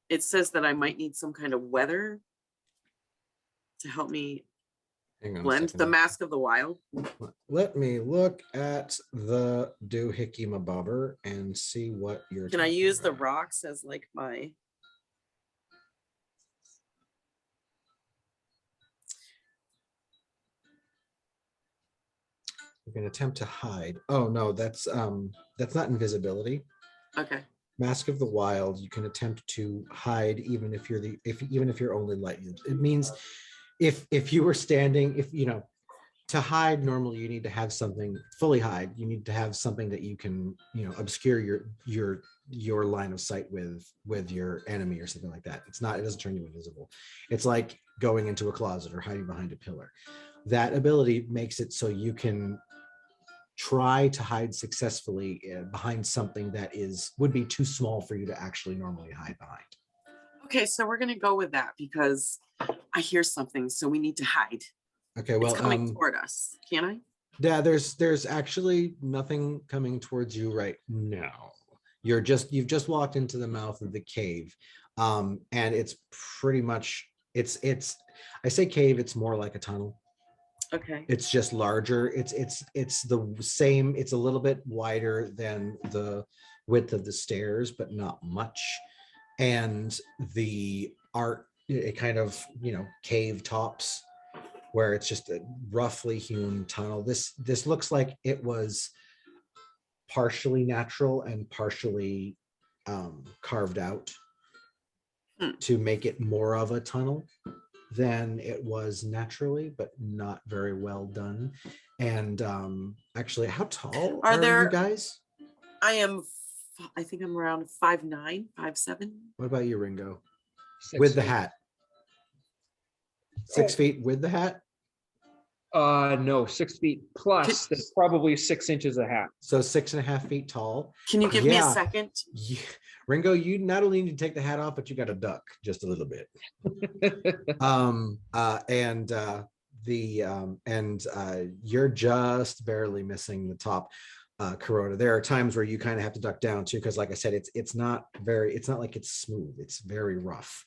it says that I might need some kind of weather to help me blend the Mask of the Wild. Let me look at the doohickey mabobber and see what you're. Can I use the rocks as like my? You can attempt to hide. Oh no, that's not invisibility. Okay. Mask of the Wild, you can attempt to hide even if you're only light. It means if you were standing, to hide, normally you need to have something fully hide. You need to have something that you can, obscure your line of sight with your enemy or something like that. It doesn't turn you invisible. It's like going into a closet or hiding behind a pillar. That ability makes it so you can try to hide successfully behind something that would be too small for you to actually normally hide behind. Okay, so we're gonna go with that because I hear something, so we need to hide. Okay, well, it's coming toward us. Can I? Yeah, there's actually nothing coming towards you right now. You've just walked into the mouth of the cave, and it's pretty much it's. I say cave, it's more like a tunnel. Okay. It's just larger. It's the same. It's a little bit wider than the width of the stairs, but not much. And the art, it kind of, cave tops where it's just a roughly hewn tunnel. This looks like it was partially natural and partially carved out to make it more of a tunnel than it was naturally, but not very well done. And actually, how tall are you guys? I think I'm around 5'9", 5'7". What about you, Ringo? 6 with the feet. hat? 6 feet with the hat? No, 6 feet plus. That's probably 6 inches a hat. So 6.5 feet tall. Can you give me a second? Yeah. Ringo, you not only need to take the hat off, but you got to duck just a little bit. You're just barely missing the top, Kuroda. There are times where you kind of have to duck down too, because like I said, it's not like it's smooth. It's very rough.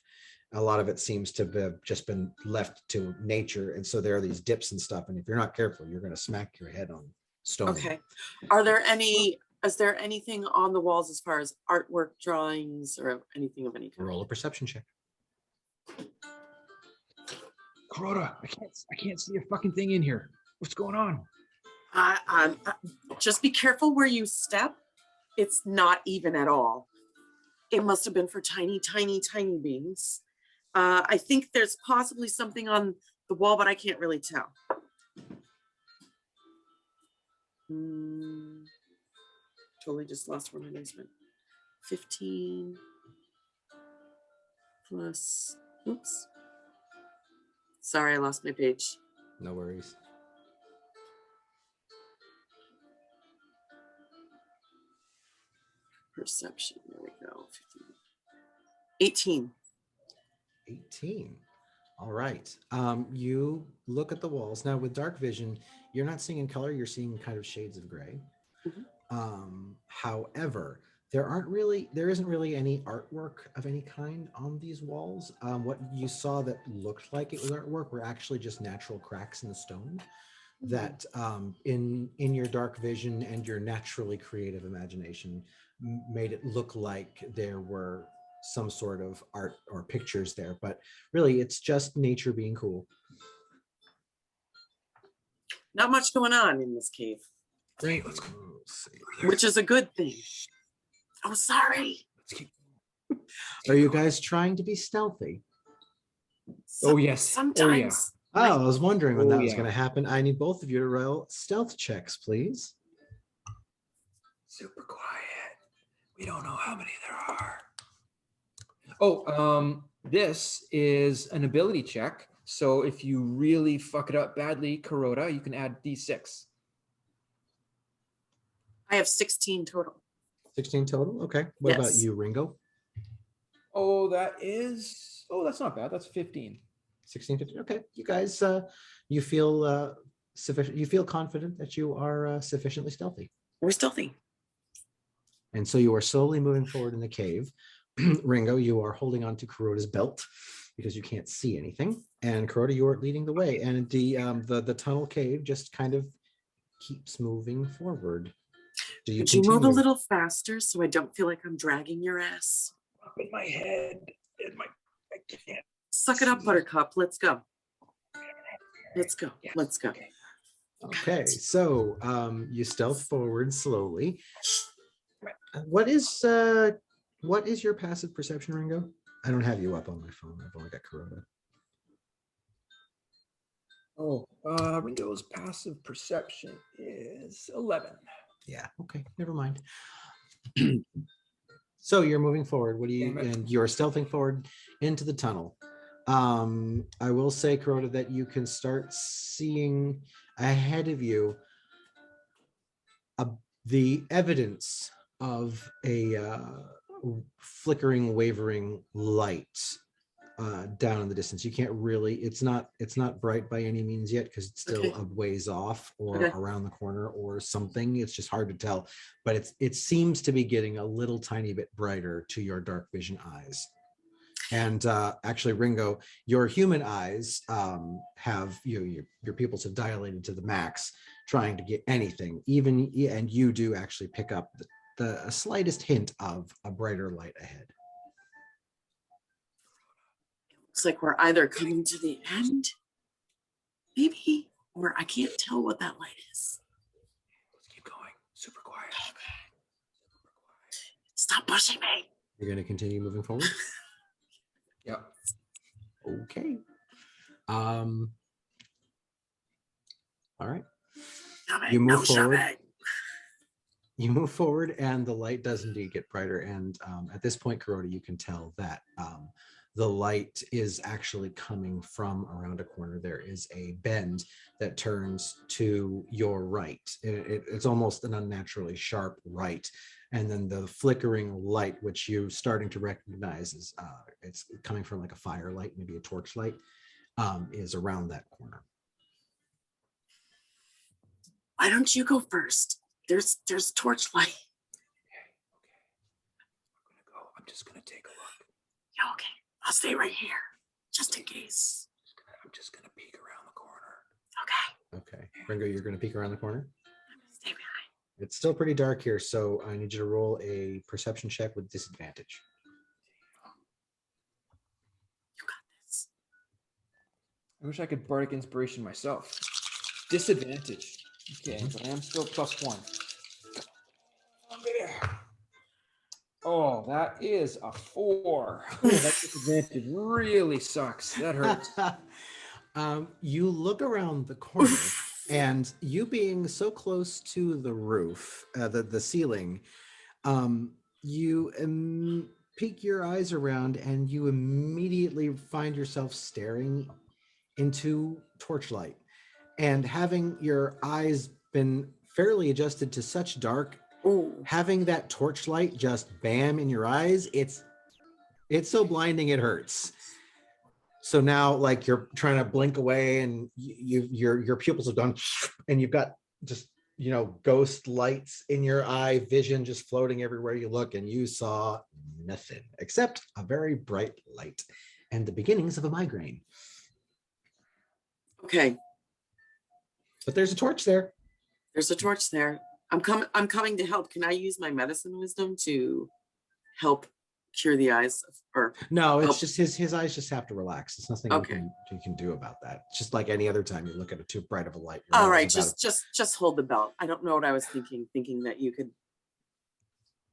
a lot of it seems to have just been left to nature. And so there are these dips and stuff. And if you're not careful, you're going to smack your head on stone. Okay. Is there anything on the walls as far as artwork, drawings, or anything of any kind? Roll a perception check. Crota, I can't see a fucking thing in here. What's going on? Just be careful where you step. It's not even at all. It must have been for tiny, tiny, tiny beings. I think there's possibly something on the wall, but I can't really tell. Totally just lost where my dice went. 15 plus, oops. Sorry, I lost my page. No worries. Perception, there we go. 15. 18. All right. You look at the walls. Now with dark vision, you're not seeing in color, you're seeing kind of shades of gray. However, there isn't really any artwork of any kind on these walls. What you saw that looked like it was artwork were actually just natural cracks in the stone that in your dark vision and your naturally creative imagination made it look like there were some sort of art or pictures there, but really it's just nature being cool. Not much going on in this cave. Great, let's go. Which is a good thing. Oh, sorry. Let's keep. Are you guys trying to be stealthy? Oh, yes. Sometimes. Oh, I was wondering when Oh, that was yeah. going to happen. I need both of you to roll stealth checks, please. Super quiet. We don't know how many there are. Oh, this is an ability check. So if you really fuck it up badly, Kuroda, you can add D6. I have 16 total. 16 total? Okay. What about Yes. you, Ringo? Oh, that's not bad. That's 15. 16, 15. Okay. You guys, you feel sufficient. You feel confident that you are sufficiently stealthy. We're stealthy. And so you are slowly moving forward in the cave. Ringo, you are holding on to Kuroda's belt because you can't see anything. And Kuroda, you are leading the way. And the tunnel cave just kind of keeps moving forward. Do you Could you continue? move a little faster so I don't feel like I'm dragging your ass? Up in my head. I can't. Suck it up, Buttercup. Let's go. Let's go. Yes. Let's go. Okay. Okay, so you stealth forward slowly. What is your passive perception, Ringo? I don't have you up on my phone. I've only got Kuroda. Oh, Ringo's passive perception is 11. Yeah, okay, never mind. So you're moving forward. What do you, Damn it. and you're stealthing forward into the tunnel. I will say, Kuroda, that you can start seeing ahead of you the evidence of a flickering, wavering light down in the distance. You can't really, it's not bright by any means yet because it's still Okay. a ways off or Okay. around the corner or something. It's just hard to tell, but it seems to be getting a little tiny bit brighter to your dark vision eyes. And actually, Ringo, your human eyes have your pupils have dilated to the max, trying to get anything. And you do actually pick up the slightest hint of a brighter light ahead. Looks like we're either coming to the end, maybe, or I can't tell what that light is. Let's keep going. Super quiet. Stop pushing me. You're going to continue moving forward. Yep. Okay. All right. Shoving, You no move forward. shoving. You move forward, and the light does indeed get brighter. And at this point, Kuroda, you can tell that the light is actually coming from around a corner. There is a bend that turns to your right. It's almost an unnaturally sharp right. And then the flickering light, which you're starting to recognize is it's coming from like a firelight, maybe a torch light, is around that corner. Why don't you go first? There's torchlight. Okay. I'm gonna go. I'm just gonna take a look. Yeah, okay. I'll stay right here, just in case. I'm just gonna peek around the corner. Okay. Okay. Ringo, you're going to peek around the corner. Stay behind. It's still pretty dark here, so I need you to roll a perception check with disadvantage. You got this. I wish I could bardic inspiration myself. Disadvantage. Okay, but I am still +1. Oh, that is a 4. Oh, that disadvantage really sucks. That hurts. You look around the corner, and you being so close to the roof, the ceiling, you peek your eyes around, and you immediately find yourself staring into torchlight. And having your eyes been fairly adjusted to such dark, Ooh. having that torchlight just bam in your eyes, it's so blinding it hurts. So now, like, you're trying to blink away, and your pupils have done, and you've got just ghost lights in your eye, vision just floating everywhere you look, and you saw nothing except a very bright light and the beginnings of a migraine. Okay. But there's a torch there. There's a torch there. I'm coming to help. Can I use my medicine wisdom to help cure the eyes or No, it's help? just his eyes just have to relax. It's nothing Okay. you can do about that. It's just like any other time you look at it too bright of a light. All right, just hold the belt. I don't know what I was thinking that you could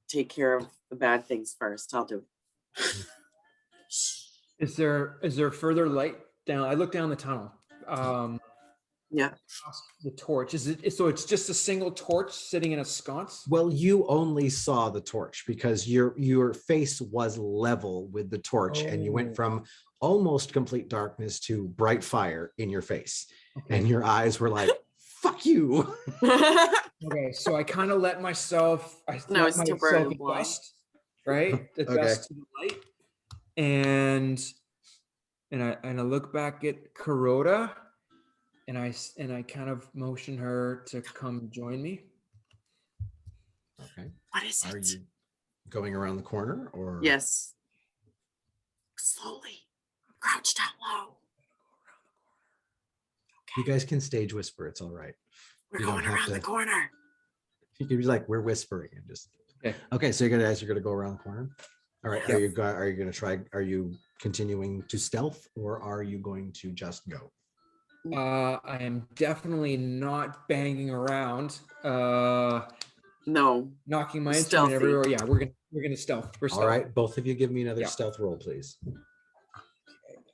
take care of the bad things first. I'll do it. Is there further light down? I look down the tunnel. Yeah. The torch. So it's just a single torch sitting in a sconce? Well, you only saw the torch because your face was level with the torch, and you went from almost complete darkness to bright fire in your face. Okay. And your eyes were like, fuck you. Okay, so I kind of let myself adjust, right? Adjust to the light. And I look back at Kuroda, and I kind of motion her to come join me. Okay. What is it? Are you going around the corner or? Yes. Slowly. Crouch down low. You guys can stage whisper. It's all right. We're going around the corner. You can be like, we're whispering and just. Okay. So you're gonna go around the corner. All right. Yep. Are you gonna try? Are you continuing to stealth, or are you going to just go? I am definitely not banging around. No. Knocking my instrument everywhere. Yeah, we're gonna stealth. All right. Both of you give me another stealth roll, please.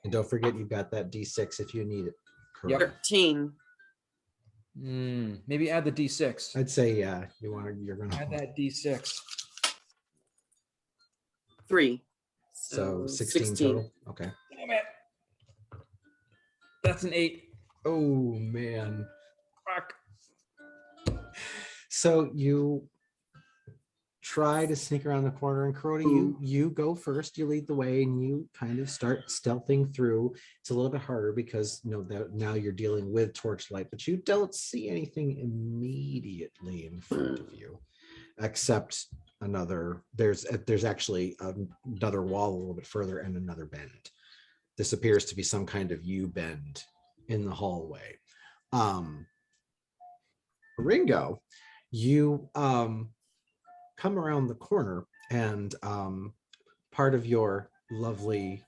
And don't forget, you've got that D6 if you need it. Yep. 13. Maybe add the D6. I'd say yeah. You're gonna add that D6. 3. So 16 total. Okay. Damn it. That's an 8. Oh man. Fuck. So you try to sneak around the corner, and Kuroda, you go first. You lead the way, and you kind of start stealthing through. It's a little bit harder because now you're dealing with torchlight, but you don't see anything immediately in front of you, except there's actually another wall a little bit further and another bend. This appears to be some kind of U-bend in the hallway. Ringo, you come around the corner, and part of your lovely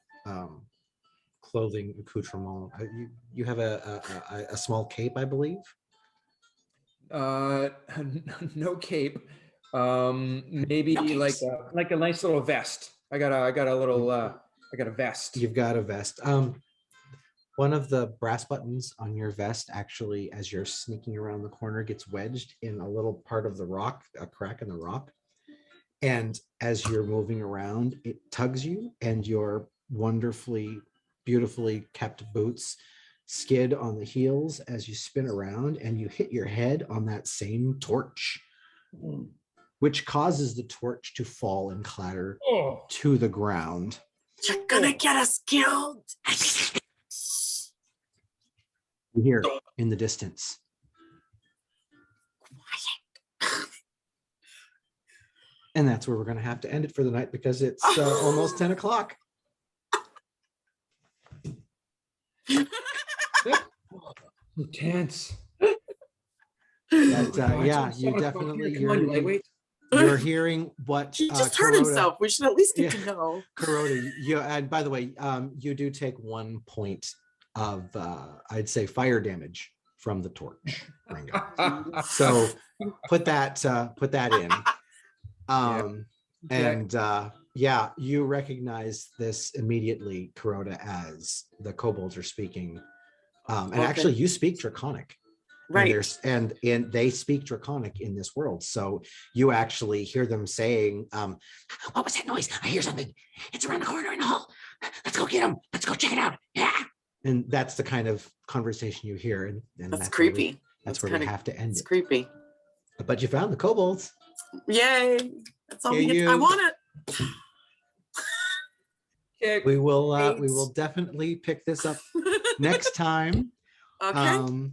clothing accoutrement, you have a small cape, I believe. No cape. Maybe like a nice little vest. I got a vest. You've got a vest. One of the brass buttons on your vest, actually, as you're sneaking around the corner, gets wedged in a little part of the rock, a crack in the rock. And as you're moving around, it tugs you, and your wonderfully, beautifully kept boots skid on the heels as you spin around, and you hit your head on that same torch, which causes the torch to fall and clatter to the ground. You're gonna get us killed. You hear in the distance. And that's where we're going to have to end it for the night, because it's almost 10 o'clock. Tense. But Oh, yeah, it's you so much fun. definitely Come on, you lightweight. you're hearing what He just hurt himself. We should at least get to know. Kuroda, you, and by the way, you do take 1 point of I'd say fire damage from the torch, Ringo. So put that in. And yeah, you recognize this immediately, Kuroda, as the kobolds are speaking. And actually, you speak Draconic. Right. And they speak Draconic in this world. So you actually hear them saying, what was that noise? I hear something. It's around the corner in the hall. Let's go get him. Let's go check it out. Yeah. And that's the kind of conversation you hear. And that's creepy. That's where we have to end it. It's creepy. But you found the kobolds. Yay. That's all we get. I want it. We will definitely pick this up next time. Okay.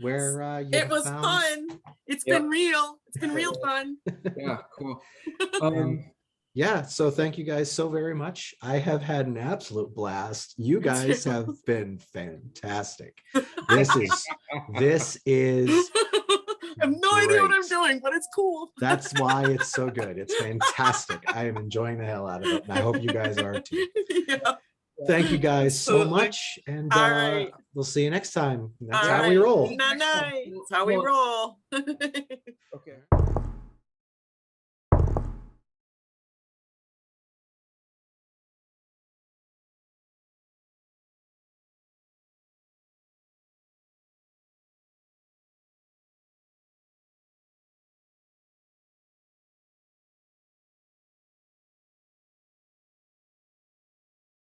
Where it was fun. It's been real. It's been real fun. Yeah, cool. Yeah, so thank you guys so very much. I have had an absolute blast. You guys have been fantastic. This is I have no idea what I'm doing, but it's cool. That's why it's so good. It's fantastic. I am enjoying the hell out of it. And I hope you guys are too. Yeah. Thank you guys so much. And we'll see you next time. That's how we roll. That's how we roll. Okay.